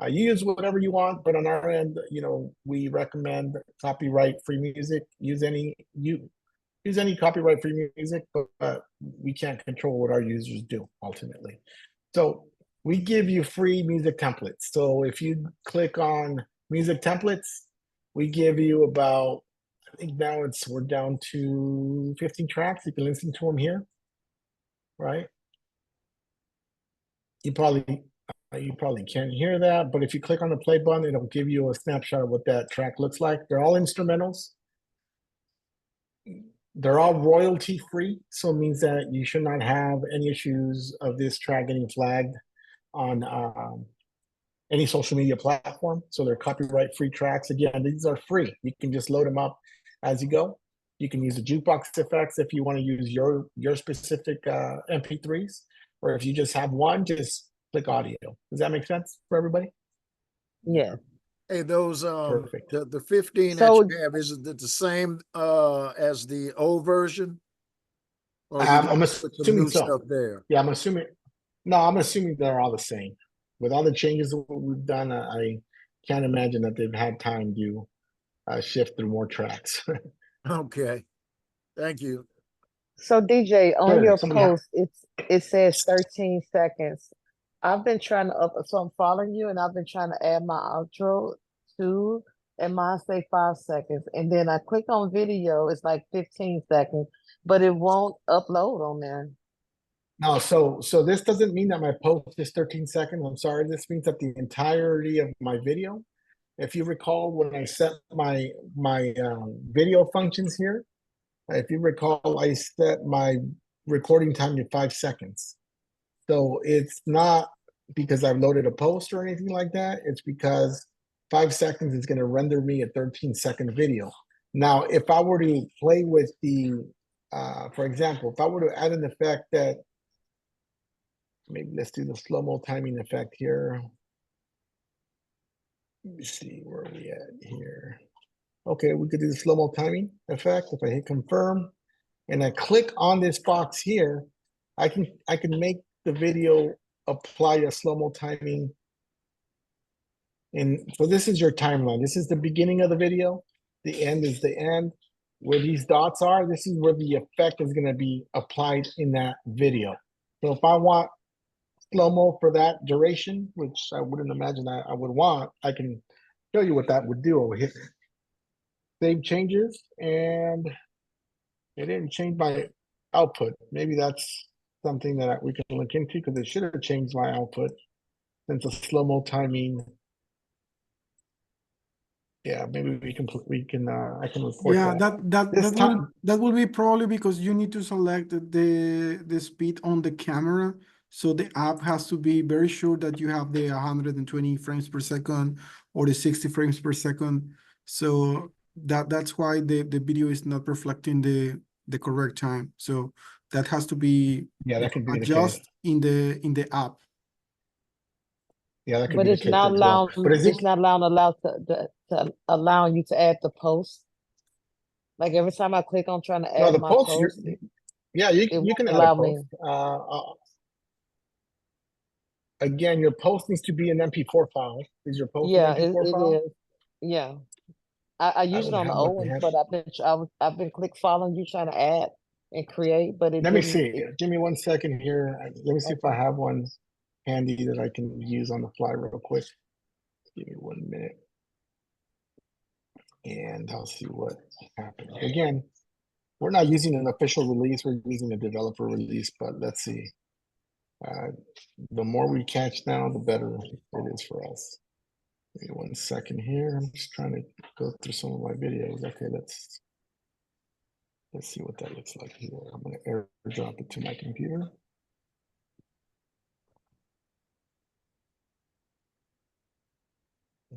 Speaker 2: You use whatever you want, but on our end, you know, we recommend copyright-free music. Use any copyright-free music, but we can't control what our users do ultimately. So we give you free music templates. So if you click on music templates, we give you about, I think now we're down to 15 tracks. You can listen to them here, right? You probably can't hear that, but if you click on the play button, it'll give you a snapshot of what that track looks like. They're all instrumentals. They're all royalty free, so it means that you should not have any issues of this track getting flagged on any social media platform. So they're copyright free tracks. Again, these are free. You can just load them up as you go. You can use the jukebox effects if you want to use your specific MP3s, or if you just have one, just click audio. Does that make sense for everybody?
Speaker 10: Yeah.
Speaker 6: Hey, those
Speaker 2: Perfect.
Speaker 6: the 15
Speaker 10: So-
Speaker 6: that you have, is it the same as the old version? Or did
Speaker 2: I'm
Speaker 6: you put some
Speaker 2: assuming
Speaker 6: new
Speaker 2: so.
Speaker 6: stuff there?
Speaker 2: Yeah, I'm assuming they're all the same. With all the changes that we've done, I can't imagine that they've had time to shift through more tracks.
Speaker 6: Okay, thank you.
Speaker 10: So DJ, on
Speaker 2: Sure,
Speaker 10: your
Speaker 2: somebody have-
Speaker 10: post, it says 13 seconds. I've been trying to so I'm following you, and I've been trying to add my outro to, and mine say 5 seconds. And then I click on video, it's like 15 seconds, but it won't upload on there.
Speaker 2: No, so this doesn't mean that my post is 13 seconds. I'm sorry. This means that the entirety of my video, if you recall when I set my video functions here, if you recall, I set my recording time to 5 seconds. So it's not because I've loaded a post or anything like that. It's because 5 seconds is going to render me a 13-second video. Now, if I were to play with the, for example, if I were to add an effect that, maybe let's do the slow-mo timing effect here. Let me see, where are we at here? Okay, we could do the slow-mo timing effect. If I hit confirm and I click on this box here, I can make the video apply a slow-mo timing. And so this is your timeline. This is the beginning of the video. The end is the end. Where these dots are, this is where the effect is going to be applied in that video. So if I want slow-mo for that duration, which I wouldn't imagine I would want, I can show you what that would do. I'll hit save changes, and it didn't change my output. Maybe that's something that we can look into, because it should have changed my output since the slow-mo timing. Yeah, maybe I can report
Speaker 1: Yeah,
Speaker 2: This time,
Speaker 1: that will be probably because you need to select the speed on the camera. So the app has to be very sure that you have the 120 frames per second or the 60 frames per second. So that's why the video is not reflecting the correct time. So that has to be
Speaker 2: that could be the case.
Speaker 1: adjust in the app.
Speaker 2: Yeah, that could
Speaker 10: But
Speaker 2: be the
Speaker 10: it's
Speaker 2: case
Speaker 10: not
Speaker 2: as well.
Speaker 10: allowing,
Speaker 2: But is it?
Speaker 10: it's not allowing you to add the post. Like every time I click on trying to
Speaker 2: No,
Speaker 10: add
Speaker 2: the
Speaker 10: my
Speaker 2: post.
Speaker 10: post,
Speaker 2: Yeah, you
Speaker 10: won't
Speaker 2: can add a
Speaker 10: allow me.
Speaker 2: post. Again, your post needs to be an MP4 file. Is your post
Speaker 10: Yeah,
Speaker 2: an MP4
Speaker 10: it
Speaker 2: file?
Speaker 10: is. Yeah. I use it
Speaker 2: don't
Speaker 10: on the
Speaker 2: have
Speaker 10: old
Speaker 2: one
Speaker 10: ones,
Speaker 2: yet.
Speaker 10: but I've been click following you trying to add and create, but it
Speaker 2: Let me
Speaker 10: didn't.
Speaker 2: see. Give me 1 second here. Let me see if I have one handy that I can use on the fly real quick. Give me 1 minute. And I'll see what happened. Again, we're not using an official release. We're using a developer release, but let's see. The more we catch now, the better it is for us. Give me 1 second here. I'm just trying to go through some of my videos. Okay, let's see what that looks like here. I'm going to airdrop it to my computer.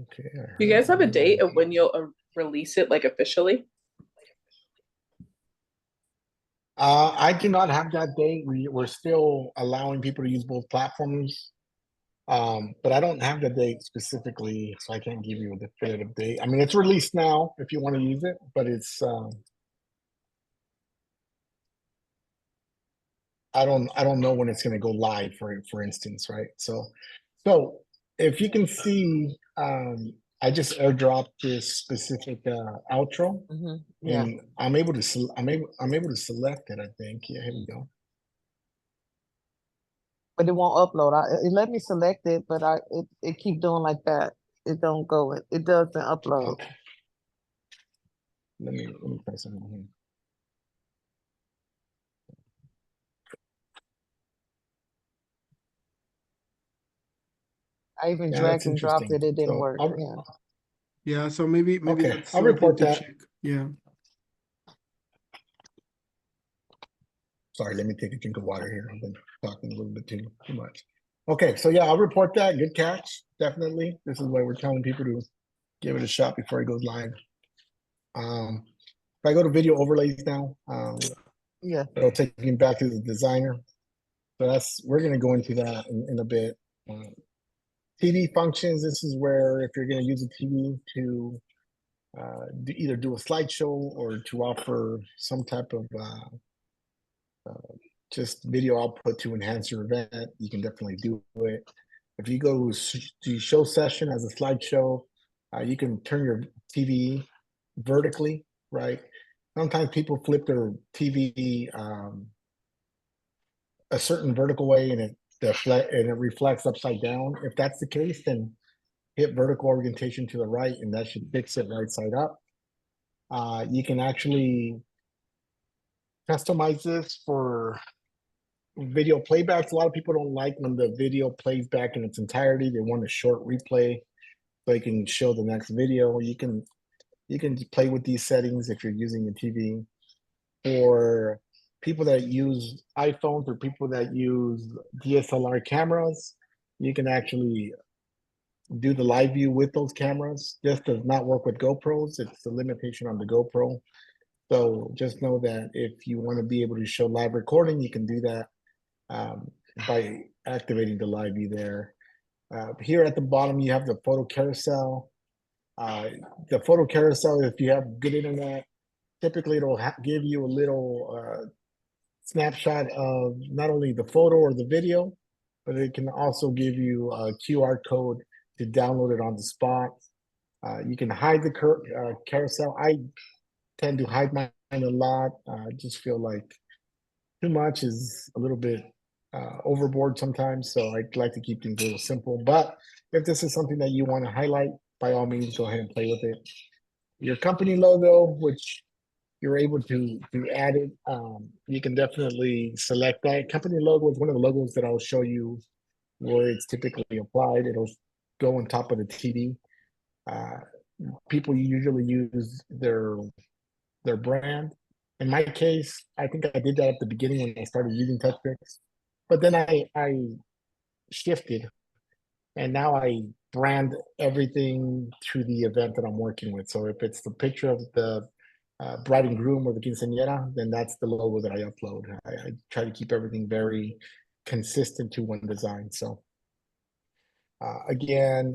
Speaker 2: Okay.
Speaker 8: Do you guys have a date of when you'll release it, like officially?
Speaker 2: I do not have that date. We're still allowing people to use both platforms. But I don't have the date specifically, so I can't give you a definitive date. I mean, it's released now if you want to use it, but it's I don't know when it's going to go live, for instance, right? So if you can see, I just airdropped this specific outro,
Speaker 10: Yeah.
Speaker 2: and I'm able to I'm able to select it. I think. Yeah, here we go.
Speaker 10: But it won't upload. It let me select it, but it keep doing like that. It don't go. It doesn't upload.
Speaker 2: Okay. Let me try something here.
Speaker 10: I even
Speaker 2: Yeah,
Speaker 10: dragged
Speaker 2: that's
Speaker 10: and dropped
Speaker 2: interesting.
Speaker 10: it. It didn't
Speaker 2: So
Speaker 10: work.
Speaker 2: I'll,
Speaker 10: Yeah.
Speaker 1: Yeah, so maybe
Speaker 2: okay,
Speaker 1: that's
Speaker 2: I'll
Speaker 1: something
Speaker 2: report
Speaker 1: to
Speaker 2: that.
Speaker 1: check. Yeah.
Speaker 2: Sorry, let me take a drink of water here. I've been talking a little bit too much. Okay, so yeah, I'll report that. Good catch, definitely. This is why we're telling people to give it a shot before it goes live. If I go to video overlays now,
Speaker 10: Yeah.
Speaker 2: it'll take me back to the designer. So we're gonna go into that in a bit. TV functions, this is where if you're gonna use a TV to either do a slideshow or to offer some type of just video output to enhance your event, you can definitely do it. If you go to show session as a slideshow, you can turn your TV vertically, right? Sometimes people flip their TV a certain vertical way and it reflects upside down. If that's the case, then hit vertical orientation to the right and that should fix it right side up. You can actually customize this for video playbacks. A lot of people don't like when the video plays back in its entirety. They want a short replay so they can show the next video. You can play with these settings if you're using a TV. For people that use iPhones or people that use DSLR cameras, you can actually do the live view with those cameras. This does not work with GoPros. It's a limitation on the GoPro. So just know that if you want to be able to show live recording, you can do that by activating the live view there. Here at the bottom, you have the photo carousel. The photo carousel, if you have good internet, typically it'll give you a little snapshot of not only the photo or the video, but it can also give you a QR code to download it on the spot. You can hide the carousel. I tend to hide mine a lot. I just feel like too much is a little bit overboard sometimes. So I like to keep things a little simple. But if this is something that you want to highlight, by all means, go ahead and play with it. Your company logo, which you're able to add it, you can definitely select that. Company logo is one of the logos that I'll show you where it's typically applied. It'll go on top of the TV. People usually use their brand. In my case, I think I did that at the beginning when I started using Touchpix, but then I shifted, and now I brand everything to the event that I'm working with. So if it's the picture of the bride and groom or the quinceañera, then that's the logo that I upload. I try to keep everything very consistent to one design. So again,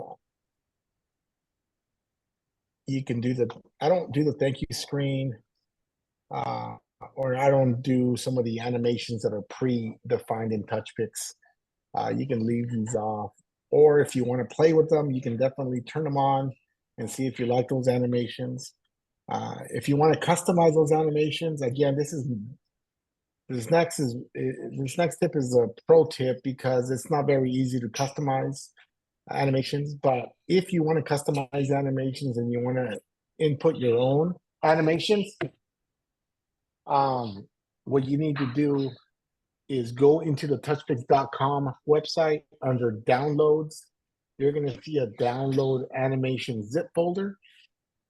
Speaker 2: you can do I don't do the thank you screen, or I don't do some of the animations that are pre-defined in Touchpix. You can leave these off, or if you want to play with them, you can definitely turn them on and see if you like those animations. If you want to customize those animations, again, this next tip is a pro tip because it's not very easy to customize animations. But if you want to customize animations and you want to input your own animations, what you need to do is go into the touchpix.com website. Under downloads, you're going to see a download animation zip folder.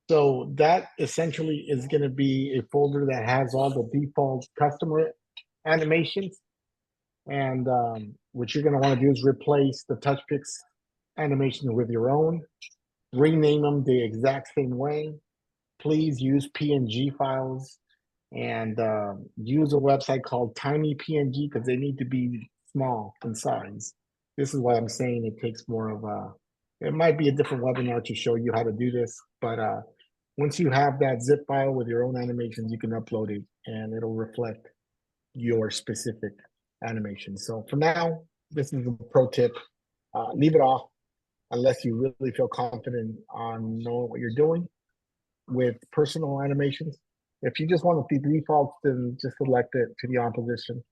Speaker 2: So that essentially is going to be a folder that has all the default customer animations. And what you're going to want to do is replace the Touchpix animation with your own, rename them the exact same way. Please use PNG files and use a website called Tiny PNG because they need to be small in size. This is why I'm saying it takes more of it might be a different webinar to show you how to do this, but once you have that zip file with your own animations, you can upload it and it'll reflect your specific animation. So for now, this is a pro tip. Leave it off. unless you really feel confident on knowing what you're doing with personal animations. If you just want the defaults, then just select it to the on position.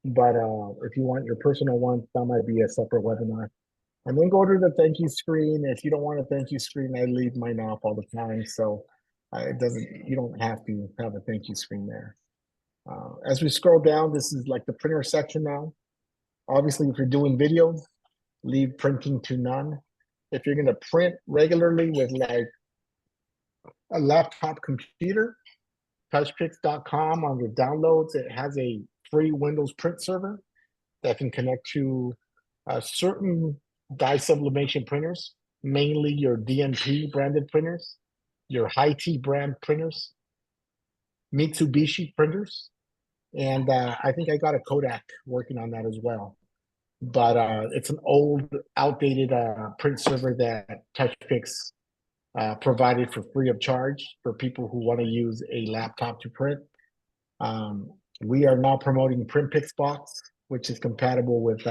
Speaker 2: But if you want your personal ones, that might be a separate webinar. And then go to the thank you screen. If you don't want a thank you screen, I leave mine off all the time. So it doesn't, you don't have to have a thank you screen there. As we scroll down, this is like the printer section now. Obviously, if you're doing videos, leave printing to none. If you're going to print regularly with like a laptop computer, touchpix.com under downloads, it has a free Windows print server that can connect to certain dye sublimation printers, mainly your DNP branded printers, your High-T brand printers, Mitsubishi printers, and I think I got a Kodak working on that as well. But it's an old, outdated print server that Touchpix provided for free of charge for people who want to use a laptop to print. We are now promoting PrintPix Box, which is compatible with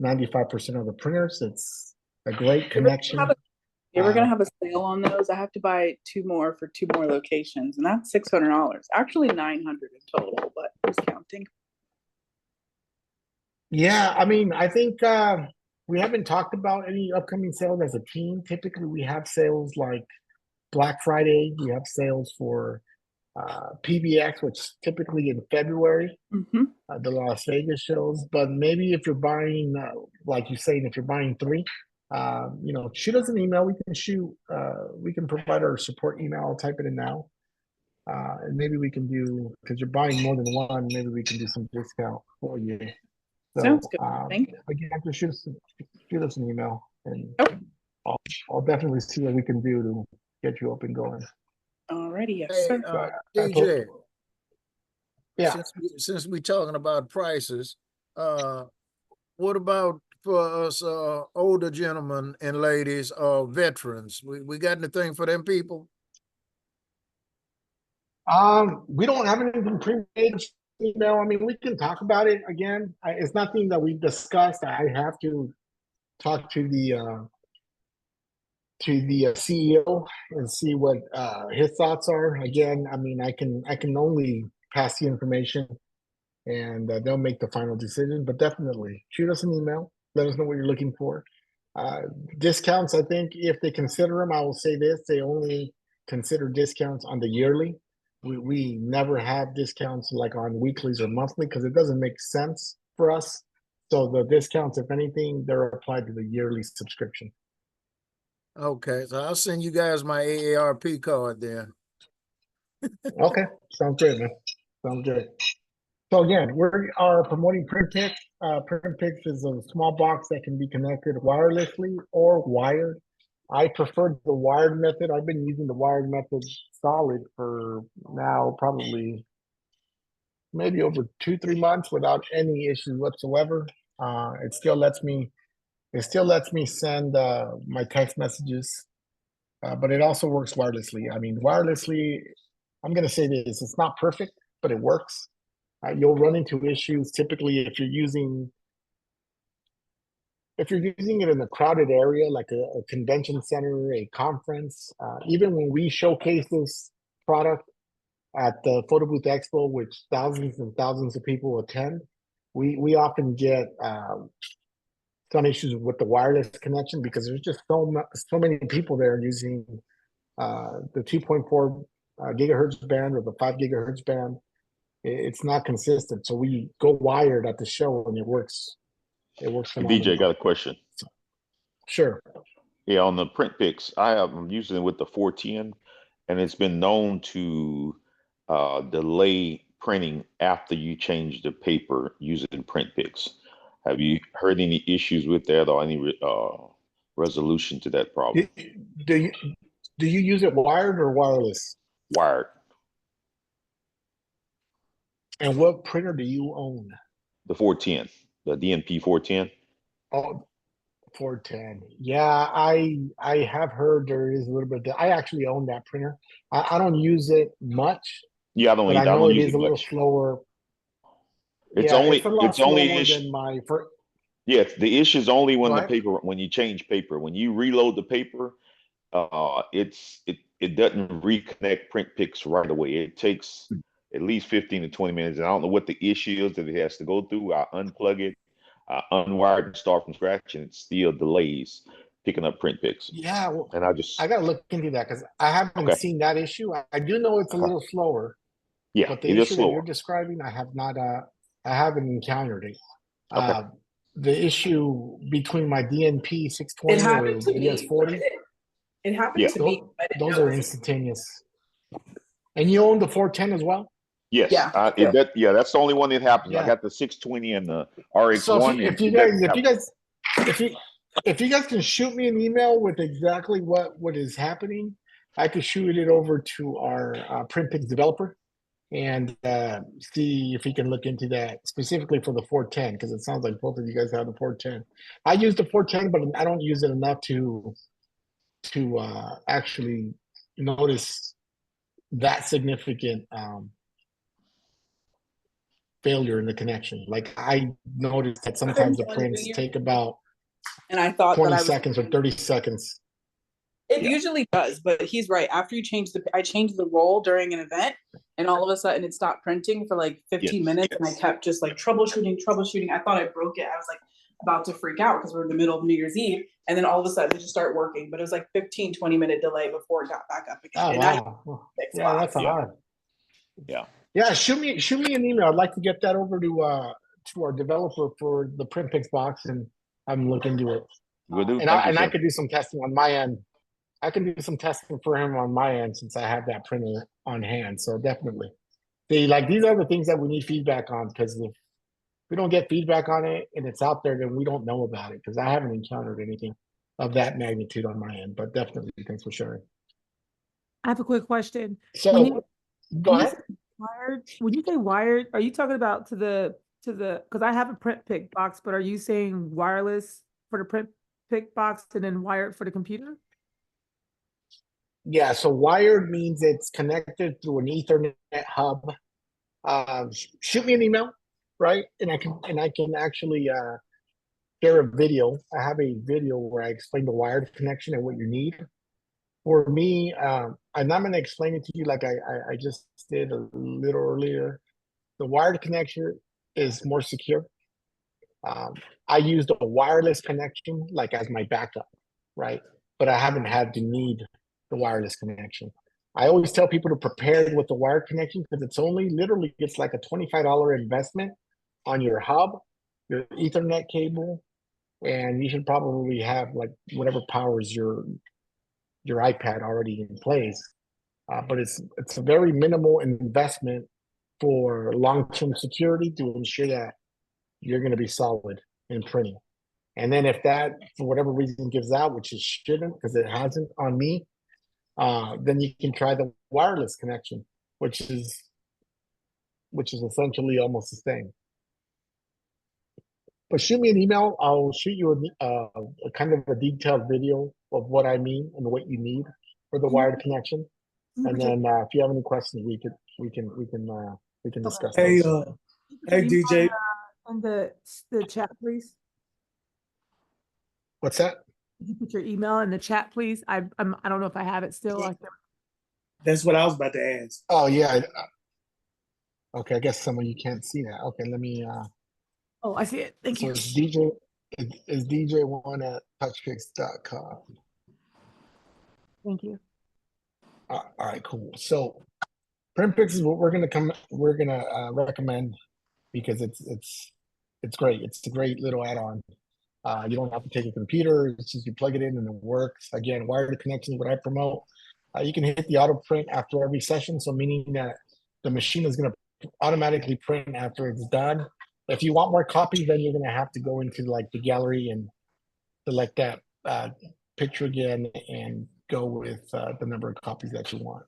Speaker 2: 95% of the printers. It's a great connection.
Speaker 8: We're gonna have a sale on those. I have to buy 2 more for 2 more locations, and that's $600. Actually, $900 in total, but who's counting?
Speaker 2: Yeah, I mean, I think we haven't talked about any upcoming sales as a team. Typically, we have sales like Black Friday. We have sales for PBX, which is typically in February, the Las Vegas shows. But maybe if you're buying, like you're saying, if you're buying 3, you know, shoot us an email. We can provide our support email. I'll type it in now. And maybe we can do, because you're buying more than one, maybe we can do some discount for you. So,
Speaker 8: sounds good. Thank you.
Speaker 2: Again, shoot us an email, and I'll definitely see what we can do to get you up and going.
Speaker 8: Alrighty, yes,
Speaker 6: Hey,
Speaker 8: sir.
Speaker 6: DJ.
Speaker 2: Yeah.
Speaker 6: Since we talking about prices, what about for us older gentlemen and ladies or veterans? We got anything for them people?
Speaker 2: We don't have anything pre-made. I mean, we can talk about it again. It's nothing that we've discussed. I have to talk to the CEO and see what his thoughts are. Again, I mean, I can only pass the information, and they'll make the final decision. But definitely, shoot us an email. Let us know what you're looking for. Discounts, I think, if they consider them, I will say this: they only consider discounts on the yearly. We never have discounts like on weeklies or monthly because it doesn't make sense for us. So the discounts, if anything, they're applied to the yearly subscription.
Speaker 6: Okay, so I'll send you guys my AARP card then.
Speaker 2: Okay, sounds good, man. Sounds good. So again, we are promoting PrintPix. PrintPix is a small box that can be connected wirelessly or wired. I prefer the wired method. I've been using the wired method solid for now probably maybe over 2-3 months without any issues whatsoever. It still lets me send my text messages, but it also works wirelessly. I mean, wirelessly, I'm going to say this: it's not perfect, but it works. You'll run into issues typically if you're using it in a crowded area like a convention center, a conference. Even when we showcase this product at the Photo Booth Expo, which thousands and thousands of people attend, we often get some issues with the wireless connection because there's just so many people there using the 2.4 gigahertz band or the 5 gigahertz band. It's not consistent, so we go wired at the show and it works. It works.
Speaker 13: DJ, got a question.
Speaker 2: Sure.
Speaker 13: Yeah, on the PrintPix, I'm using it with the 410, and it's been known to delay printing after you change the paper using PrintPix. Have you heard any issues with that or any resolution to that problem?
Speaker 2: Do you use it wired or wireless?
Speaker 13: Wired.
Speaker 2: And what printer do you own?
Speaker 13: The 410, the DNP 410.
Speaker 2: Oh, 410. Yeah, I have heard there is a little bit. I actually own that printer. I don't use it much.
Speaker 13: Yeah, I don't use it
Speaker 2: a little slower.
Speaker 13: It's only
Speaker 2: than my first.
Speaker 13: Yes, the issue is only when the
Speaker 6: Right.
Speaker 13: paper, when you change paper. When you reload the paper, it doesn't reconnect print picks right away. It takes at least 15 to 20 minutes. And I don't know what the issue is that it has to go through. I unplug it, I unwire it and start from scratch, and it still delays picking up print picks.
Speaker 2: Yeah, well,
Speaker 13: And I just
Speaker 2: I gotta look into that because I haven't
Speaker 13: okay.
Speaker 2: seen that issue. I do know it's a little slower,
Speaker 13: Yeah,
Speaker 2: but the
Speaker 13: it is
Speaker 2: issue that you're
Speaker 13: slower.
Speaker 2: describing, I have not, I haven't encountered it.
Speaker 13: Okay.
Speaker 2: The issue between my DNP
Speaker 8: It
Speaker 2: 620 or
Speaker 8: happened to me.
Speaker 2: DS40,
Speaker 8: It happened
Speaker 13: Yeah.
Speaker 8: to me. I didn't
Speaker 2: those
Speaker 8: know
Speaker 2: are
Speaker 8: it was-
Speaker 2: instantaneous. And you own the 410 as well?
Speaker 13: Yes,
Speaker 8: Yeah.
Speaker 13: that's the only one that happens. I
Speaker 2: Yeah.
Speaker 13: got the 620 and the
Speaker 2: So
Speaker 13: RX1,
Speaker 2: if
Speaker 13: and
Speaker 2: you
Speaker 13: it
Speaker 2: guys,
Speaker 13: doesn't have.
Speaker 2: if you guys can shoot me an email with exactly what is happening, I could shoot it over to our PrintPix developer and see if he can look into that specifically for the 410, because it sounds like both of you guys have the 410. I use the 410, but I don't use it enough to actually notice that significant failure in the connection. Like I noticed that sometimes the prints take about
Speaker 8: And I thought
Speaker 2: 20
Speaker 8: that I was
Speaker 2: seconds or 30 seconds.
Speaker 8: It usually does, but he's right. After you change I changed the roll during an event, and all of a sudden it stopped printing for like 15 minutes, and I kept just like troubleshooting. I thought I broke it. I was like about to freak out because we're in the middle of New Year's Eve, and then all of a sudden it just started working. But it was like 15-20 minute delay before it got back up again.
Speaker 2: Oh
Speaker 8: And
Speaker 2: wow! Yeah, that's odd. Yeah, shoot me an email. I'd like to get that over to our developer for the PrintPix box and have him look into it.
Speaker 13: Will do.
Speaker 2: And
Speaker 13: Thank you,
Speaker 2: I
Speaker 13: sir.
Speaker 2: could do some testing on my end. I can do some testing for him on my end since I have that printer on hand. So definitely, these are the things that we need feedback on, because if we don't get feedback on it and it's out there, then we don't know about it, because I haven't encountered anything of that magnitude on my end. But definitely, thanks for sharing.
Speaker 5: I have a quick question.
Speaker 2: So go ahead.
Speaker 5: When you say wired, are you talking about to the because I have a print pick box, but are you saying wireless for the print pick box and then wired for the computer?
Speaker 2: Yeah, so wired means it's connected through an Ethernet hub. Shoot me an email, right? And I can actually share a video. I have a video where I explain the wired connection and what you need. For me, I'm not going to explain it to you like I just did a little earlier. The wired connection is more secure. I used a wireless connection like as my backup, right? But I haven't had to need the wireless connection. I always tell people to prepare with the wired connection because it's like a $25 investment on your hub, your Ethernet cable, and you should probably have like whatever powers your iPad already in place. But it's a very minimal investment for long-term security to ensure that you're going to be solid in printing. And then if that, for whatever reason, gives out, which it shouldn't because it hasn't on me, then you can try the wireless connection, which is essentially almost the same. But shoot me an email. I'll shoot you a kind of a detailed video of what I mean and what you need for the wired connection. And then if you have any questions, we can discuss
Speaker 7: Hey,
Speaker 2: those.
Speaker 7: hey, DJ.
Speaker 5: On the chat, please.
Speaker 2: What's that?
Speaker 5: Could you put your email in the chat, please? I don't know if I have it still.
Speaker 7: That's what I was about to ask.
Speaker 2: Oh yeah. Okay, I guess some of you can't see that. Okay, let me.
Speaker 5: Oh, I see it. Thank you.
Speaker 2: It's DJ. Is DJ1 at touchpix.com.
Speaker 5: Thank you.
Speaker 2: All right, cool. So PrintPix is what we're gonna recommend because it's great. It's a great little add-on. You don't have to take a computer. It's just you plug it in and it works. Again, wired connection is what I promote. You can hit the auto print after every session, so meaning that the machine is going to automatically print after it's done. If you want more copies, then you're going to have to go into like the gallery and select that picture again and go with the number of copies that you want.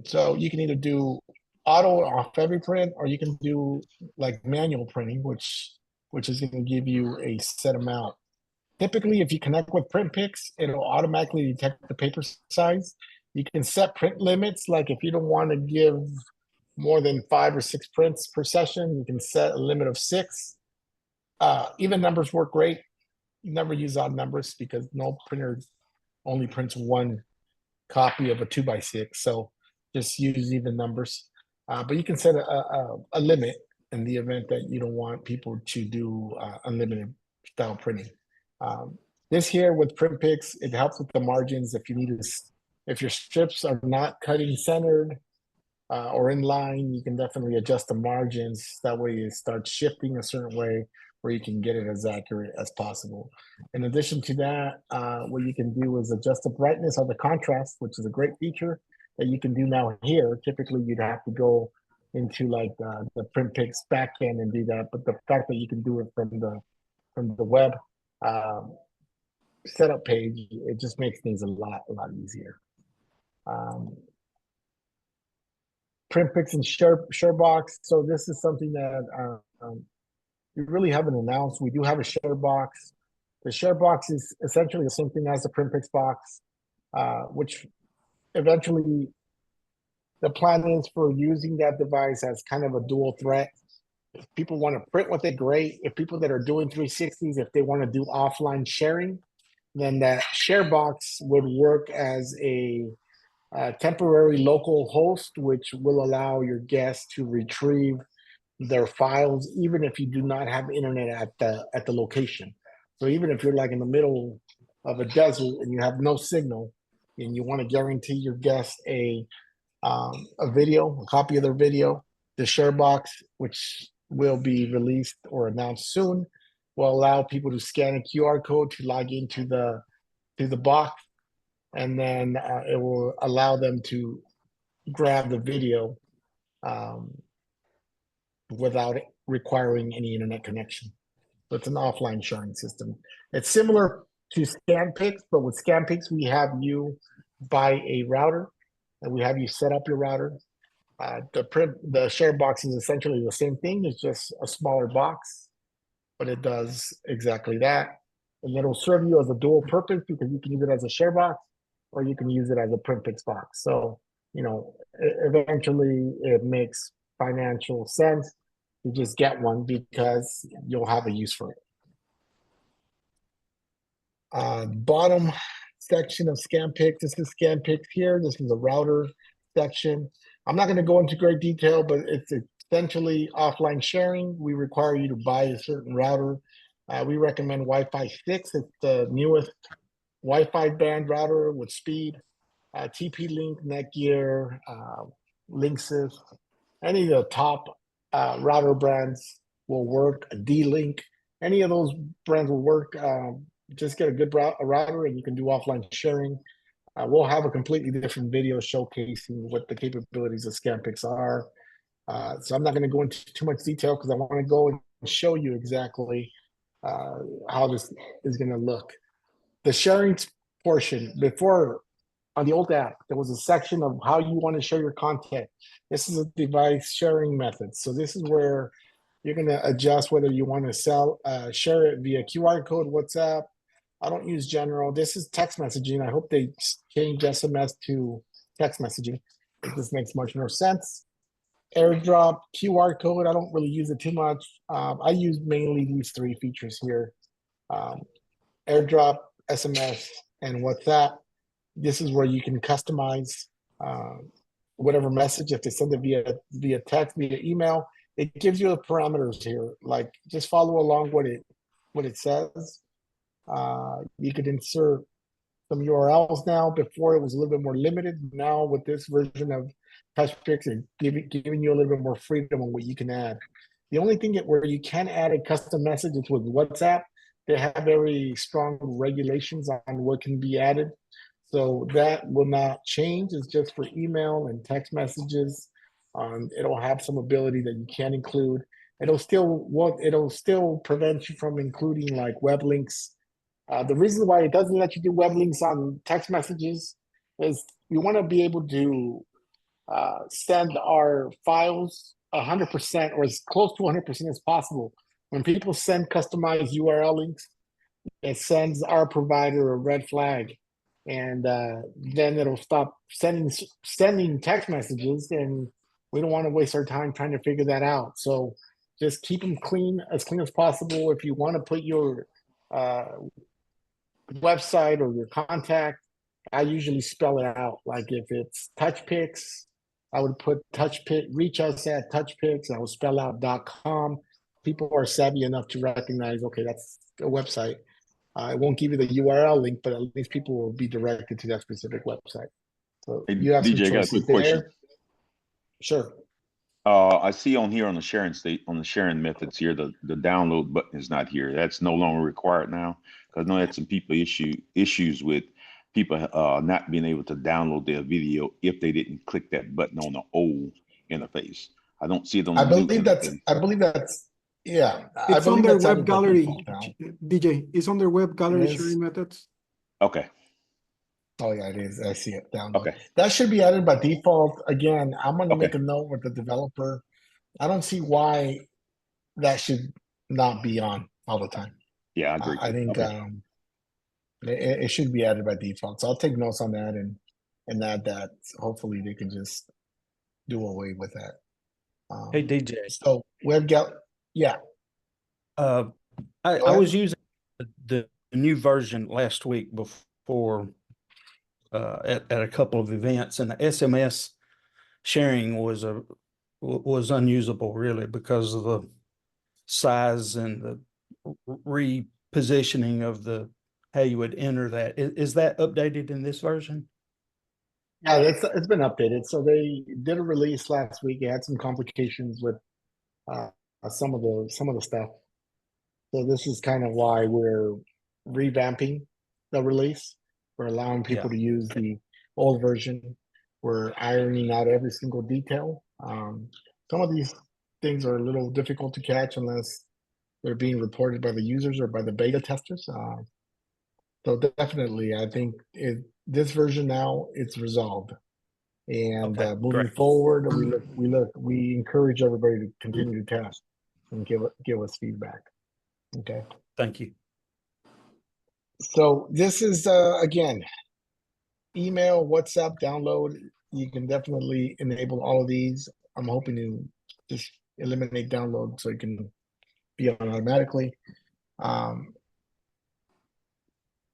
Speaker 2: So you can either do auto off every print, or you can do like manual printing, which is going to give you a set amount. Typically, if you connect with PrintPix, it'll automatically detect the paper size. You can set print limits, like if you don't want to give more than 5 or 6 prints per session, you can set a limit of 6. Even numbers work great. You never use odd numbers because no printer only prints one copy of a 2x6. So just use even numbers. But you can set a limit in the event that you don't want people to do unlimited style printing. This here with PrintPix, it helps with the margins. If you need to, if your strips are not cutting centered or in line, you can definitely adjust the margins. That way it starts shifting a certain way where you can get it as accurate as possible. In addition to that, what you can do is adjust the brightness of the contrast, which is a great feature that you can do now here. Typically, you'd have to go into like the PrintPix backend and do that, but the fact that you can do it from the web setup page, it just makes things a lot easier. PrintPix and ShareBox. So this is something that we really haven't announced. We do have a ShareBox. The ShareBox is essentially the same thing as the PrintPix box, which eventually the plan is for using that device as kind of a dual threat. If people want to print with it, great. If people that are doing 360s, if they want to do offline sharing, then that ShareBox would work as a temporary local host, which will allow your guests to retrieve their files, even if you do not have internet at the location. So even if you're like in the middle of a desert and you have no signal, and you want to guarantee your guests a video, a copy of their video, the ShareBox, which will be released or announced soon, will allow people to scan a QR code to log into the box, and then it will allow them to grab the video without requiring any internet connection. So it's an offline sharing system. It's similar to ScanPix, but with ScanPix, we have you buy a router and we have you set up your router. The ShareBox is essentially the same thing. It's just a smaller box, but it does exactly that. And it'll serve you as a dual purpose because you can use it as a ShareBox or you can use it as a PrintPix box. So, you know, eventually it makes financial sense to just get one because you'll have a use for it. Bottom section of ScanPix, this is ScanPix here. This is a router section. I'm not going to go into great detail, but it's essentially offline sharing. We require you to buy a certain router. We recommend Wi-Fi 6. It's the newest Wi-Fi band router with speed. TP-Link, Netgear, Linksys, any of the top router brands will work. D-Link, any of those brands will work. Just get a good router and you can do offline sharing. We'll have a completely different video showcasing what the capabilities of ScanPix are. So I'm not going to go into too much detail because I want to go and show you exactly how this is going to look. The sharing portion, before on the old app, there was a section of how you want to share your content. This is a device sharing method. So this is where you're going to adjust whether you want to share it via QR code, WhatsApp. I don't use general. This is text messaging. I hope they change SMS to text messaging. This makes much more sense. AirDrop, QR code. I don't really use it too much. I use mainly these three features here. AirDrop, SMS, and WhatsApp. This is where you can customize whatever message. If they send it via text, via email, it gives you the parameters here. Like just follow along what it says. You could insert some URLs now. Before it was a little bit more limited. Now with this version of Touchpix, it's giving you a little bit more freedom on what you can add. The only thing where you can add a custom message is with WhatsApp. They have very strong regulations on what can be added. So that will not change. It's just for email and text messages. It'll have some ability that you can include. It'll still prevent you from including like web links. The reason why it doesn't let you do web links on text messages is you want to be able to send our files 100% or as close to 100% as possible. When people send customized URL links, it sends our provider a red flag. And then it'll stop sending text messages, and we don't want to waste our time trying to figure that out. So just keep them clean as possible. If you want to put your website or your contact, I usually spell it out. Like if it's Touchpix, I would put Touchpix, reach us at Touchpix, I will spell out .com. People are savvy enough to recognize, okay, that's a website. It won't give you the URL link, but at least people will be directed to that specific website. So
Speaker 13: Hey,
Speaker 2: you have
Speaker 13: DJ, I
Speaker 2: some
Speaker 13: got a
Speaker 2: choices
Speaker 13: quick question.
Speaker 2: there. Sure.
Speaker 13: I see on here on the sharing methods here, the download button is not here. That's no longer required now. Because I know that some people issues with people not being able to download their video if they didn't click that button on the old interface. I don't see it on the new interface.
Speaker 2: I believe that's yeah.
Speaker 1: It's on their web gallery,
Speaker 2: now.
Speaker 1: DJ. It's on their web gallery sharing methods.
Speaker 13: Okay.
Speaker 2: Oh yeah, it is. I see it down.
Speaker 13: Okay.
Speaker 2: That should be added by default. Again, I'm going to
Speaker 13: Okay.
Speaker 2: make a note with the developer. I don't see why that should not be on all the time.
Speaker 13: Yeah, I agree.
Speaker 2: I think it should be added by default. So I'll take notes on that and add that. Hopefully they can just do away with that.
Speaker 14: Hey DJ.
Speaker 2: So yeah.
Speaker 14: I was using the new version last week before at a couple of events, and the SMS sharing was unusable really because of the size and the repositioning of how you would enter that. Is that updated in this version?
Speaker 2: Yeah, it's been updated. So they did a release last week. It had some complications with some of the stuff. So this is kind of why we're revamping the release. We're allowing people to use the old version. We're ironing out every single detail. Some of these things are a little difficult to catch unless they're being reported by the users or by the beta testers. So definitely, I think this version now it's resolved. And moving forward, we encourage everybody to continue to test and give us feedback. Okay.
Speaker 14: Thank you.
Speaker 2: So this is again, email, WhatsApp, download. You can definitely enable all of these. I'm hoping to just eliminate download so it can be on automatically.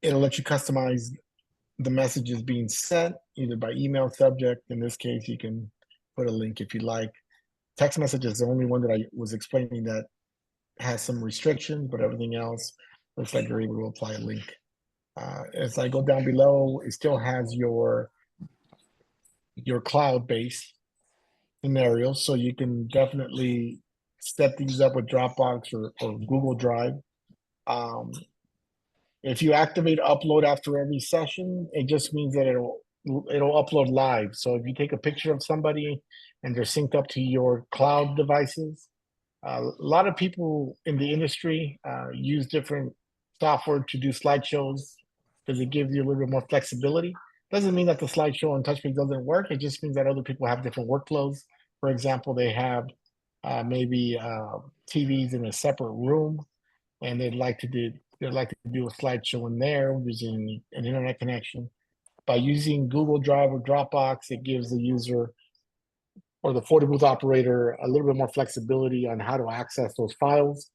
Speaker 2: It'll let you customize the messages being sent either by email subject. In this case, you can put a link if you like. Text message is the only one that I was explaining that has some restrictions, but everything else looks like you're able to apply a link. As I go down below, it still has your cloud-based scenarios, so you can definitely set these up with Dropbox or Google Drive. If you activate upload after every session, it just means that it'll upload live. So if you take a picture of somebody and they're synced up to your cloud devices, a lot of people in the industry use different software to do slideshows because it gives you a little bit more flexibility. Doesn't mean that the slideshow on Touchpix doesn't work. It just means that other people have different workflows. For example, they have maybe TVs in a separate room, and they'd like to do a slideshow in there using an internet connection. By using Google Drive or Dropbox, it gives the user or the photo booth operator a little bit more flexibility on how to access those files.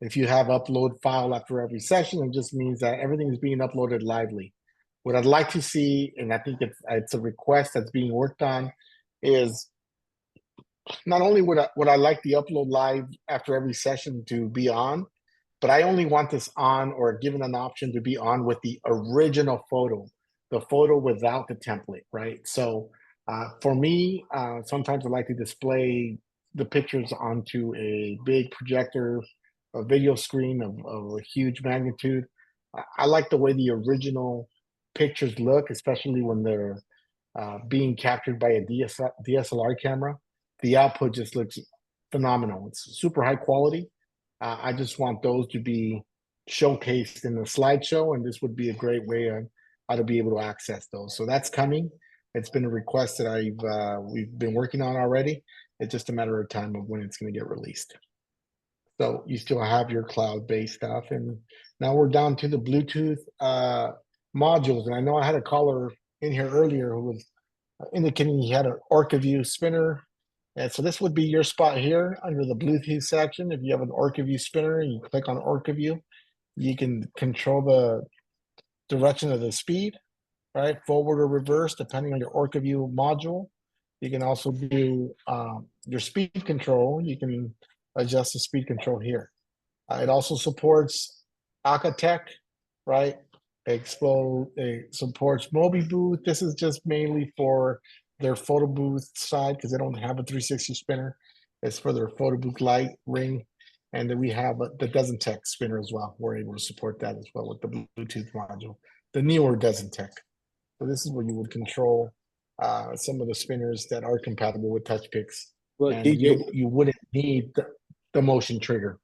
Speaker 2: If you have upload file after every session, it just means that everything is being uploaded lively. What I'd like to see, and I think it's a request that's being worked on, is not only would I like the upload live after every session to be on, but I only want this on or given an option to be on with the original photo, the photo without the template, right? So for me, sometimes I like to display the pictures onto a big projector, a video screen of a huge magnitude. I like the way the original pictures look, especially when they're being captured by a DSLR camera. The output just looks phenomenal. It's super high quality. I just want those to be showcased in the slideshow, and this would be a great way on how to be able to access those. So that's coming. It's been a request that we've been working on already. It's just a matter of time of when it's going to get released. So you still have your cloud-based stuff, and now we're down to the Bluetooth modules. And I know I had a caller in here earlier who was indicating he had an OrcaView spinner And so this would be your spot here under the Bluetooth section. If you have an OrcaView spinner and you click on OrcaView, you can control the direction of the speed, right? Forward or reverse, depending on your OrcaView module. You can also do your speed control. You can adjust the speed control here. It also supports Akatech, right? It supports Mobi Booth. This is just mainly for their photo booth side because they don't have a 360 spinner. It's for their photo booth light ring. And then we have the Tech spinner as well. We're able to support that as well with the Bluetooth module, the newer Tech. So this is where you would control some of the spinners that are compatible with Touchpix.
Speaker 3: Well,
Speaker 2: And
Speaker 3: DJ,
Speaker 2: you wouldn't need the motion trigger.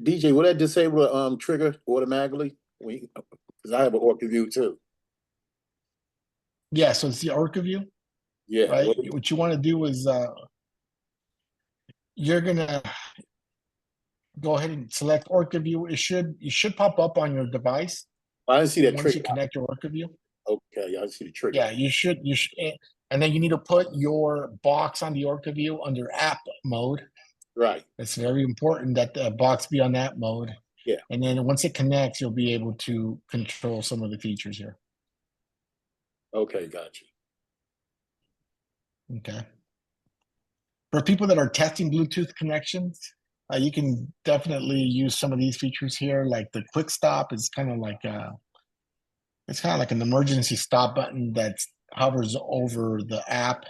Speaker 3: DJ, will that disable trigger automatically? Because I have an OrcaView too.
Speaker 2: Yeah, so it's the OrcaView.
Speaker 3: Yeah.
Speaker 2: Right. What you want to do is you're gonna go ahead and select OrcaView. It should pop up on your device.
Speaker 3: I didn't see that
Speaker 2: once
Speaker 3: trigger.
Speaker 2: You connect your OrcaView.
Speaker 3: Okay, I see the trigger.
Speaker 2: Yeah, you should, and then you need to put your box on the OrcaView under app mode.
Speaker 3: Right.
Speaker 2: It's very important that the box be on that mode.
Speaker 3: Yeah.
Speaker 2: And then once it connects, you'll be able to control some of the features here.
Speaker 3: Okay, got you.
Speaker 2: Okay. For people that are testing Bluetooth connections, you can definitely use some of these features here. Like the quick stop is kind of like an emergency stop button that hovers over the app.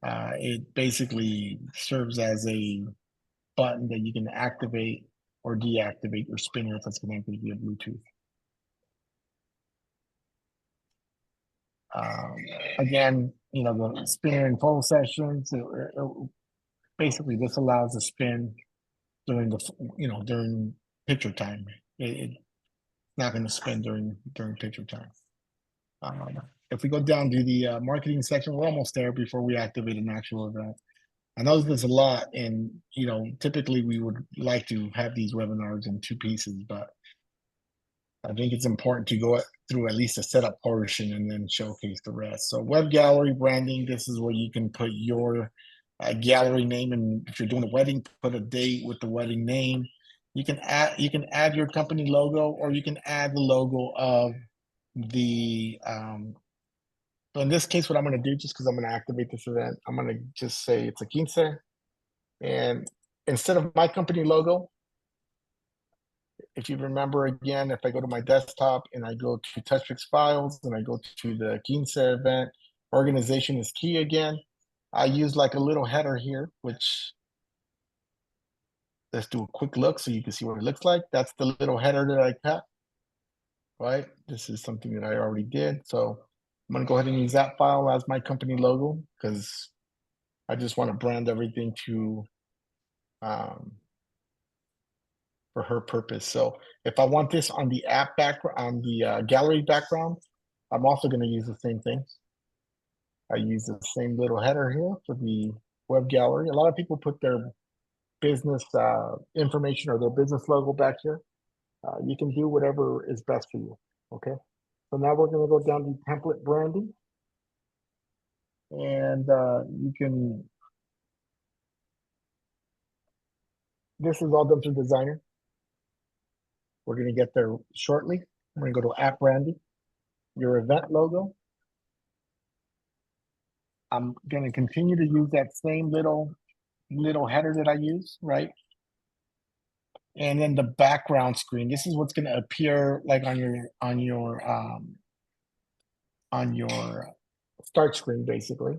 Speaker 2: It basically serves as a button that you can activate or deactivate your spinner if it's connected via Bluetooth. Again, the spinner in photo sessions, basically this allows the spin during during picture time. It's not going to spin during picture time. If we go down to the marketing section, we're almost there before we activate an actual event. I know there's a lot, and typically we would like to have these webinars in two pieces, but I think it's important to go through at least a setup portion and then showcase the rest. So web gallery branding, this is where you can put your gallery name, and if you're doing a wedding, put a date with the wedding name. You can add your company logo, or you can add the logo of the so in this case, what I'm going to do, just because I'm going to activate this event, I'm going to just say it's a 15, and instead of my company logo, if you remember, again, if I go to my desktop and I go to Touchpix files and I go to the 15 event, organization is key again. I use like a little header here, which let's do a quick look so you can see what it looks like. That's the little header that I cut, right? This is something that I already did. So I'm going to go ahead and use that file as my company logo because I just want to brand everything to for her purpose. So if I want this on the app background, on the gallery background, I'm also going to use the same thing. I use the same little header here for the web gallery. A lot of people put their business information or their business logo back here. You can do whatever is best for you. Okay. So now we're going to go down to template branding. And you can, this is all done through Designer. We're going to get there shortly. We're going to go to app branding, your event logo. I'm going to continue to use that same little header that I use, right? And then the background screen. This is what's going to appear like on your start screen, basically.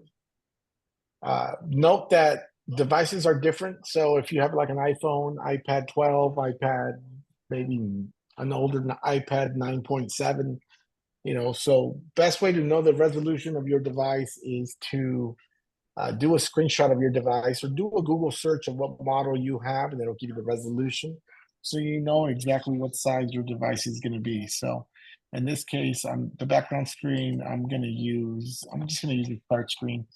Speaker 2: Note that devices are different. So if you have like an iPhone, iPad 12, iPad, maybe an older iPad 9.7, so best way to know the resolution of your device is to do a screenshot of your device or do a Google search of what model you have, and it'll give you the resolution. So you know exactly what size your device is going to be. So in this case, the background screen, I'm just going to use the start screen,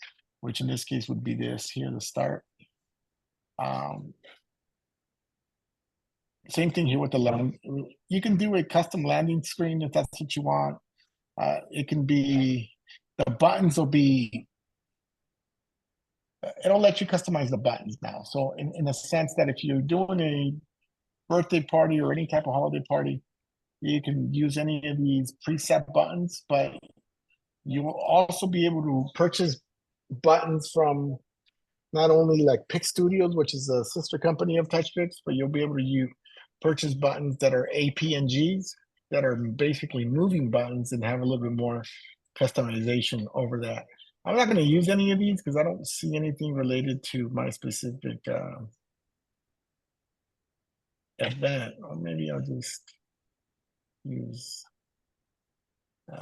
Speaker 2: which in this case would be this here, the start. Same thing here with the landing. You can do a custom landing screen if that's what you want. It can be, the buttons will be it'll let you customize the buttons now. So in a sense that if you're doing a birthday party or any type of holiday party, you can use any of these preset buttons, but you will also be able to purchase buttons from not only like Pix Studios, which is a sister company of Touchpix, but you'll be able to purchase buttons that are APNGs that are basically moving buttons and have a little bit more customization over that. I'm not going to use any of these because I don't see anything related to my specific event. Or maybe I'll just use,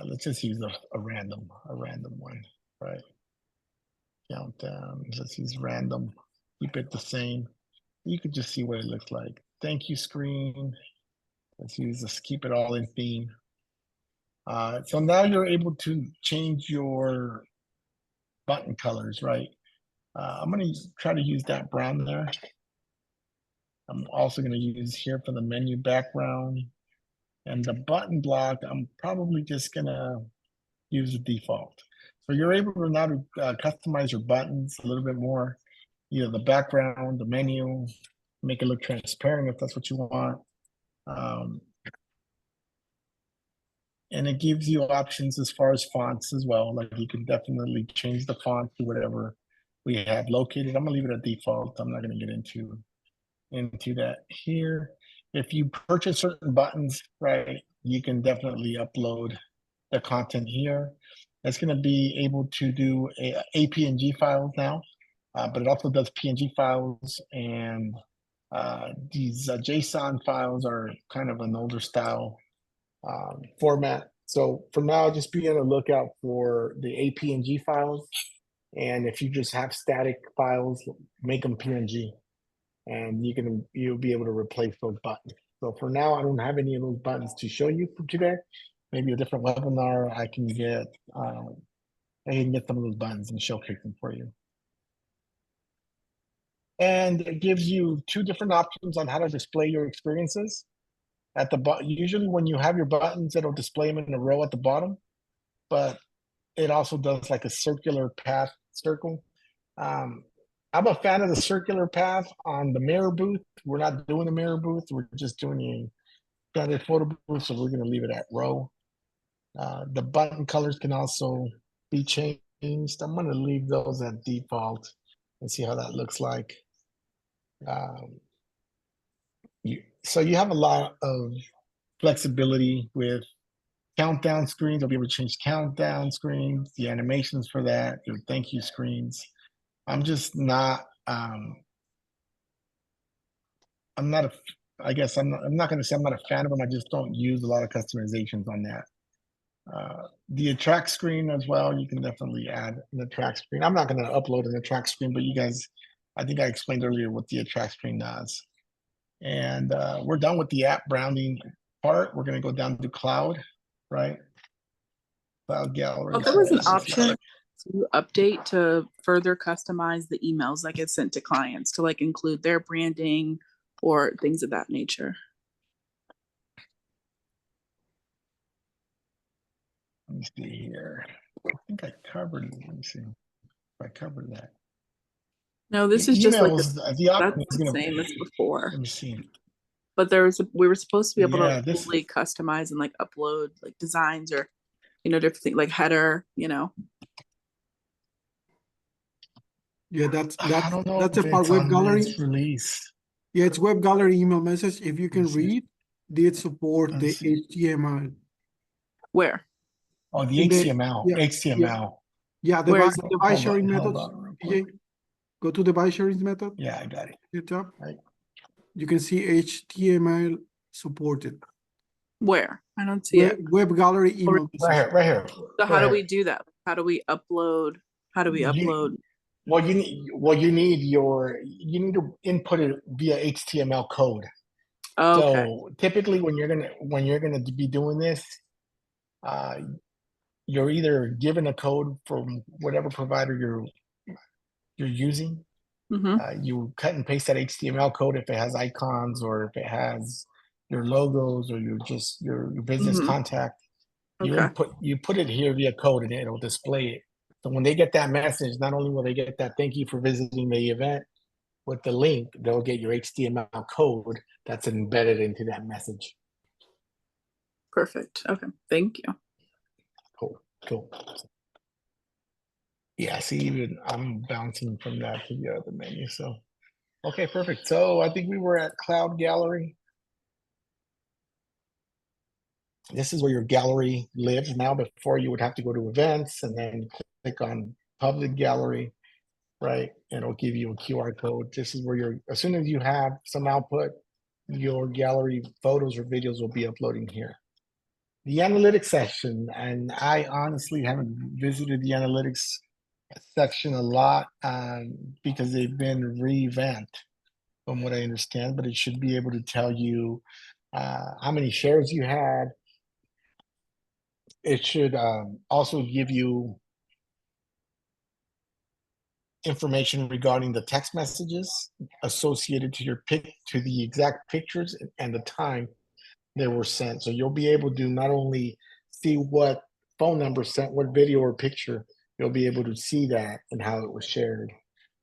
Speaker 2: let's just use a random one, right? Countdown, let's use random, keep it the same. You could just see what it looks like. Thank you screen. Let's use this, keep it all in theme. So now you're able to change your button colors, right? I'm gonna try to use that brown there. I'm also gonna use here for the menu background. And the button block, I'm probably just gonna use the default. So you're able to now to customize your buttons a little bit more. You know, the background, the menu, make it look transparent if that's what you want. And it gives you options as far as fonts as well. Like you can definitely change the font to whatever we have located. I'm gonna leave it at default. I'm not gonna get into that here. If you purchase certain buttons, right, you can definitely upload the content here. It's gonna be able to do APNG files now, but it also does PNG files, and these JSON files are kind of an older style format. So for now, just be on the lookout for the APNG files. And if you just have static files, make them PNG, and you'll be able to replace those buttons. So for now, I don't have any of those buttons to show you for today. Maybe a different webinar, I can get some of those buttons and showcase them for you. And it gives you two different options on how to display your experiences. At the bottom, usually when you have your buttons, it'll display them in a row at the bottom, but it also does like a circular path circle. I'm a fan of the circular path on the mirror booth. We're not doing a mirror booth. We're just doing a standard photo booth, so we're going to leave it at row. The button colors can also be changed. I'm going to leave those at default and see how that looks like. So you have a lot of flexibility with countdown screens. I'll be able to change countdown screens, the animations for that, your thank you screens. I'm just not, I'm not going to say I'm not a fan of them. I just don't use a lot of customizations on that. The attract screen as well, you can definitely add an attract screen. I'm not going to upload an attract screen, but you guys, I think I explained earlier what the attract screen does. And we're done with the app browsing part. We're going to go down to cloud, right? Cloud gallery.
Speaker 8: Oh, there was an option to update to further customize the emails that get sent to clients to like include their branding or things of that nature.
Speaker 2: Let me see here. I think I covered it. Let me see if I covered that.
Speaker 8: No, this is just like that's the same as before.
Speaker 2: Let me see.
Speaker 8: But we were supposed to be able to fully customize and like upload like designs or different things like header,
Speaker 1: Yeah, that's a part web gallery
Speaker 2: release.
Speaker 1: Yeah, it's web gallery email message. If you can read, did support the HTML.
Speaker 8: Where?
Speaker 2: Oh, the HTML. HTML.
Speaker 1: Yeah, the by sharing method. Go to the by sharing method.
Speaker 2: Yeah, I got it.
Speaker 1: Good job. Right. You can see HTML supported.
Speaker 8: Where? I don't see it.
Speaker 1: Web gallery email.
Speaker 2: Right here.
Speaker 8: So how do we do that? How do we upload?
Speaker 2: Well, you need to input it via HTML code.
Speaker 8: Oh, okay.
Speaker 2: So typically when you're gonna be doing this, you're either given a code from whatever provider you're using.
Speaker 8: Mm-hmm.
Speaker 2: You cut and paste that HTML code if it has icons or if it has your logos or your business contact. You put it here via code and it'll display it So when they get that message, not only will they get that thank you for visiting the event with the link, they'll get your HTML code that's embedded into that message.
Speaker 8: Perfect. Okay. Thank you.
Speaker 2: Cool. Yeah, see, even I'm bouncing from that to the other menu. So, okay, perfect. So I think we were at Cloud Gallery. This is where your gallery lives now. Before, you would have to go to events and then click on public gallery, right? And it'll give you a QR code. This is where as soon as you have some output, your gallery photos or videos will be uploading here. The analytics section, and I honestly haven't visited the analytics section a lot because they've been revamped from what I understand, but it should be able to tell you how many shares you had. It should also give you information regarding the text messages associated to your to the exact pictures and the time they were sent. So you'll be able to not only see what phone number sent, what video or picture, you'll be able to see that and how it was shared.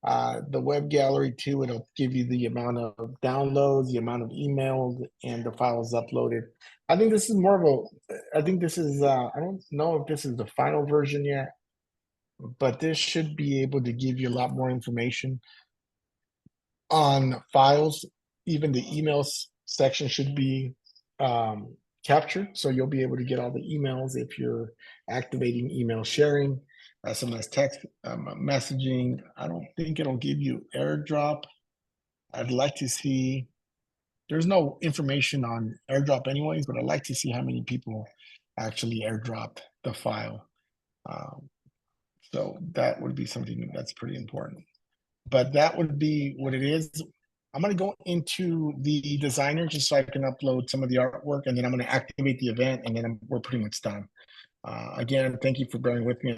Speaker 2: The web gallery too, it'll give you the amount of downloads, the amount of emails, and the files uploaded. I think this is more of I don't know if this is the final version yet, but this should be able to give you a lot more information on files. Even the emails section should be captured, so you'll be able to get all the emails if you're activating email sharing, SMS text messaging. I don't think it'll give you airdrop. I'd like to see, there's no information on airdrop anyways, but I'd like to see how many people actually airdrop the file. So that would be something that's pretty important. But that would be what it is. I'm going to go into the designer just so I can upload some of the artwork, and then I'm going to activate the event, and then we're pretty much done. Again, thank you for bearing with me.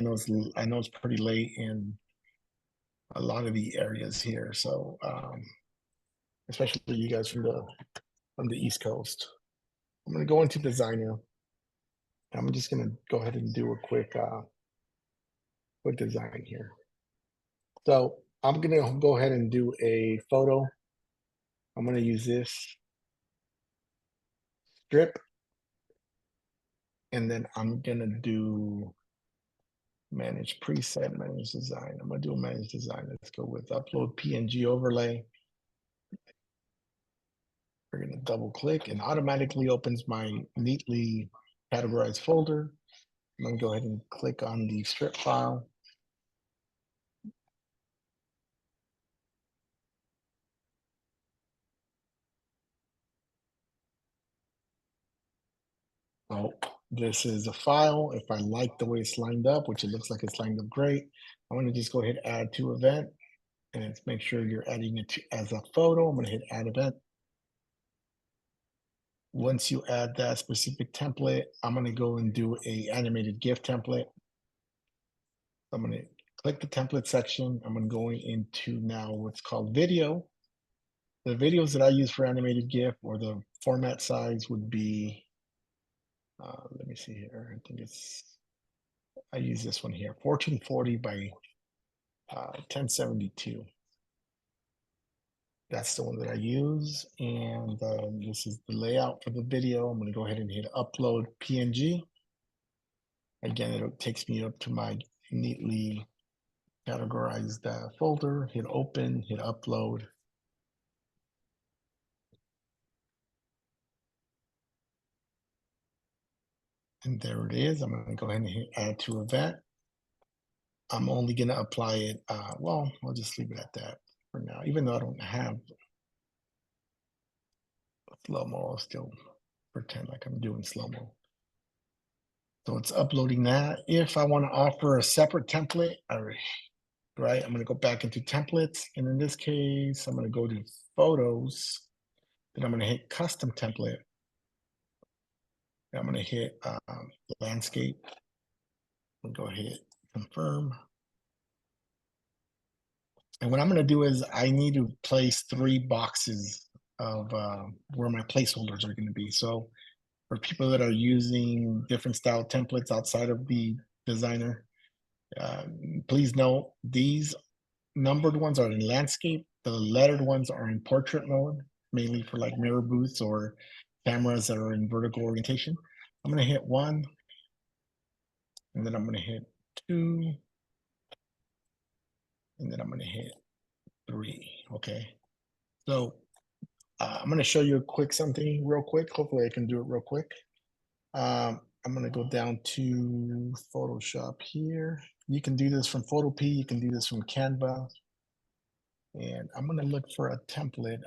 Speaker 2: I know it's pretty late in a lot of the areas here, so especially for you guys from the East Coast. I'm going to go into designer. I'm just going to go ahead and do a quick design here. So I'm going to go ahead and do a photo. I'm going to use this strip, and then I'm going to do manage preset, manage design. I'm going to do a manage design. Let's go with upload PNG overlay. We're going to double click and automatically opens my neatly categorized folder. I'm going to go ahead and click on the strip file. Oh, this is a file. If I like the way it's lined up, which it looks like it's lined up great, I'm going to just go ahead and add to event, and it's make sure you're adding it as a photo. I'm going to hit add event. Once you add that specific template, I'm going to go and do a animated GIF template. I'm going to click the template section. I'm going to go into now what's called video. The videos that I use for animated GIF, or the format size, would be, let me see here. I think I use this one here, 1440 by 1072. That's the one that I use. And this is the layout for the video. I'm going to go ahead and hit upload PNG. Again, it takes me up to my neatly categorized folder. Hit open, hit upload. And there it is. I'm going to go ahead and hit add to event. I'm only going to apply it. Well, I'll just leave it at that for now. Even though I don't have slow-mo, I'll still pretend like I'm doing slow-mo. So it's uploading that. If I want to offer a separate template, right, I'm going to go back into templates. And in this case, I'm going to go to photos. Then I'm going to hit custom template. I'm going to hit landscape. I'll go hit confirm. And what I'm going to do is I need to place 3 boxes of where my placeholders are going to be. So for people that are using different style templates outside of the designer, Please note, these numbered ones are in landscape. The lettered ones are in portrait mode, mainly for like mirror booths or cameras that are in vertical orientation. I'm going to hit 1, and then I'm going to hit 2, and then I'm going to hit 3. Okay. So I'm going to show you a quick something real quick. Hopefully I can do it real quick. I'm going to go down to Photoshop here. You can do this from Photopea. You can do this from Canva. And I'm going to look for a template.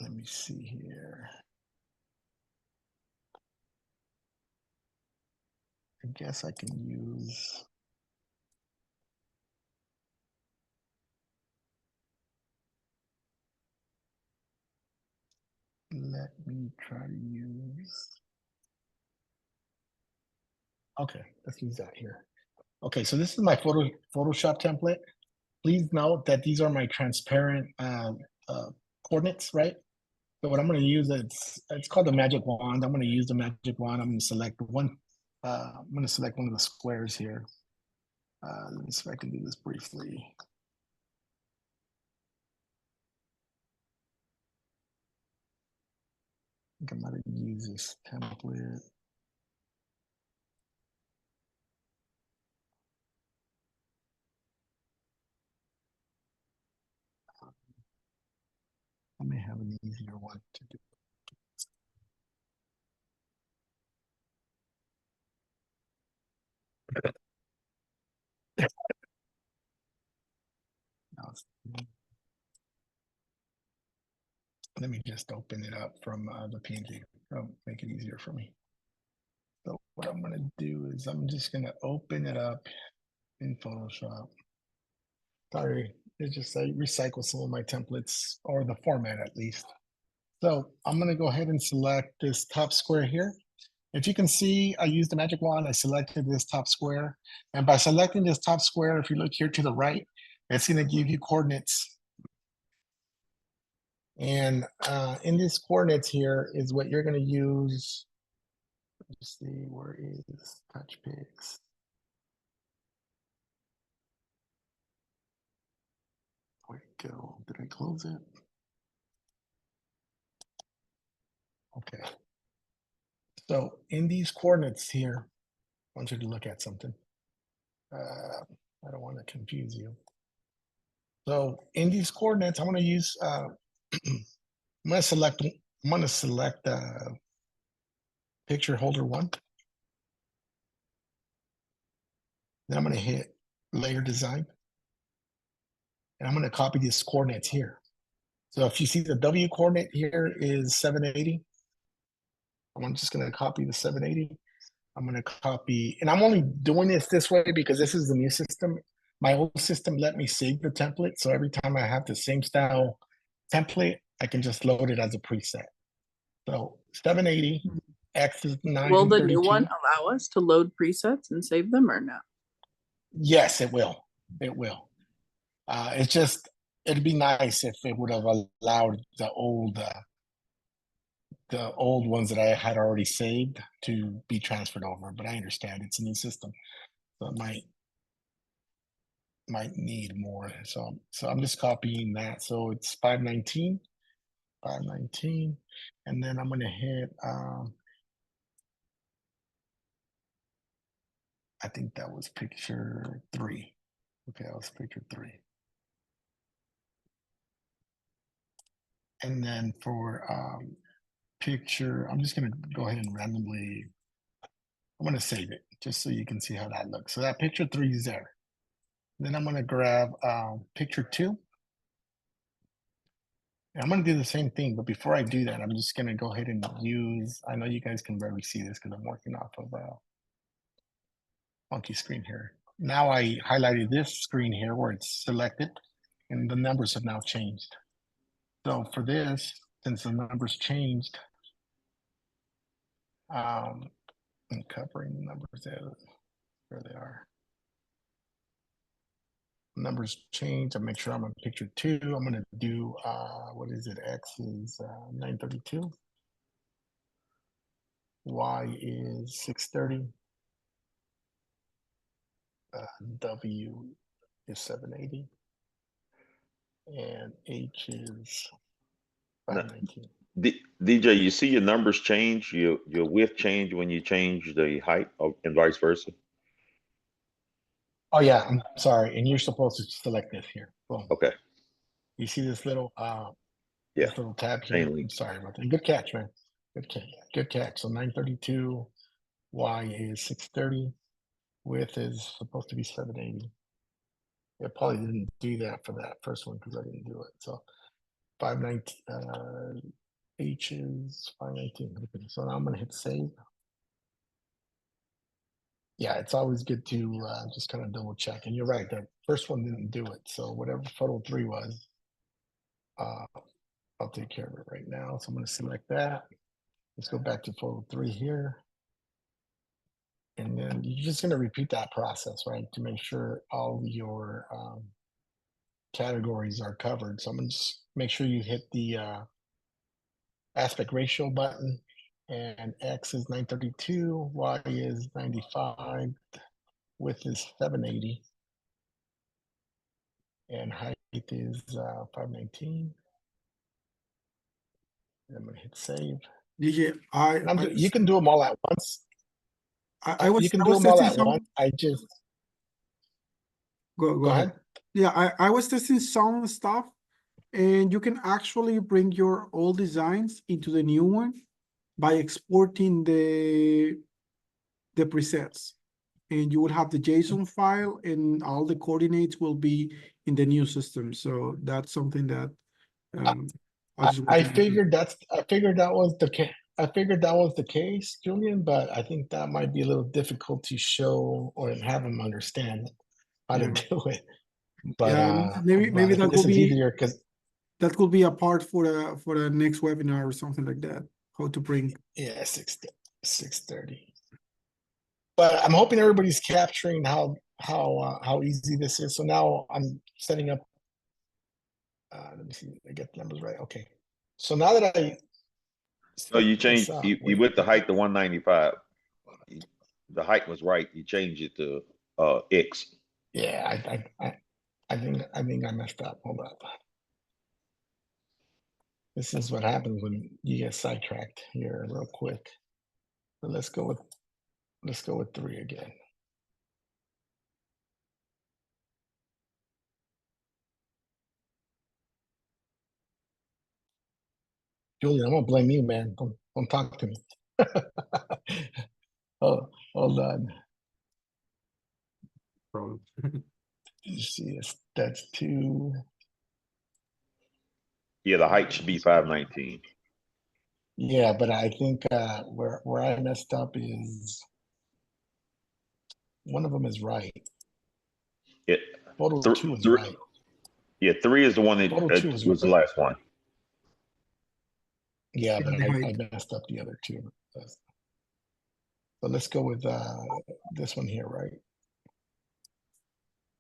Speaker 2: Let me see here. I guess I can use. Let me try to use. Okay, let's use that here. Okay, so this is my Photoshop template. Please note that these are my transparent coordinates, right? So what I'm going to use, it's called the magic wand. I'm going to use the magic wand. I'm going to select one. I'm going to select one of the squares here. Let me see if I can do this briefly. I think I'm going to use this template. I may have an easier one to do. Let me just open it up from the PNG. That'll make it easier for me. So what I'm going to do is I'm just going to open it up in Photoshop. Sorry, it's just I recycle some of my templates, or the format at least. So I'm going to go ahead and select this top square here. If you can see, I used the magic wand. I selected this top square. And by selecting this top square, if you look here to the right, it's going to give you coordinates. And in these coordinates here is what you're going to use. Let's see, where is Touchpix? Where'd it go? Did I close it? Okay. So in these coordinates here, I want you to look at something. I don't want to confuse you. So in these coordinates, I want to use, I'm going to select picture holder 1. Then I'm going to hit layer design. And I'm going to copy these coordinates here. So if you see the W coordinate here is 780. I'm just going to copy the 780. I'm going to copy, and I'm only doing this way because this is the new system. My old system let me save the template. So every time I have the same style template, I can just load it as a preset. So 780, X is 932.
Speaker 15: Will the new one allow us to load presets and save them or no?
Speaker 2: Yes, it will. It will. It's just, it'd be nice if it would have allowed the old ones that I had already saved to be transferred over, but I understand it's a new system, so it might need more. So I'm just copying that. So it's 519, and then I'm going to hit. I think that was picture 3. Okay, that was picture 3. And then for picture, I'm just going to go ahead and randomly. I'm going to save it just so you can see how that looks. So that picture 3 is there. Then I'm going to grab picture 2. And I'm going to do the same thing, but before I do that, I'm just going to go ahead and use, I know you guys can barely see this because I'm working off of a funky screen here. Now I highlighted this screen here where it's selected and the numbers have now changed. So for this, since the numbers changed, I'm covering the numbers there where they are. Numbers change. I make sure I'm on picture 2. I'm going to do, what is it? X is 932. Y is 630. W is 780. And H is
Speaker 13: Now,
Speaker 2: 519.
Speaker 13: DJ, you see your numbers change, your width change when you change the height and vice versa?
Speaker 2: Oh yeah, I'm sorry. And you're supposed to select this here. Boom.
Speaker 13: Okay.
Speaker 2: You see this little
Speaker 13: Yeah.
Speaker 2: this little tab here.
Speaker 13: Chain link.
Speaker 2: I'm sorry about that. Good catch, man. Good catch. Good catch. So 932, Y is 630, width is supposed to be 780. It probably didn't do that for that first one because I didn't do it. So 519 H is 519. Okay, so now I'm gonna hit save. Yeah, it's always good to just kind of double check. And you're right, that first one didn't do it. So whatever photo 3 was, I'll take care of it right now. So I'm going to select that. Let's go back to photo 3 here. And then you're just going to repeat that process, right? To make sure all your categories are covered. So I'm going to just make sure you hit the aspect ratio button. And X is 932, Y is 95, width is 780. And height is 519. And I'm gonna hit save.
Speaker 1: DJ,
Speaker 2: You can do them all at once. You can do them all at once. I just
Speaker 1: go ahead. Yeah, I was testing some stuff, and you can actually bring your old designs into the new one by exporting the presets. And you will have the JSON file, and all the coordinates will be in the new system. So that's something that
Speaker 2: I figured that was the case. I figured that was the case, Julian, but I think that might be a little difficult to show or have them understand how to do it. But
Speaker 1: maybe that
Speaker 2: this
Speaker 1: will
Speaker 2: is
Speaker 1: be
Speaker 2: easier because
Speaker 1: that could be a part for the next webinar or something like that. How to bring
Speaker 2: 6:30. But I'm hoping everybody's capturing how easy this is. So now I'm setting up. Let me see. I get the numbers right. Okay. So now that I
Speaker 13: you changed. You went the height to 195. The height was right. You changed it to X.
Speaker 2: Yeah, I think I messed up. Hold up. This is what happens when you get sidetracked here real quick. But let's go with 3 again. Julian, I'm gonna blame you, man. Don't talk to me. Oh, hold on. You see, that's 2.
Speaker 13: Yeah, the height should be 519.
Speaker 2: Yeah, but I think where I messed up is one of them is right. Photo 2 is right.
Speaker 13: Yeah, 3 is the one that was the last one.
Speaker 2: Yeah, but I messed up the other 2. So let's go with this one here, right?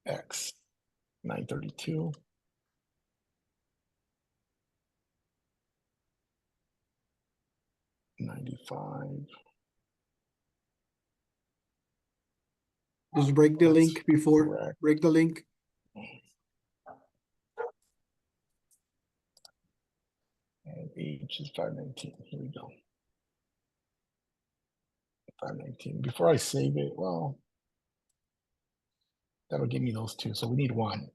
Speaker 2: X 932.
Speaker 1: Just break the link before. Break the link.
Speaker 2: And H is 519. Here we go. 519. Before I save it, well, that'll give me those 2. So we need 1.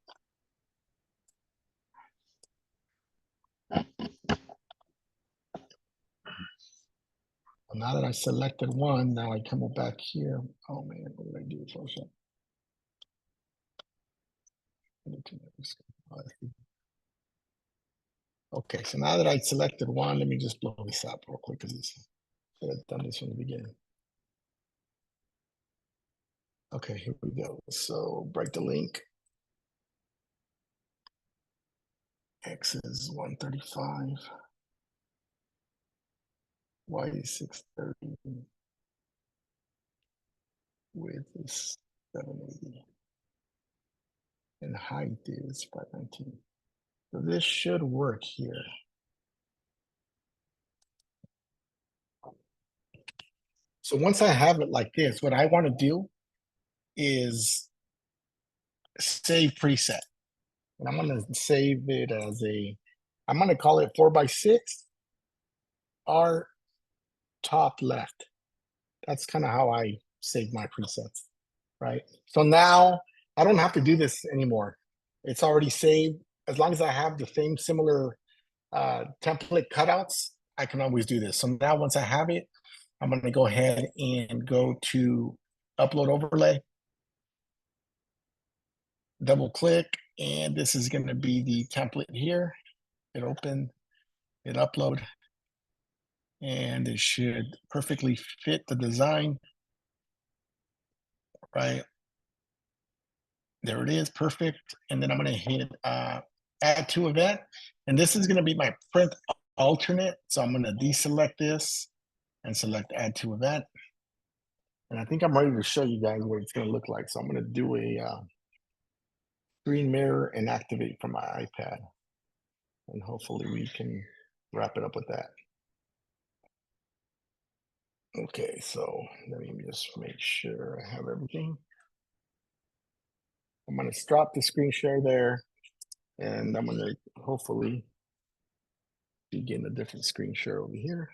Speaker 2: Now that I selected 1, now I come back here. Oh man, what did I do for a Okay, so now that I selected 1, let me just blow this up real quick because I should have done this from the beginning. Okay, here we go. So break the link. X is 135. Y is 630. Width is 780. And height is 519. So this should work here. So once I have it like this, what I want to do is save preset. And I'm gonna save it as I'm gonna call it 4x6 R top left. That's kind of how I save my presets, right? So now I don't have to do this anymore. It's already saved. As long as I have the same similar template cutouts, I can always do this. So now once I have it, I'm gonna go ahead and go to upload overlay, double click, and this is gonna be the template here. It open, it upload, and it should perfectly fit the design, right? There it is, perfect. And then I'm gonna hit add to event. And this is gonna be my print alternate. So I'm gonna deselect this and select add to event. And I think I'm ready to show you guys what it's gonna look like. So I'm gonna do a screen mirror and activate from my iPad. And hopefully we can wrap it up with that. Okay, so let me just make sure I have everything. I'm gonna stop the screen share there, and I'm gonna hopefully begin a different screen share over here.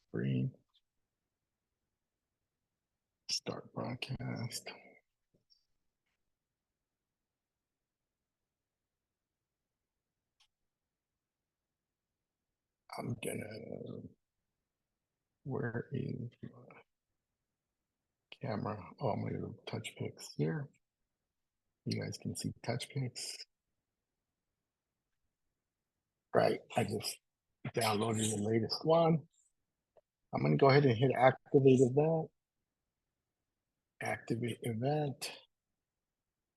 Speaker 2: Screen. Start broadcast. I'm gonna, where is camera? Oh, I'm gonna go Touchpix here. You guys can see Touchpix. Right, I just downloaded the latest one. I'm gonna go ahead and hit activate event. Activate event.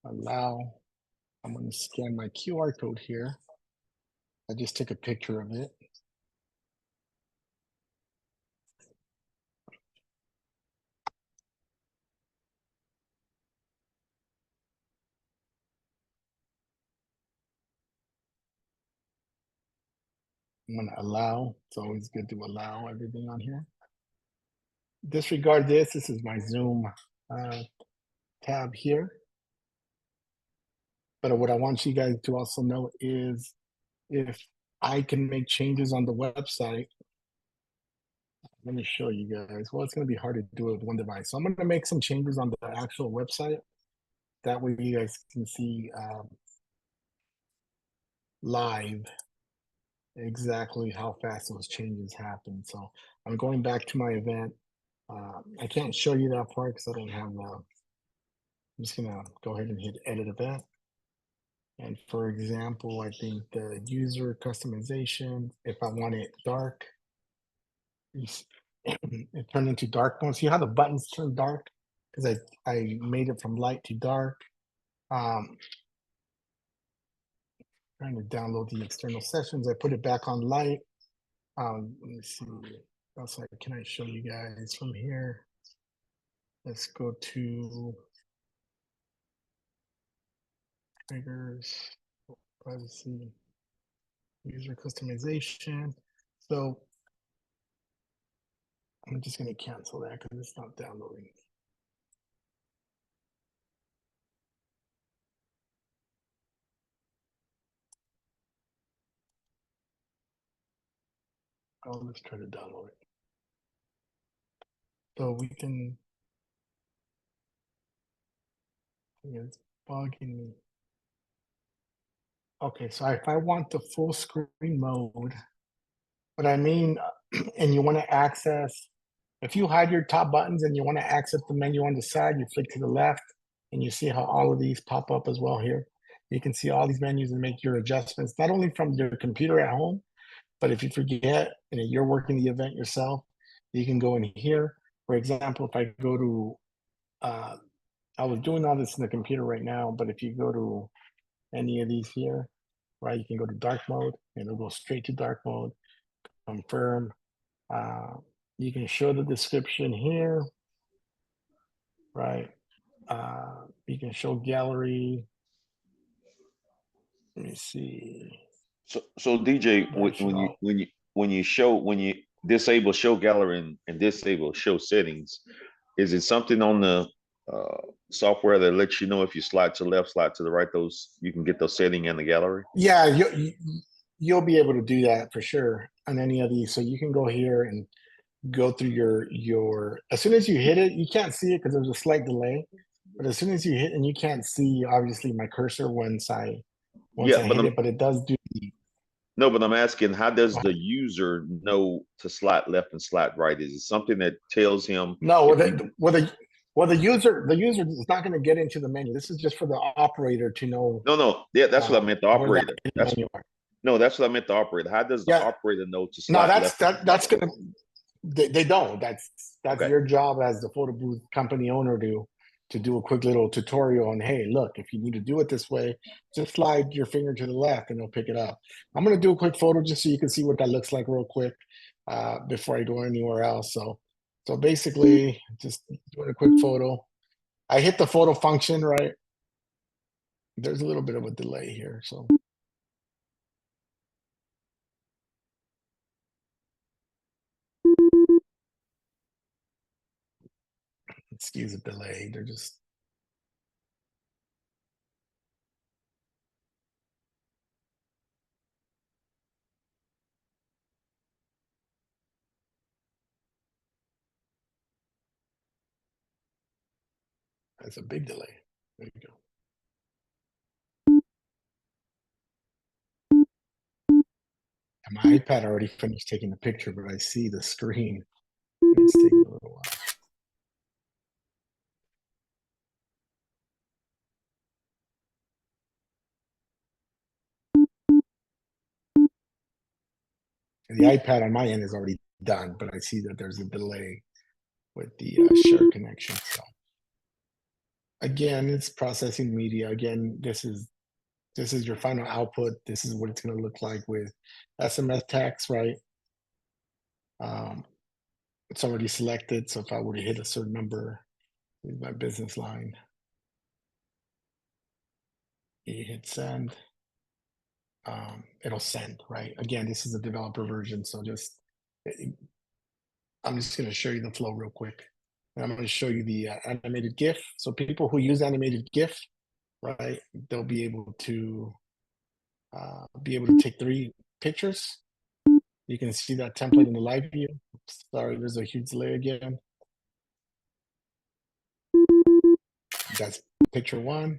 Speaker 2: Allow. I'm gonna scan my QR code here. I just took a picture of it. I'm gonna allow. It's always good to allow everything on here. Disregard this. This is my Zoom tab here. But what I want you guys to also know is if I can make changes on the website, let me show you guys. Well, it's going to be hard to do it with one device. So I'm going to make some changes on the actual website. That way you guys can see live exactly how fast those changes happen. So I'm going back to my event. I can't show you that part because I don't have, I'm just going to go ahead and hit edit event. And for example, I think the user customization, if I want it dark, it turned into dark mode. See how the buttons turn dark? Because I made it from light to dark. Trying to download the external sessions. I put it back on light. Let me see. Else can I show you guys from here? Let's go to triggers, privacy, user customization. So I'm just going to cancel that because it's not downloading. Oh, let's try to download it. So we can, it's bugging me. Okay, so if I want the full screen mode, what I mean, and you want to access, if you hide your top buttons and you want to access the menu on the side, you flick to the left and you see how all of these pop up as well here. You can see all these menus and make your adjustments, not only from your computer at home, but if you forget and you're working the event yourself, you can go in here. For example, if I go to, I was doing all this in the computer right now, but if you go to any of these here, right, you can go to dark mode and it'll go straight to dark mode, confirm. You can show the description here, right? You can show gallery. Let me see.
Speaker 13: So DJ, when you disable show gallery and disable show settings, is it something on the software that lets you know if you slide to the left, slide to the right, those you can get those setting in the gallery?
Speaker 2: Yeah, you'll be able to do that for sure on any of these. So you can go here and go through your as soon as you hit it, you can't see it because there's a slight delay. But as soon as you hit, and you can't see obviously my cursor once I hit it, but it does do the.
Speaker 13: No, but I'm asking, how does the user know to slide left and slide right? Is it something that tells him?
Speaker 2: No, the user is not going to get into the menu. This is just for the operator to know.
Speaker 13: No, yeah, that's what I meant. The operator. That's what I meant. The operator. How does the operator know to slide left?
Speaker 2: That's gonna. They don't. That's okay. Your job as the photo booth company owner to do a quick little tutorial on, hey, look, if you need to do it this way, just slide your finger to the left and it'll pick it up. I'm going to do a quick photo just so you can see what that looks like real quick before I go anywhere else. So basically, just doing a quick photo. I hit the photo function, right? There's a little bit of a delay here, so. Excuse the delay, they're just. That's a big delay. There you go. And my iPad already finished taking the picture, but I see the screen. It's taking a little while. And the iPad on my end is already done, but I see that there's a delay with the share connection. So again, it's processing media. Again, this is your final output. This is what it's going to look like with SMS text, right? It's already selected. So if I were to hit a certain number, with my business line, you hit send. It'll send, right? Again, this is a developer version, so I'm just going to show you the flow real quick. And I'm going to show you the animated GIF. So people who use animated GIF, right, they'll be able to take 3 pictures. You can see that template in the live view. Sorry, there's a huge delay again. That's picture 1,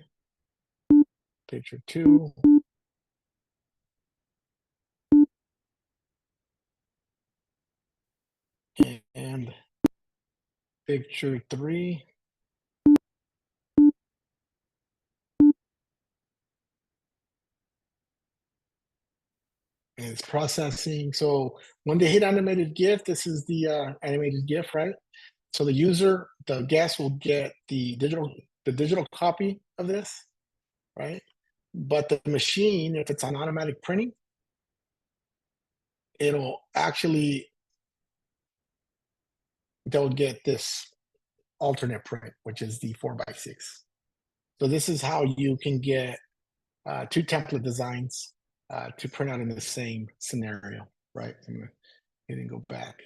Speaker 2: picture 2. And picture 3. And it's processing. So when they hit animated GIF, this is the animated GIF, right? So the guest will get the digital copy of this, right? But the machine, if it's on automatic printing, they'll get this alternate print, which is the 4x6. So this is how you can get 2 template designs to print out in the same scenario, right? I'm gonna hit and go back.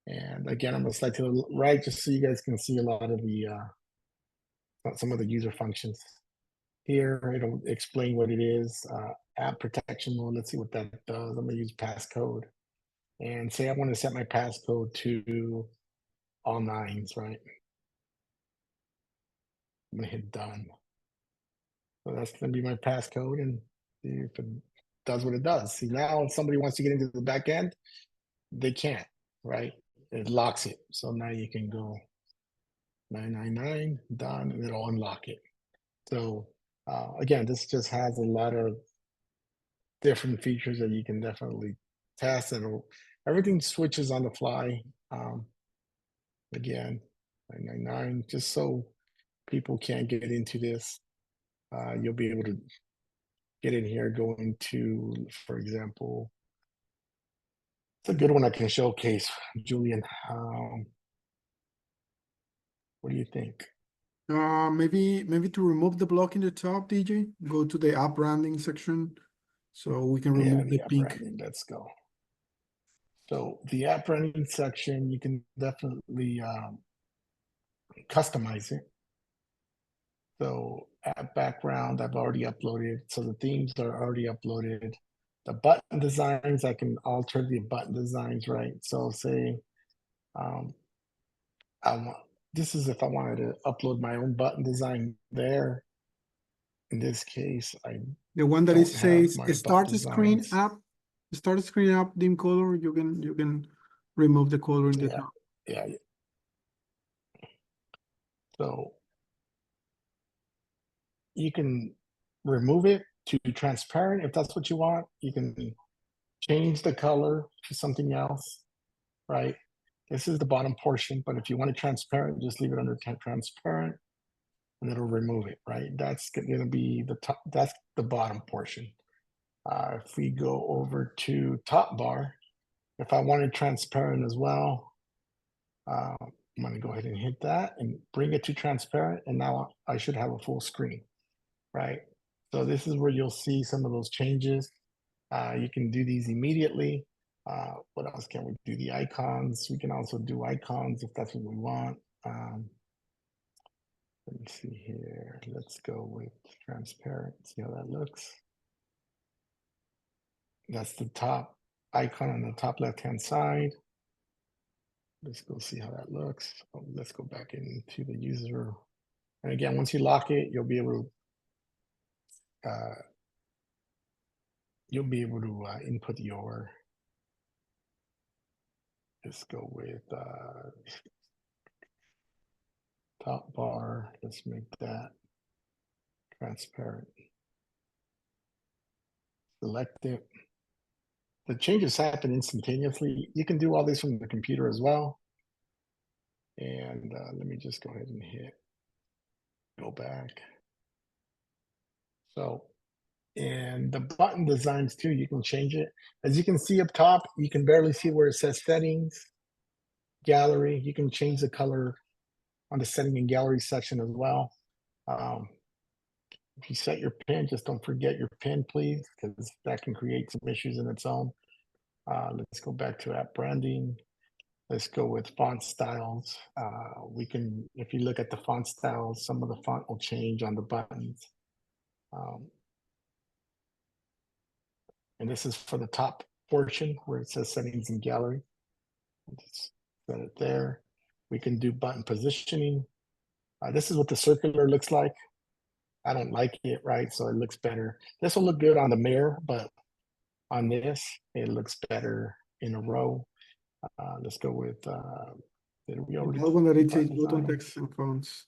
Speaker 2: And again, I'm gonna slide to the right just so you guys can see a lot of the some of the user functions. Here, it'll explain what it is. App protection mode, let's see what that does. I'm gonna use passcode. And say I want to set my passcode to all 9s, right? I'm gonna hit done. So that's gonna be my passcode and see if it does what it does. See, now if somebody wants to get into the back end, they can't, right? It locks it. So now you can go 999, done, and it'll unlock it. So again, this just has a lot of different features that you can definitely test, and everything switches on the fly. Again, 999, just so people can't get into this. You'll be able to get in here, go into, for example, it's a good one I can showcase, Julian. What do you think?
Speaker 1: Maybe to remove the block in the top, DJ, go to the app branding section so we can remove the
Speaker 2: app
Speaker 1: pink.
Speaker 2: Branding, let's go. So the app branding section, you can definitely customize it. So add background, I've already uploaded. So the themes are already uploaded. The button designs, I can alter the button designs, right? So say, this is if I wanted to upload my own button design there. In this case,
Speaker 1: the one that it
Speaker 2: don't have
Speaker 1: says
Speaker 2: my
Speaker 1: start
Speaker 2: button
Speaker 1: screen
Speaker 2: designs.
Speaker 1: app, start screen app dim color. You can remove the color in the top.
Speaker 2: Yeah. So you can remove it to transparent if that's what you want. You can change the color to something else, right? This is the bottom portion, but if you want it transparent, just leave it under transparent and it'll remove it, right? That's going to be the top, that's the bottom portion. If we go over to top bar, if I wanted transparent as well, I'm going to go ahead and hit that and bring it to transparent. And now I should have a full screen, right? So this is where you'll see some of those changes. You can do these immediately. What else can we do? The icons. We can also do icons if that's what we want. Let me see here. Let's go with transparent. See how that looks. That's the top icon on the top left-hand side. Let's go see how that looks. Let's go back into the user. And again, once you lock it, you'll be able to input your. Let's go with top bar. Let's make that transparent. Select it. The changes happen instantaneously. You can do all this from the computer as well. And let me just go ahead and go back. So, and the button designs too, you can change it. As you can see up top, you can barely see where it says settings, gallery. You can change the color on the setting and gallery section as well. If you set your pin, just don't forget your pin, please, because that can create some issues in its own. Let's go back to app branding. Let's go with font styles. We can, if you look at the font styles, some of the font will change on the buttons. And this is for the top portion where it says settings and gallery. Just set it there. We can do button positioning. This is what the circular looks like. I don't like it, right? So it looks better. This will look good on the mirror, but on this, it looks better in a row. Let's go with, did we already?
Speaker 1: The one that it says button text and fonts.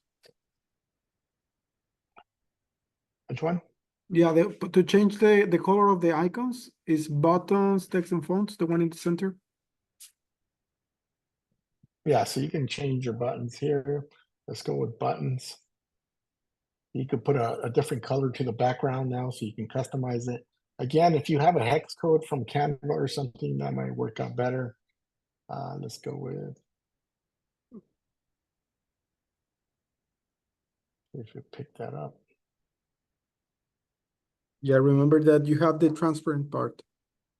Speaker 2: Which one?
Speaker 1: Yeah, to change the color of the icons is buttons, text and fonts, the one in the center.
Speaker 2: Yeah, so you can change your buttons here. Let's go with buttons. You could put a different color to the background now, so you can customize it. Again, if you have a hex code from Canva or something, that might work out better. Let's go with. If you pick that up.
Speaker 1: Yeah, remember that you have the transparent part.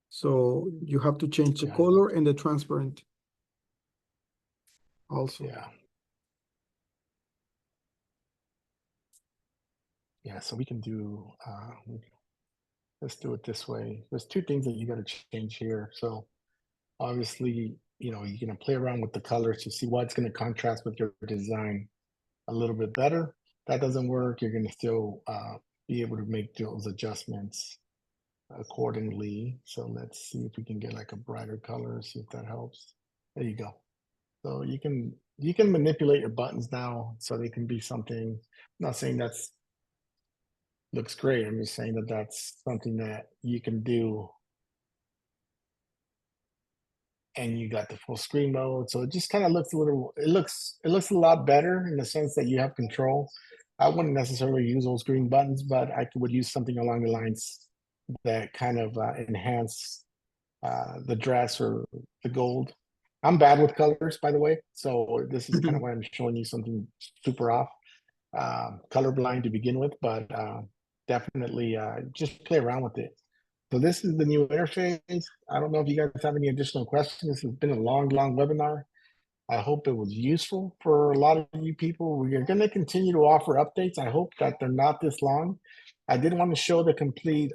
Speaker 1: So you have to change the color and the transparent also.
Speaker 2: Yeah. Yeah, so we can do, let's do it this way. There's two things that you got to change here. So obviously, you know, you're going to play around with the colors to see what's going to contrast with your design a little bit better. That doesn't work. You're going to still be able to make those adjustments accordingly. So let's see if we can get like a brighter color, see if that helps. There you go. So you can manipulate your buttons now so they can be something. I'm not saying that's looks great. I'm just saying that that's something that you can do. And you got the full screen mode. So it just kind of looks a little, it looks a lot better in the sense that you have control. I wouldn't necessarily use those green buttons, but I would use something along the lines that kind of enhance the dress or the gold. I'm bad with colors, by the way. So this is kind of why I'm showing you something super off. Colorblind to begin with, but definitely just play around with it. So this is the new interface. I don't know if you guys have any additional questions. This has been a long webinar. I hope it was useful for a lot of you people. We are going to continue to offer updates. I hope that they're not this long. I did want to show the complete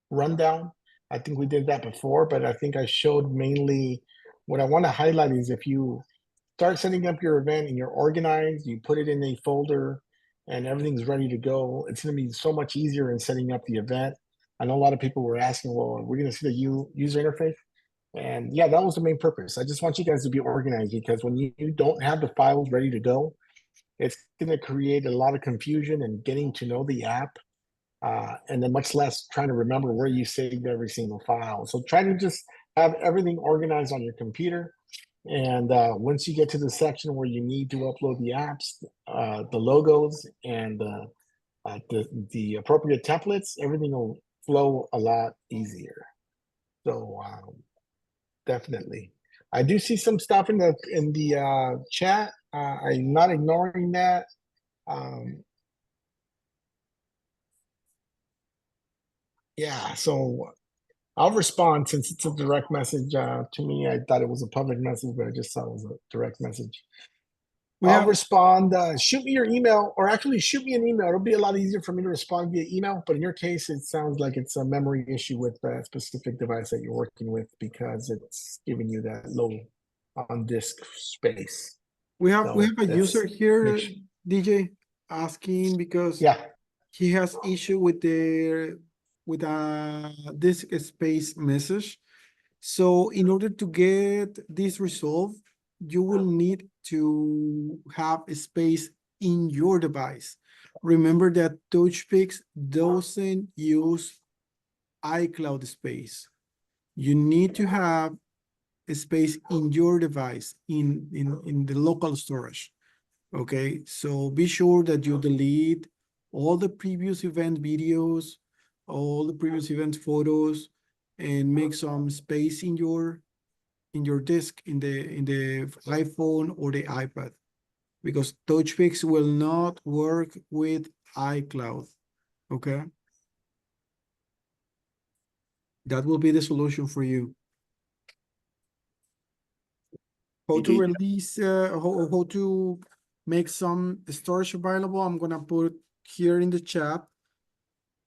Speaker 2: rundown. I think we did that before, but I think I showed mainly what I want to highlight is if you start setting up your event and you're organized, you put it in a folder and everything's ready to go, it's going to be so much easier in setting up the event. I know a lot of people were asking, well, we're going to see the user interface. And yeah, that was the main purpose. I just want you guys to be organized because when you don't have the files ready to go, it's going to create a lot of confusion and getting to know the app. And then much less trying to remember where you saved every single file. So try to just have everything organized on your computer. And once you get to the section where you need to upload the apps, the logos, and the appropriate templates, everything will flow a lot easier. So definitely. I do see some stuff in the chat. I'm not ignoring that. Yeah, so I'll respond since it's a direct message to me. I thought it was a public message, but I just saw it was a direct message. I'll respond. Shoot me your email, or actually shoot me an email. It'll be a lot easier for me to respond via email. But in your case, it sounds like it's a memory issue with that specific device that you're working with because it's giving you that low on disk space.
Speaker 1: We have a user here, DJ, asking because he has issue with a disk space message. So in order to get this resolved, you will need to have a space in your device. Remember that Touchpix doesn't use iCloud space. You need to have a space in your device, in the local storage. Okay, so be sure that you delete all the previous event videos, all the previous event photos, and make some space in your disk in the iPhone or the iPad, because Touchpix will not work with iCloud. Okay, that will be the solution for you. How to release, how to make some storage available. I'm gonna put here in the chat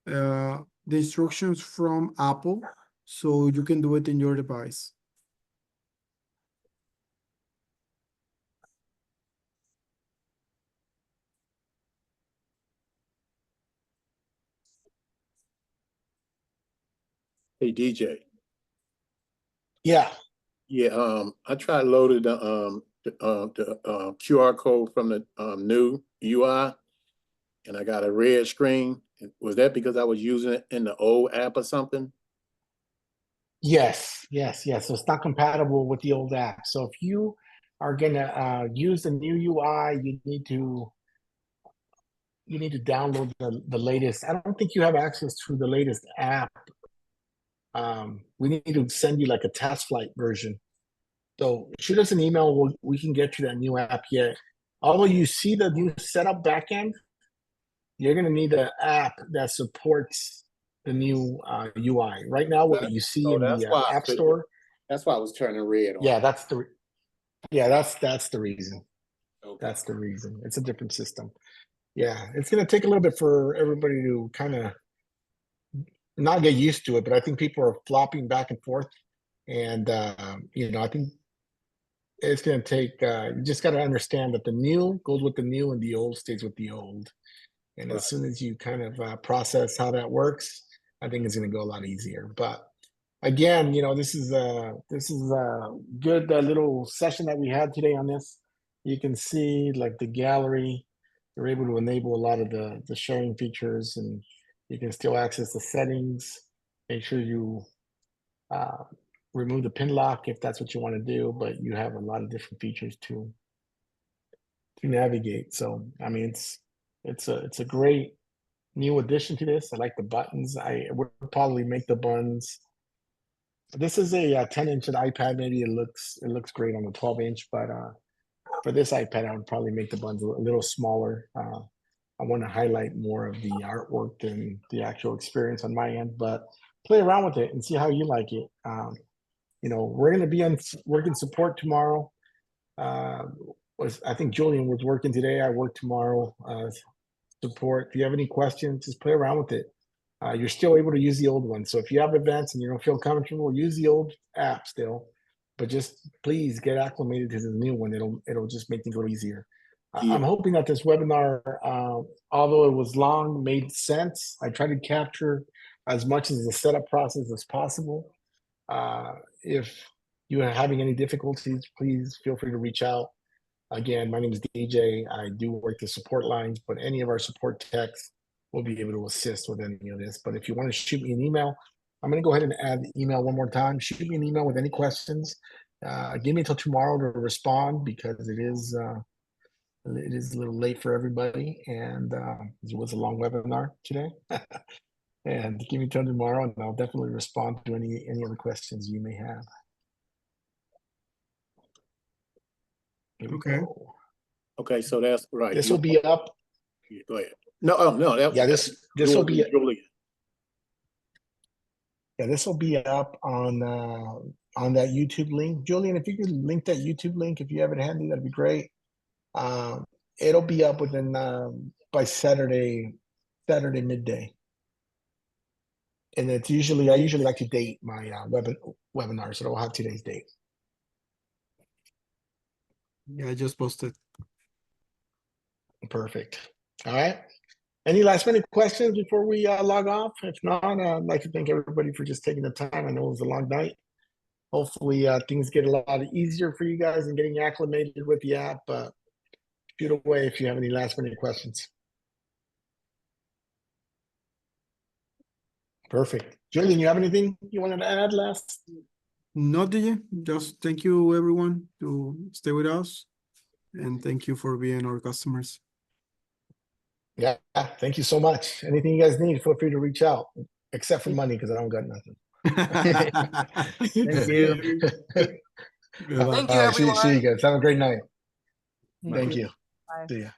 Speaker 1: the instructions from Apple, so you can do it in your device.
Speaker 3: Hey, DJ.
Speaker 2: Yeah.
Speaker 3: Yeah, I tried loaded the QR code from the new UI, and I got a red screen. Was that because I was using it in the old app or something?
Speaker 2: Yes. So it's not compatible with the old app. So if you are gonna use the new UI, you need to download the latest. I don't think you have access to the latest app. We need to send you like a test flight version. So shoot us an email. We can get you that new app yet. Although you see the new setup backend, you're going to need an app that supports the new UI. Right now, what you see in the App Store.
Speaker 3: That's why I was turning red on.
Speaker 2: Yeah, that's the reason. Okay. That's the reason. It's a different system. Yeah, it's going to take a little bit for everybody to kind of not get used to it, but I think people are flopping back and forth. And, I think it's going to take, you just got to understand that the new goes with the new and the old stays with the old. And as soon as you kind of process how that works, I think it's going to go a lot easier. But again, this is a good little session that we had today on this. You can see like the gallery, you're able to enable a lot of the sharing features, and you can still access the settings. Make sure you remove the pin lock if that's what you want to do, but you have a lot of different features to navigate. So I mean, it's a great new addition to this. I like the buttons. I would probably make the buttons. This is a 10-inch iPad. Maybe it looks great on the 12-inch, but for this iPad, I would probably make the buttons a little smaller. I want to highlight more of the artwork than the actual experience on my end, but play around with it and see how you like it. We're going to be on working support tomorrow. I think Julian was working today. I work tomorrow. Support. If you have any questions, just play around with it. You're still able to use the old one. So if you have events and you don't feel comfortable, use the old app still. But just please get acclimated to the new one. It'll just make things a little easier. I'm hoping that this webinar, although it was long, made sense. I tried to capture as much as the setup process as possible. If you are having any difficulties, please feel free to reach out. Again, my name is DJ. I do work the support lines, but any of our support techs will be able to assist with any of this. But if you want to shoot me an email, I'm going to go ahead and add the email one more time. Shoot me an email with any questions. Give me until tomorrow to respond because it is a little late for everybody, and it was a long webinar today. And give me till tomorrow, and I'll definitely respond to any other questions you may have.
Speaker 1: Okay.
Speaker 3: Okay, so that's right.
Speaker 2: This will be up.
Speaker 3: Go ahead. No.
Speaker 2: This will be.
Speaker 3: Julian.
Speaker 2: Yeah, this will be up on that YouTube link. Julian, if you could link that YouTube link, if you have it handy, that'd be great. It'll be up within by Saturday midday. And it's I usually like to date my webinar, so it'll have today's date.
Speaker 1: Yeah, I just posted.
Speaker 2: Perfect. All right. Any last minute questions before we log off? If not, I'd like to thank everybody for just taking the time. I know it was a long night. Hopefully things get a lot easier for you guys and getting acclimated with the app. Shoot away if you have any last minute questions. Perfect. Julian, you have anything you wanted to add last?
Speaker 1: No, DJ. Just thank you everyone to stay with us. And thank you for being our customers.
Speaker 2: Yeah, thank you so much. Anything you guys need, feel free to reach out, except for money, because I don't got nothing.
Speaker 7: Thank you.
Speaker 2: Thank you, everyone. See you guys. Have a great night. Thank you.
Speaker 5: Bye.
Speaker 2: See ya.